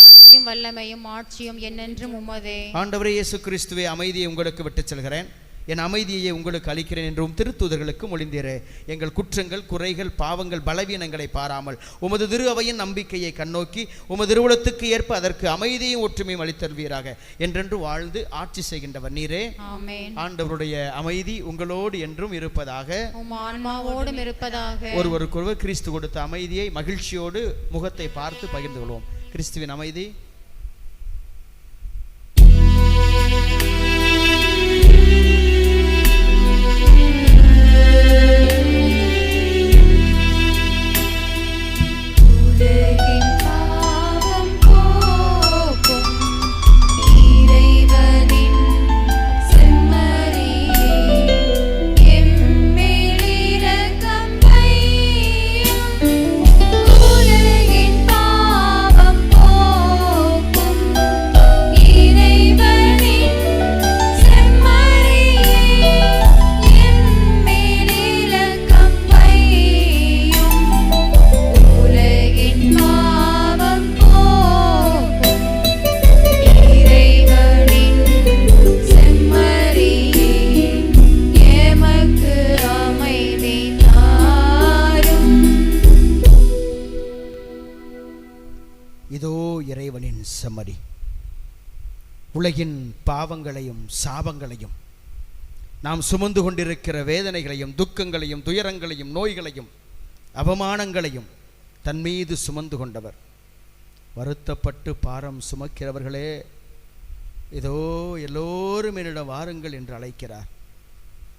ஆட்சியும் வல்லமையும் ஆட்சியும் என்னென்றும் உமதே. ஆண்டவரே இயேசு கிறிஸ்துவே, அமைதியை உங்களுக்கு விட்டுச் செல்கிறேன், என் அமைதியை உங்களுக்கு அளிக்கிறேன் என்றும் திருத்தூதர்களுக்கு மொழிந்தீரே. எங்கள் குற்றங்கள், குறைகள், பாவங்கள், பலவீனங்களை பாராமல் உமது திரு அவையின் நம்பிக்கையை கண்ணோக்கி உமது திருவுளத்துக்கு ஏற்ப அதற்கு அமைதியும் ஒற்றுமையும் அளித்தருவீராக. என்றென்று வாழ்ந்து ஆட்சி செய்கின்றவர் நீரே. ஆமென். ஆண்டவருடைய அமைதி உங்களோடு என்றும் இருப்பதாக, உம் ஆன்மாவோடும் இருப்பதாக. ஒருவருக்கொருவர் கிறிஸ்து கொடுத்த அமைதியை மகிழ்ச்சியோடு முகத்தை பார்த்து பகிர்ந்து கொள்வோம். கிறிஸ்துவின் அமைதி. இதோ இறைவனின் செம்மறி, உலகின் பாவங்களையும் சாபங்களையும் நாம் சுமந்து கொண்டிருக்கிற வேதனைகளையும் துக்கங்களையும் துயரங்களையும் நோய்களையும் அவமானங்களையும் தன் மீது சுமந்து கொண்டவர். வருத்தப்பட்டு பாரம் சுமக்கிறவர்களே, இதோ எல்லோரும் என்னிடம் வாருங்கள் என்று அழைக்கிறார்.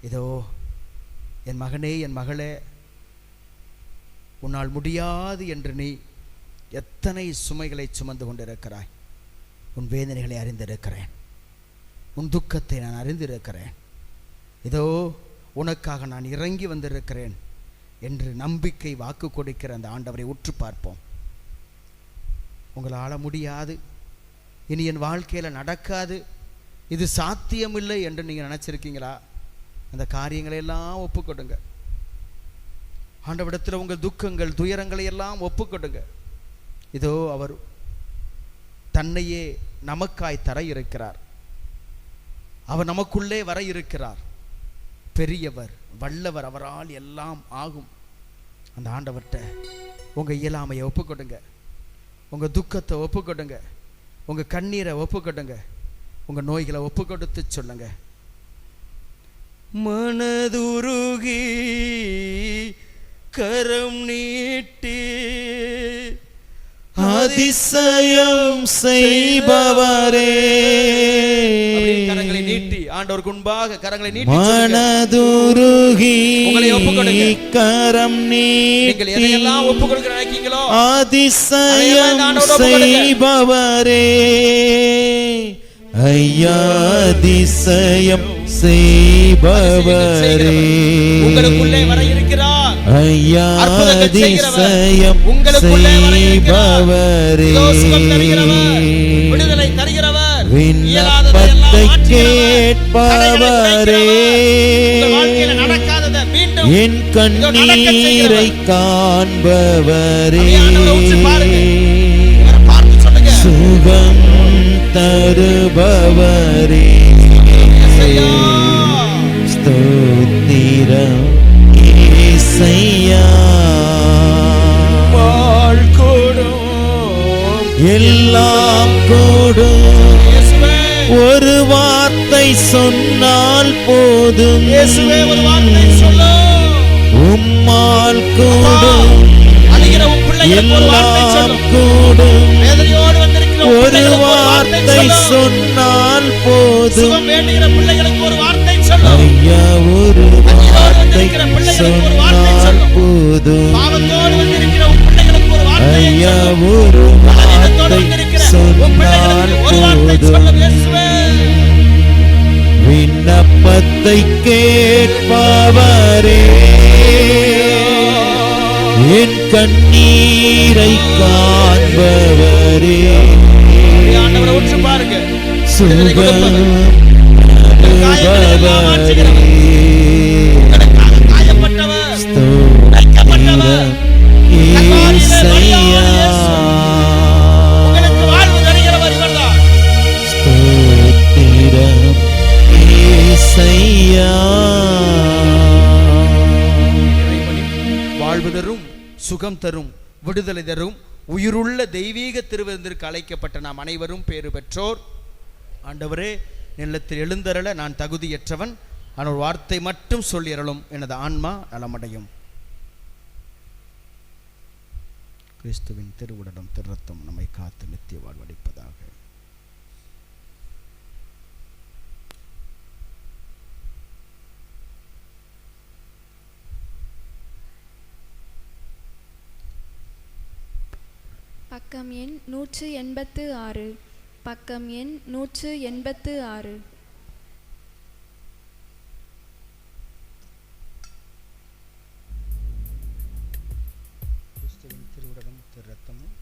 இதோ என் மகனே, என் மகளே, உன்னால் முடியாது என்று நீ எத்தனை சுமைகளை சுமந்து கொண்டிருக்கிறாய். உன் வேதனைகளை அறிந்திருக்கிறேன், உன் துக்கத்தை நான் அறிந்திருக்கிறேன். இதோ உனக்காக நான் இறங்கி வந்திருக்கிறேன் என்று நம்பிக்கை வாக்கு கொடுக்கிற அந்த ஆண்டவரை உற்று பார்ப்போம். உங்களால் முடியாது, இனி என் வாழ்க்கையில் நடக்காது, இது சாத்தியமில்லை என்று நீங்கள் நினச்சிருக்கீங்களா? அந்த காரியங்களை எல்லாம் ஒப்புக்கொடுங்க. ஆண்டவரிடத்தில் உங்கள் துக்கங்கள் துயரங்களை எல்லாம் ஒப்புக்கொடுங்க. இதோ அவர் தன்னையே நமக்காய் தர இருக்கிறார். அவர் நமக்குள்ளே வர இருக்கிறார். பெரியவர், வல்லவர், அவரால் எல்லாம் ஆகும். அந்த ஆண்டவர்கிட்ட உங்கள் இயலாமையை ஒப்புக்கொடுங்க, உங்கள் துக்கத்தை ஒப்புக்கொடுங்க, உங்கள் கண்ணீரை ஒப்புக்கொடுங்க, உங்கள் நோய்களை ஒப்புக்கொடுத்து சொல்லுங்க. மனதுருகி கரம் நீட்டி அதிசயம் செய்பவரே. கரங்களை நீட்டி ஆண்டவருக்கு முன்பாக கரங்களை நீட்டி மனதுருகி கரம் நீட்டி நீங்கள் எதையெல்லாம் ஒப்புக்கொடுக்க நினைக்கிறீங்களோ அதிசயம் செய்பவரே. ஐயா அதிசயம் செய்பவரே, உங்களுக்குள்ளே வர இருக்கிறார். ஐயா அதிசயம் செய்பவரே, விடுதலை தருகிறவர், விண்ணப்பத்தை கேட்பவரே, என் கண்ணீரை காண்பவரே, சுகம் தருபவரே, ஸ்தோத்திரம் இயேசையா. எல்லாம் கூடும், ஒரு வார்த்தை சொன்னால் போதும், உம்மால் கூடும், எல்லாம் கூடும், ஒரு வார்த்தை சொன்னால் போதும், ஐயா ஒரு வார்த்தை சொன்னால் போதும், ஐயா ஒரு வார்த்தை சொன்னால் போதும், விண்ணப்பத்தை கேட்பவரே, என் கண்ணீரை காண்பவரே, சுகம் வாழ்வு தரும், சுகம் தரும், விடுதலை தரும், உயிருள்ள தெய்வீக திருவிருந்திற்கு அழைக்கப்பட்ட நாம் அனைவரும் பேறு பெற்றோர். ஆண்டவரே, நிலத்தில் எழுந்தருள நான் தகுதியற்றவன், ஆனால் ஒரு வார்த்தை மட்டும் சொல்லியறலும் எனது ஆன்மா நலமடையும். கிறிஸ்துவின் திருவுடலும் திருரத்தம் நம்மை காத்து நித்திய வாழ்வளிப்பதாக. பக்கம் எண் 186. பக்கம் எண் 186. கிறிஸ்துவின் திருவுடலும் திருரத்தமும்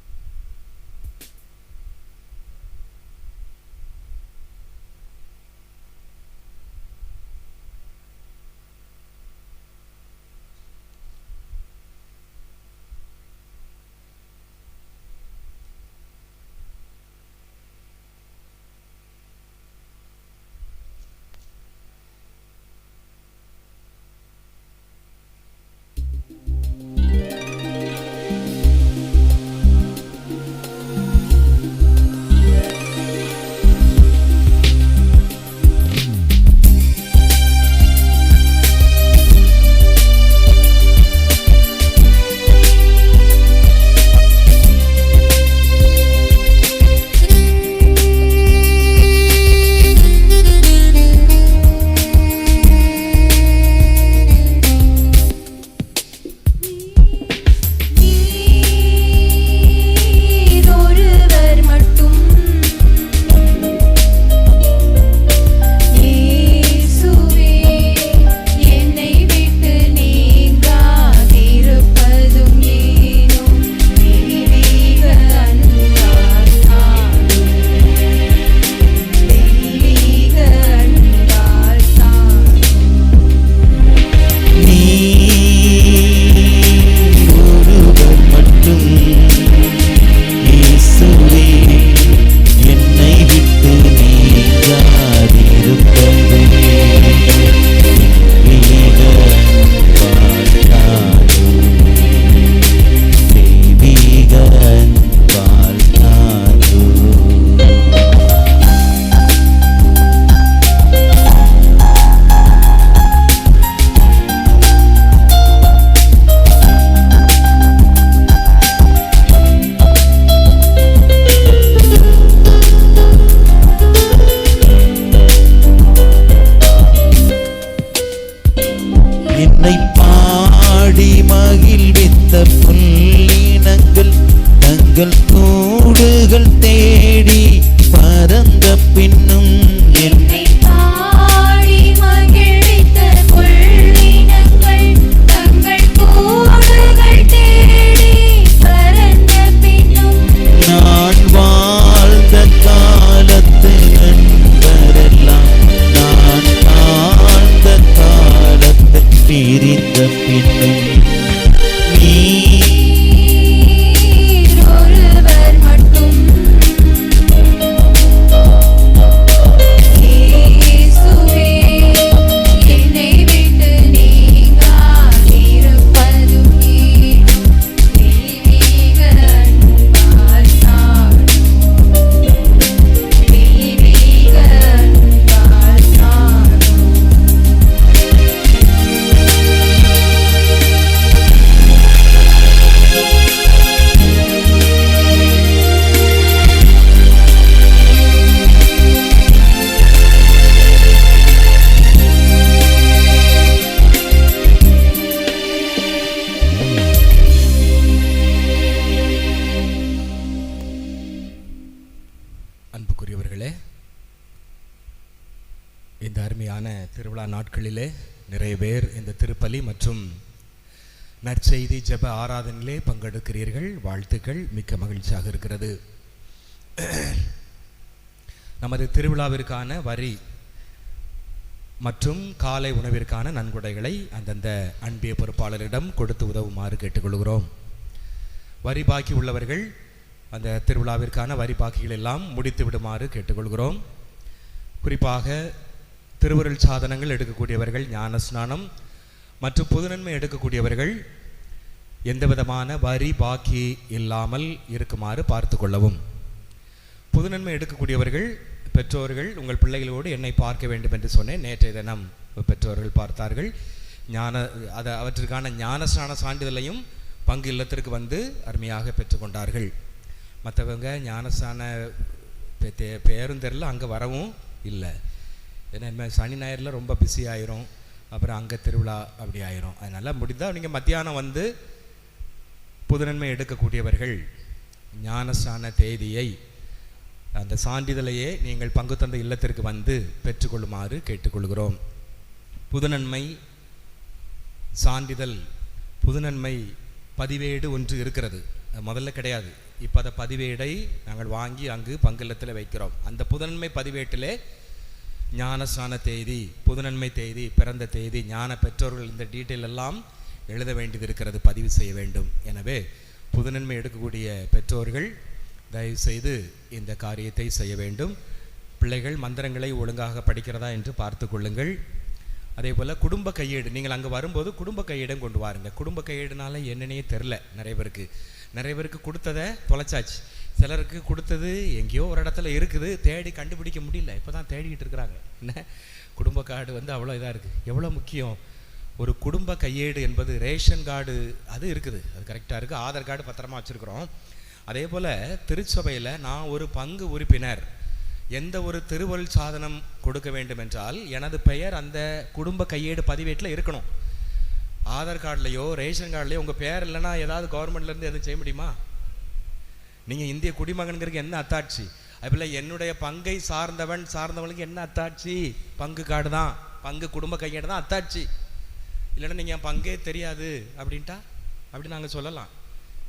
உன்னை பாடி மகிழ்வித்த புல்லினங்கள் தங்கள் கூடுகள் தேடி பறந்த பின்னும் என்னை பாடி மகிழ்வித்த புல்லினங்கள் தங்கள் கூடுகள் தேடி பறந்த பின்னும் நான் வாழ்ந்த காலத்து நண்பரெல்லாம் நான் வாழ்ந்த காலத்தை பிரிந்த பின்னும் நீர் ஒருவர் மட்டும் இயேசுவே என்னை விட்டு நீங்காதிருப்பதும் நீர் தெய்வீக அன்பால் சாரும் தெய்வீக அன்பால் சாரும் அன்புக்குரியவர்களே, இந்த அருமையான திருவிழா நாட்களிலே நிறைய பேர் இந்த திருப்பலி மற்றும் நற்செய்தி ஜெப ஆராதனையிலே பங்கெடுக்கிறீர்கள். வாழ்த்துக்கள், மிக்க மகிழ்ச்சியாக இருக்கிறது. நமது திருவிழாவிற்கான வரி மற்றும் காலை உணவிற்கான நன்கொடைகளை அந்தந்த அன்பிய பொறுப்பாளரிடம் கொடுத்து உதவுமாறு கேட்டுக்கொள்கிறோம். வரி பாக்கி உள்ளவர்கள் அந்த திருவிழாவிற்கான வரி பாக்கிகள் எல்லாம் முடித்து விடுமாறு கேட்டுக்கொள்கிறோம். குறிப்பாக திருவருள் சாதனங்கள் எடுக்கக்கூடியவர்கள், ஞான ஸ்நானம் மற்றும் புதுநன்மை எடுக்கக்கூடியவர்கள் எந்த விதமான வரி பாக்கி இல்லாமல் இருக்குமாறு பார்த்து கொள்ளவும். புதுநன்மை எடுக்கக்கூடியவர்கள் பெற்றோர்கள் உங்கள் பிள்ளைகளோடு என்னை பார்க்க வேண்டும் என்று சொன்னேன். நேற்றைய தினம் பெற்றோர்கள் பார்த்தார்கள். அவற்றிற்கான ஞான ஸ்நான சான்றிதழையும் பங்கு இல்லத்திற்கு வந்து அருமையாக பெற்றுக்கொண்டார்கள். மற்றவங்க ஞானஸ்தான பேரும் தெரியல, அங்கே வரவும் இல்லை. ஏன்னா சனி ஞாயிறில் ரொம்ப பிஸி ஆயிரும், அப்புறம் அங்கே திருவிழா அப்படி ஆயிரும். அதனால் முடிந்தால் நீங்கள் மத்தியானம் வந்து புதுநன்மை எடுக்கக்கூடியவர்கள் ஞானஸ்தான தேதியை அந்த சான்றிதழையே நீங்கள் பங்கு தந்த இல்லத்திற்கு வந்து பெற்றுக்கொள்ளுமாறு கேட்டுக்கொள்கிறோம். புதுநன்மை சான்றிதழ், புதுநன்மை பதிவேடு ஒன்று இருக்கிறது, முதல்ல கிடையாது. இப்போ அந்த பதிவேடை நாங்கள் வாங்கி அங்கு பங்கில்லத்தில் வைக்கிறோம். அந்த புதுநன்மை பதிவேட்டிலே ஞானஸ்நான தேதி, புதுநன்மை தேதி, பிறந்த தேதி, ஞான பெற்றோர்கள் இந்த டீட்டெயில் எல்லாம் எழுத வேண்டியது இருக்கிறது, பதிவு செய்ய வேண்டும். எனவே புதுநன்மை எடுக்கக்கூடிய பெற்றோர்கள் தயவுசெய்து இந்த காரியத்தை செய்ய வேண்டும். பிள்ளைகள் மந்திரங்களை ஒழுங்காக படிக்கிறதா என்று பார்த்து கொள்ளுங்கள். அதே போல் குடும்ப கையேடு, நீங்கள் அங்கே வரும்போது குடும்ப கையேடும் கொண்டு வாருங்க. குடும்ப கையேடுனால என்னன்னே தெரில, நிறைய பேருக்கு கொடுத்ததை தொலைச்சாச்சு. சிலருக்கு கொடுத்தது எங்கேயோ ஒரு இடத்துல இருக்குது, தேடி கண்டுபிடிக்க முடியல, இப்போ தான் தேடிக்கிட்டு இருக்கிறாங்க. என்ன குடும்ப கார்டு வந்து அவ்வளோ இதாக இருக்குது. எவ்வளோ முக்கியம் ஒரு குடும்ப கையேடு என்பது. ரேஷன் கார்டு அது இருக்குது, அது கரெக்டாக இருக்குது. ஆதார் கார்டு பத்திரமா வச்சுருக்குறோம். அதே போல் திருச்சபையில் நான் ஒரு பங்கு உறுப்பினர், எந்த ஒரு திருவருள் சாதனம் கொடுக்க வேண்டும் என்றால் எனது பெயர் அந்த குடும்ப கையேடு பதிவேட்டில் இருக்கணும். ஆதார் கார்டுலையோ ரேஷன் கார்டுலையோ உங்கள் பேர் இல்லைன்னா ஏதாவது கவர்மெண்ட்லேருந்து எதுவும் செய்ய முடியுமா? நீங்கள் இந்திய குடிமகனுங்கிறதுக்கு என்ன அத்தாட்சி? அதுபோல் என்னுடைய பங்கை சார்ந்தவனுக்கு என்ன அத்தாட்சி? பங்கு கார்டு தான், பங்கு குடும்ப கையேடு தான் அத்தாட்சி. இல்லைன்னா நீங்கள் என் பங்கே தெரியாது அப்படின்ட்டா அப்படி நாங்கள் சொல்லலாம்.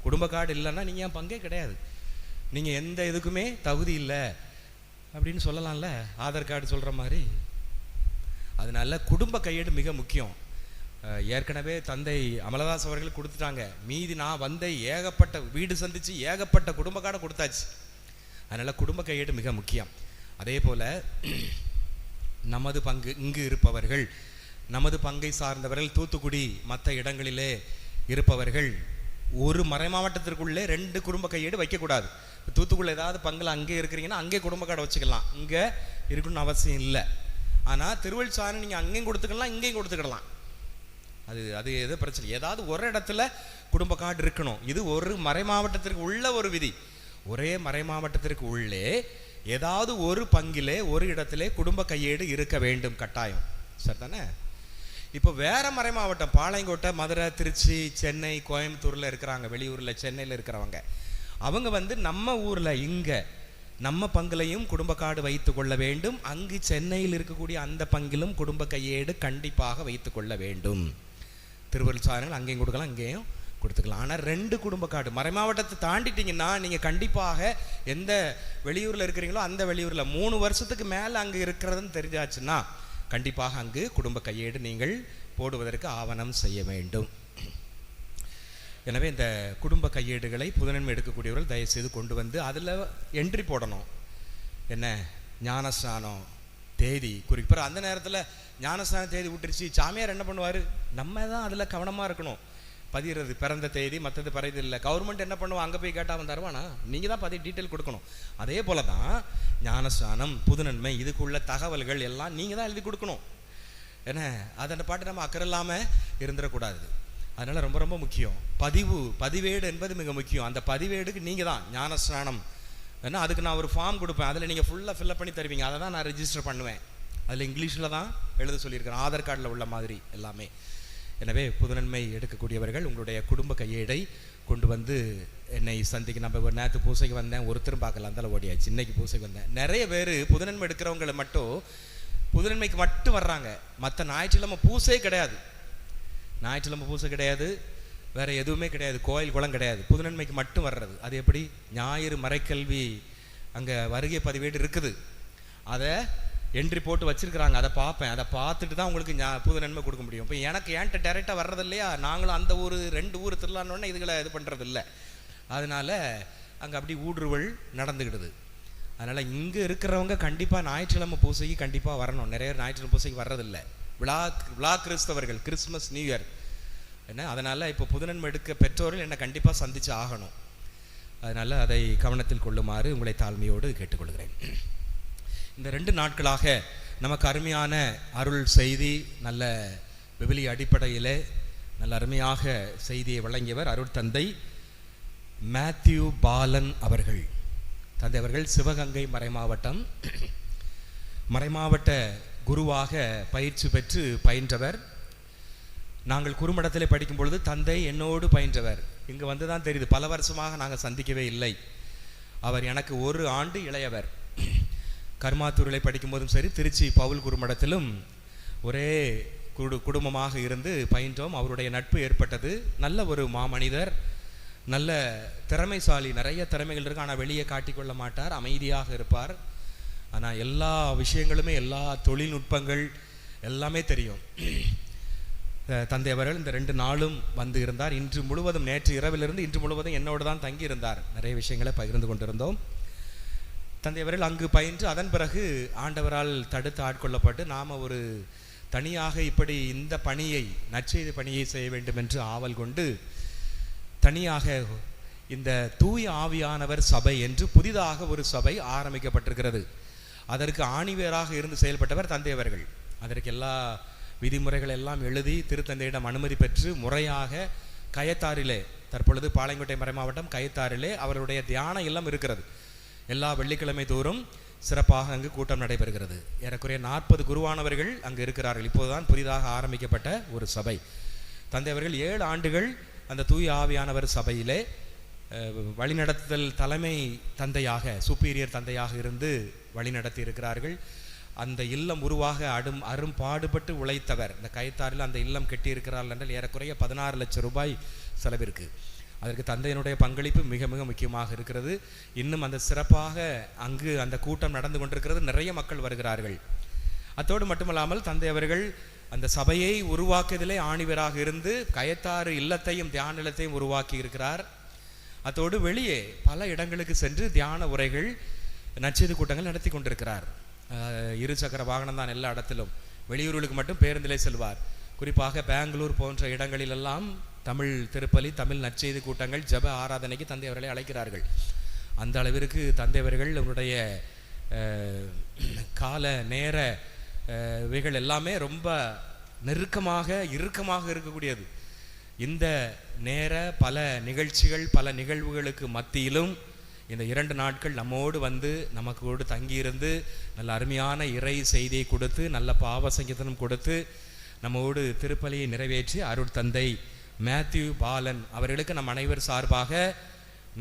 குடும்ப கார்டு இல்லைன்னா நீங்கள் என் பங்கே கிடையாது, நீங்கள் எந்த இதுக்குமே தகுதி இல்லை அப்படின்னு சொல்லலாம்ல, ஆதார் கார்டு சொல்கிற மாதிரி. அதனால குடும்ப கையேடு மிக முக்கியம். ஏற்கனவே தந்தை அமலதாஸ் அவர்கள் கொடுத்துட்டாங்க, மீதி நான் வந்த ஏகப்பட்ட வீடு சந்தித்து ஏகப்பட்ட குடும்ப கார்டை கொடுத்தாச்சு. அதனால் குடும்ப கையேடு மிக முக்கியம். அதே போல் நமது பங்கு இங்கு இருப்பவர்கள், நமது பங்கை சார்ந்தவர்கள் தூத்துக்குடி மற்ற இடங்களிலே இருப்பவர்கள் ஒரு மறை மாவட்டத்திற்குள்ளே 2 குடும்ப கையேடு வைக்கக்கூடாது. தூத்துக்குள்ள ஏதாவது பங்கில் அங்கே இருக்கிறீங்கன்னா அங்கே குடும்ப கார்டை வச்சுக்கலாம், இங்கே இருக்கணும்னு அவசியம் இல்லை. ஆனால் திருவள்ளுவர் சாதனை நீங்கள் அங்கேயும் கொடுத்துக்கலாம், இங்கேயும் கொடுத்துக்கிடலாம். அது எது பிரச்சனை, ஏதாவது ஒரு இடத்துல குடும்ப கார்டு இருக்கணும். இது ஒரு மறை மாவட்டத்திற்கு உள்ள ஒரு விதி. ஒரே மறை மாவட்டத்திற்கு உள்ளே ஏதாவது ஒரு பங்கிலே ஒரு இடத்திலே குடும்ப கையேடு இருக்க வேண்டும், கட்டாயம். சரிதானே? இப்போ வேற மறை மாவட்டம் பாளையங்கோட்டை, மதுரை, திருச்சி, சென்னை, கோயம்புத்தூர்ல இருக்கிறாங்க, வெளியூர்ல சென்னையில் இருக்கிறவங்க, அவங்க வந்து நம்ம ஊர்ல இங்க நம்ம பங்குலையும் குடும்ப கார்டு வைத்து கொள்ள வேண்டும். அங்கு சென்னையில் இருக்கக்கூடிய அந்த பங்கிலும் குடும்ப கையேடு கண்டிப்பாக வைத்து கொள்ள வேண்டும். திருவள்ளுவர் சாதனங்கள் அங்கேயும் கொடுக்கலாம், அங்கேயும் கொடுத்துக்கலாம். ஆனால் 2 குடும்ப கார்டு மறை மாவட்டத்தை தாண்டிட்டீங்கன்னா நீங்கள் கண்டிப்பாக எந்த வெளியூரில் இருக்கிறீங்களோ அந்த வெளியூரில் 3 வருஷத்துக்கு மேலே அங்கே இருக்கிறதுன்னு தெரிஞ்சாச்சுன்னா கண்டிப்பாக அங்கு குடும்ப கையேடு நீங்கள் போடுவதற்கு ஆவணம் செய்ய வேண்டும். எனவே இந்த குடும்ப கையேடுகளை புதுநன்மை எடுக்கக்கூடியவர்கள் தயவுசெய்து கொண்டு வந்து அதில் என்ட்ரி போடணும். என்ன ஞானஸ்நானம் தேதி குறிப்பிட்ட அந்த நேரத்தில் ஞானஸ்நான தேதி விட்டுருச்சு, சாமியார் என்ன பண்ணுவார்? நம்ம தான் அதில் கவனமாக இருக்கணும். பதிகிறது பிறந்த தேதி, மற்றது பதிறது இல்லை. கவர்மெண்ட் என்ன பண்ணுவோம்? அங்கே போய் கேட்டால் அவன் தருவானா? நீங்கள் தான் டீட்டெயில் கொடுக்கணும். அதே போல தான் ஞானஸ்நானம், புதுநன்மை, இதுக்குள்ள தகவல்கள் எல்லாம் நீங்கள் தான் எழுதி கொடுக்கணும். ஏன்னா அதை பாட்டு நம்ம அக்கறை இல்லாமல் இருந்துடக்கூடாது. அதனால் ரொம்ப ரொம்ப முக்கியம் பதிவேடு என்பது மிக முக்கியம். அந்த பதிவேடுக்கு நீங்கள் தான் ஞானஸ்நானம், ஏன்னா அதுக்கு நான் ஒரு ஃபார்ம் கொடுப்பேன், அதில் நீங்கள் ஃபுல்லாக ஃபில்அப் பண்ணி தருவீங்க, அதை தான் நான் ரெஜிஸ்டர் பண்ணுவேன். அதில் இங்கிலீஷில் தான் எழுத சொல்லியிருக்கிறேன், ஆதார் கார்டில் உள்ள மாதிரி எல்லாமே. எனவே புதுநன்மை எடுக்கக்கூடியவர்கள் உங்களுடைய குடும்ப கையேடை கொண்டு வந்து என்னை சந்திக்க. நம்ம நேற்று பூசைக்கு வந்தேன், ஒருத்தரும் பார்க்கலாம், இருந்தாலும் ஓடியாச்சு. இன்னைக்கு பூசைக்கு வந்தேன். நிறைய பேர் புதுநன்மை எடுக்கிறவங்களை மட்டும் புதுநன்மைக்கு மட்டும் வர்றாங்க, மற்ற ஞாயிற்றுக்கிழமை பூசை கிடையாது. ஞாயிற்றுக்கிழமை பூசை கிடையாது, வேற எதுவுமே கிடையாது, கோயில் குளம் கிடையாது, புதுநன்மைக்கு மட்டும் வர்றது. அது எப்படி? ஞாயிறு மறைக்கல்வி அங்கே வருகை பதிவேடு இருக்குது, அதை என்ட்ரி போட்டு வச்சிருக்கிறாங்க, அதை பார்ப்பேன். அதை பார்த்துட்டு தான் உங்களுக்கு புதுநன்மை கொடுக்க முடியும். இப்போ எனக்கு ஏன்ட்ட டைரெக்டாக வர்றது இல்லையா, நாங்களும் அந்த ஊர் 2 ஊர் திருவிழான்னொன்னே இதுகளை இது பண்ணுறது இல்லை. அதனால அங்கே அப்படி ஊடுருவல் நடந்துக்கிடுது. அதனால் இங்கே இருக்கிறவங்க கண்டிப்பாக ஞாயிற்றுக்கிழமை பூசைக்கு கண்டிப்பாக வரணும். நிறைய ஞாயிற்றுக்கிழமை பூசைக்கு வர்றதில்லை. விழா கிறிஸ்தவர்கள், கிறிஸ்மஸ், நியூ இயர் என்ன. அதனால் இப்போ புதுநன்மை எடுக்க பெற்றோர்கள் என்னை கண்டிப்பாக சந்தித்து ஆகணும். அதனால் அதை கவனத்தில் கொள்ளுமாறு உங்களை தாழ்மையோடு கேட்டுக்கொள்கிறேன். இந்த 2 நாட்களாக நமக்கு அருமையான அருள் செய்தி, நல்ல விவிலிய அடிப்படையிலே நல்ல அருமையாக செய்தியை வழங்கியவர் அருள் தந்தை மேத்யூ பாலன் அவர்கள். தந்தை அவர்கள் சிவகங்கை மறைமாவட்ட குருவாக பயிற்சி பெற்று பயின்றவர். நாங்கள் குறுமடத்திலே படிக்கும் பொழுது தந்தை என்னோடு பயின்றவர். இங்கு வந்து தான் தெரியுது, பல வருஷமாக நாங்கள் சந்திக்கவே இல்லை. அவர் எனக்கு 1 ஆண்டு இளையவர். கர்மாத்தூரில் படிக்கும்போதும் சரி, திருச்சி பவுல் குறுமடத்திலும் ஒரே குடும்பமாக இருந்து பயின்றோம். அவருடைய நட்பு ஏற்பட்டது. நல்ல ஒரு மாமனிதர், நல்ல திறமைசாலி, நிறைய திறமைகள் இருக்கு, ஆனால் வெளியே காட்டிக்கொள்ள மாட்டார், அமைதியாக இருப்பார். ஆனால் எல்லா விஷயங்களுமே, எல்லா தொழில்நுட்பங்கள் எல்லாமே தெரியும். தந்தை அவர்கள் இந்த 2 நாளும் வந்து இருந்தார். இன்று முழுவதும், நேற்று இரவிலிருந்து இன்று முழுவதும் என்னோடு தான் தங்கி இருந்தார். நிறைய விஷயங்களை பகிர்ந்து கொண்டிருந்தோம். தந்தை அவர்கள் அங்கு பயின்று அதன் பிறகு ஆண்டவரால் தடுத்து ஆட்கொள்ளப்பட்டு நாம் ஒரு தனியாக இப்படி இந்த பணியை, நற்செய்தி பணியை செய்ய வேண்டும் என்று ஆவல் கொண்டு தனியாக இந்த தூய ஆவியானவர் சபை என்று புதிதாக ஒரு சபை ஆரம்பிக்கப்பட்டிருக்கிறது. அதற்கு ஆணிவேராக இருந்து செயல்பட்டவர் தந்தை அவர்கள். அதற்கு எல்லா விதிமுறைகள் எல்லாம் எழுதி திருத்தந்தையிடம் அனுமதி பெற்று முறையாக கயத்தாறிலே, தற்பொழுது பாளையங்கோட்டை மறை மாவட்டம் கயத்தாறிலே அவருடைய தியான இல்லம் இருக்கிறது. எல்லா வெள்ளிக்கிழமை தோறும் சிறப்பாக அங்கு கூட்டம் நடைபெறுகிறது. ஏறக்குறைய 40 குருவானவர்கள் அங்கு இருக்கிறார்கள். இப்போதுதான் புதிதாக ஆரம்பிக்கப்பட்ட ஒரு சபை. தந்தை அவர்கள் 7 ஆண்டுகள் அந்த தூய ஆவியானவர் சபையிலே வழிநடத்துதல் தலைமை தந்தையாக, சுப்பீரியர் தந்தையாக இருந்து வழிநடத்தி இருக்கிறார்கள். அந்த இல்லம் உருவாக அரும்பாடுபட்டு உழைத்தவர். இந்த கயத்தாறில் அந்த இல்லம் கட்டியிருக்கிறார்கள் என்றால் ஏறக்குறைய 16 லட்சம் ரூபாய் செலவிற்கு. அதற்கு தந்தையினுடைய பங்களிப்பு மிக மிக முக்கியமாக இருக்கிறது. இன்னும் அந்த சிறப்பாக அங்கு அந்த கூட்டம் நடந்து கொண்டிருக்கிறது. நிறைய மக்கள் வருகிறார்கள். அத்தோடு மட்டுமல்லாமல் தந்தை அவர்கள் அந்த சபையை உருவாக்குவதிலே ஆணிவராக இருந்து கயத்தாறு இல்லத்தையும் தியான இல்லத்தையும் உருவாக்கி இருக்கிறார். அத்தோடு வெளியே பல இடங்களுக்கு சென்று தியான உரைகள், நற்செய்தி கூட்டங்கள் நடத்தி கொண்டிருக்கிறார். 2 சக்கர வாகனம் தான் எல்லா இடத்திலும். வெளியூர்களுக்கு மட்டும் பேருந்திலே செல்வார். குறிப்பாக பெங்களூர் போன்ற இடங்களிலெல்லாம் தமிழ் திருப்பலி, தமிழ் நற்செய்தி கூட்டங்கள், ஜப ஆராதனைக்கு தந்தை அவர்களை அழைக்கிறார்கள். அந்த அளவிற்கு தந்தை அவர்கள் அவருடைய கால நேர இவைகள் எல்லாமே ரொம்ப இறுக்கமாக இருக்கக்கூடியது. இந்த நேர பல நிகழ்ச்சிகள், பல நிகழ்வுகளுக்கு மத்தியிலும் இந்த 2 நாட்கள் நம்மோடு வந்து நமக்கோடு தங்கியிருந்து நல்ல அருமையான இறை செய்தியை கொடுத்து, நல்ல பாவ சங்கீதனம் கொடுத்து, நம்மோடு திருப்பலியை நிறைவேற்றி அருட்தந்தை மேத்யூ பாலன் அவர்களுக்கு நம் அனைவர் சார்பாக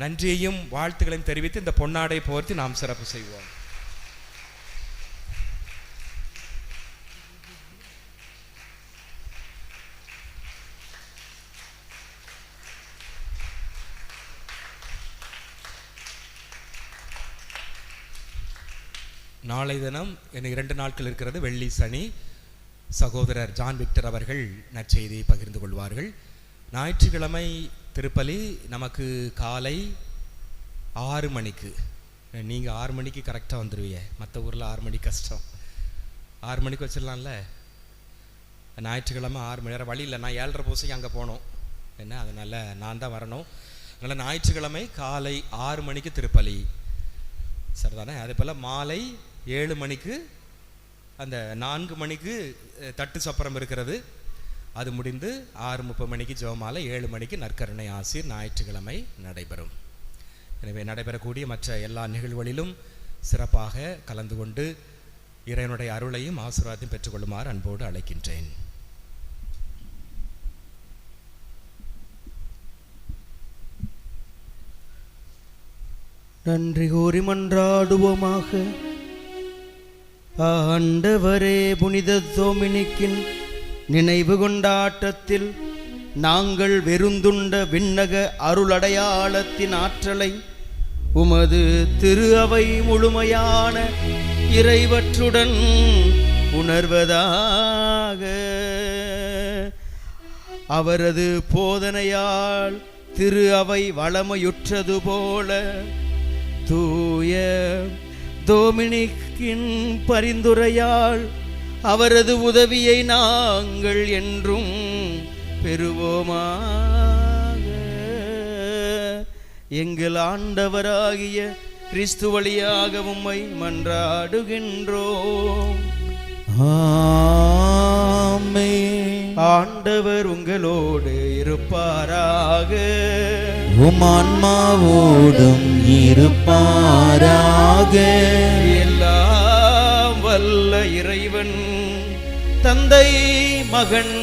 நன்றியையும் வாழ்த்துக்களையும் தெரிவித்து இந்த பொன்னாடை போர்த்தி நாம் சிறப்பு செய்வோம். நாளை தினம் இன்னும் 2 நாட்கள் இருக்கிறது. வெள்ளி சனி சகோதரர் ஜான் விக்டர் அவர்கள் நற்செய்தியை பகிர்ந்து கொள்வார்கள். ஞாயிற்றுக்கிழமை திருப்பலி நமக்கு காலை 6 மணிக்கு. நீங்கள் 6 மணிக்கு கரெக்டாக வந்துடுவீங்க, மற்ற ஊரில் 6 மணிக்கு கஷ்டம். 6 மணிக்கு வச்சிடலாம்ல. ஞாயிற்றுக்கிழமை 6 மணி நேரம் வழி இல்லை, நான் 7:30 பூசைக்கு அங்கே போனோம் என்ன, அதனால் நான் தான் வரணும். அதனால் ஞாயிற்றுக்கிழமை காலை 6 மணிக்கு திருப்பலி சரிதானே. அதே போல் மாலை 7 மணிக்கு அந்த 4 மணிக்கு தட்டு சப்பரம் இருக்கிறது, அது முடிந்து 6:30 மணிக்கு ஜெபமாலை, 7 மணிக்கு நற்கருணை ஆசீர் ஞாயிற்றுக்கிழமை நடைபெறும். எனவே நடைபெறக்கூடிய மற்ற எல்லா நிகழ்வுகளிலும் சிறப்பாக கலந்து கொண்டு இறைவனுடைய அருளையும் ஆசீர்வாதத்தையும் பெற்றுக்கொள்ளுமாறு அன்போடு அழைக்கின்றேன். நன்றி கூறி மன்றாடுவோமாக. ஆண்டவரே, புனித டொமினிக்கின் நினைவு கொண்டாட்டத்தில் நாங்கள் வெறுந்துண்ட விண்ணக அருளடையாளத்தின் ஆற்றலை உமது திரு அவை முழுமையான இறைவற்றுடன் உணர்வதாக. அவரது போதனையால் திரு அவை வளமையுற்றது போல தூய டொமினிக்கின் பரிந்துரையால் அவரது உதவியை நாங்கள் என்றும் பெறுவோமாக. எங்கள் ஆண்டவராகிய கிறிஸ்து வழியாக உம்மை மன்றாடுகின்றோம். ஆமென். ஆண்டவர் உங்களோடு இருப்பாராக. உம் ஆன்மாவோடும் இருப்பாராக. எல்லாம் வல்ல இறைவன் தந்தை, மகன்,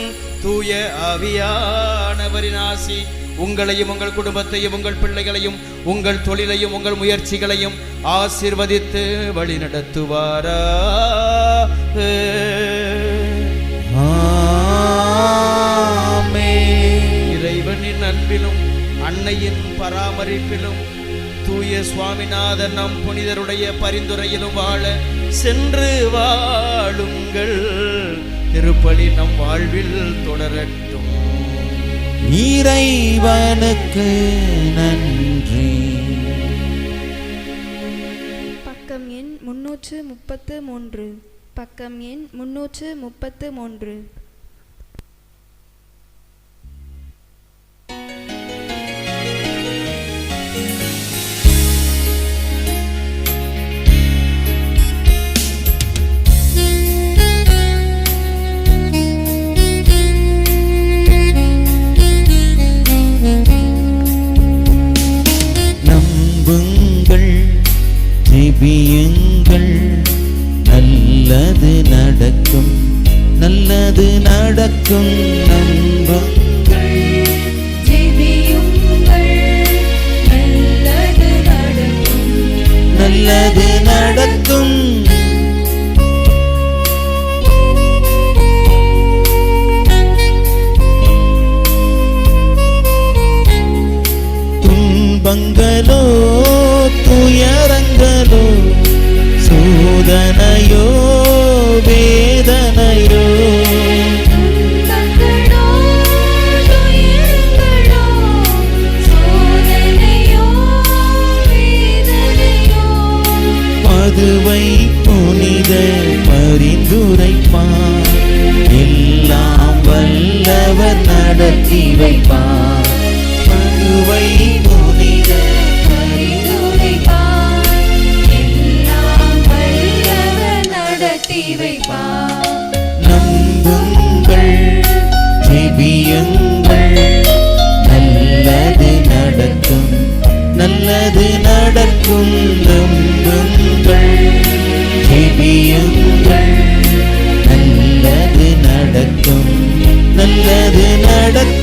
தூய ஆவியானவரின் ஆசி உங்களையும் உங்கள் குடும்பத்தையும் உங்கள் பிள்ளைகளையும் உங்கள் தொழிலையும் உங்கள் முயற்சிகளையும் ஆசீர்வதித்து வழி நடத்துவாராக. இறைவனின் அன்பிலும் அன்னையின் பராமரிப்பிலும் தூய சுவாமிநாதன் நம் புனிதருடைய பரிந்துரையிலும் வாழ சென்று வாழுங்கள். திருப்பலி நம் வாழ்வில் தொடரட்டும். இறைவனுக்கு நன்றி. பக்கம் எண் 333. பக்கம் எண் 333. ஜெபியுங்கள், நல்லது நடக்கும், நல்லது நடக்கும். நம்புங்கள், ஜெபியுங்கள், நல்லது நடக்கும், நல்லது நடக்கும். துன்பங்களோ துயரங்களோ சோதனையோ வேதனையோ துன்பங்களோ துயரங்களோ சோதனையோ வேதனையோ மதுவை புனித பரிந்துரைப்பார், எல்லாம் வல்லவர் நடத்தி வைப்பார். மதுவை புனித நம்புங்கள், ஜெபியுங்கள், நல்லது நடக்கும், நல்லது நடக்கும். நம்புங்கள், ஜெபியுங்கள், நல்லது நடக்கும். நடக்கும்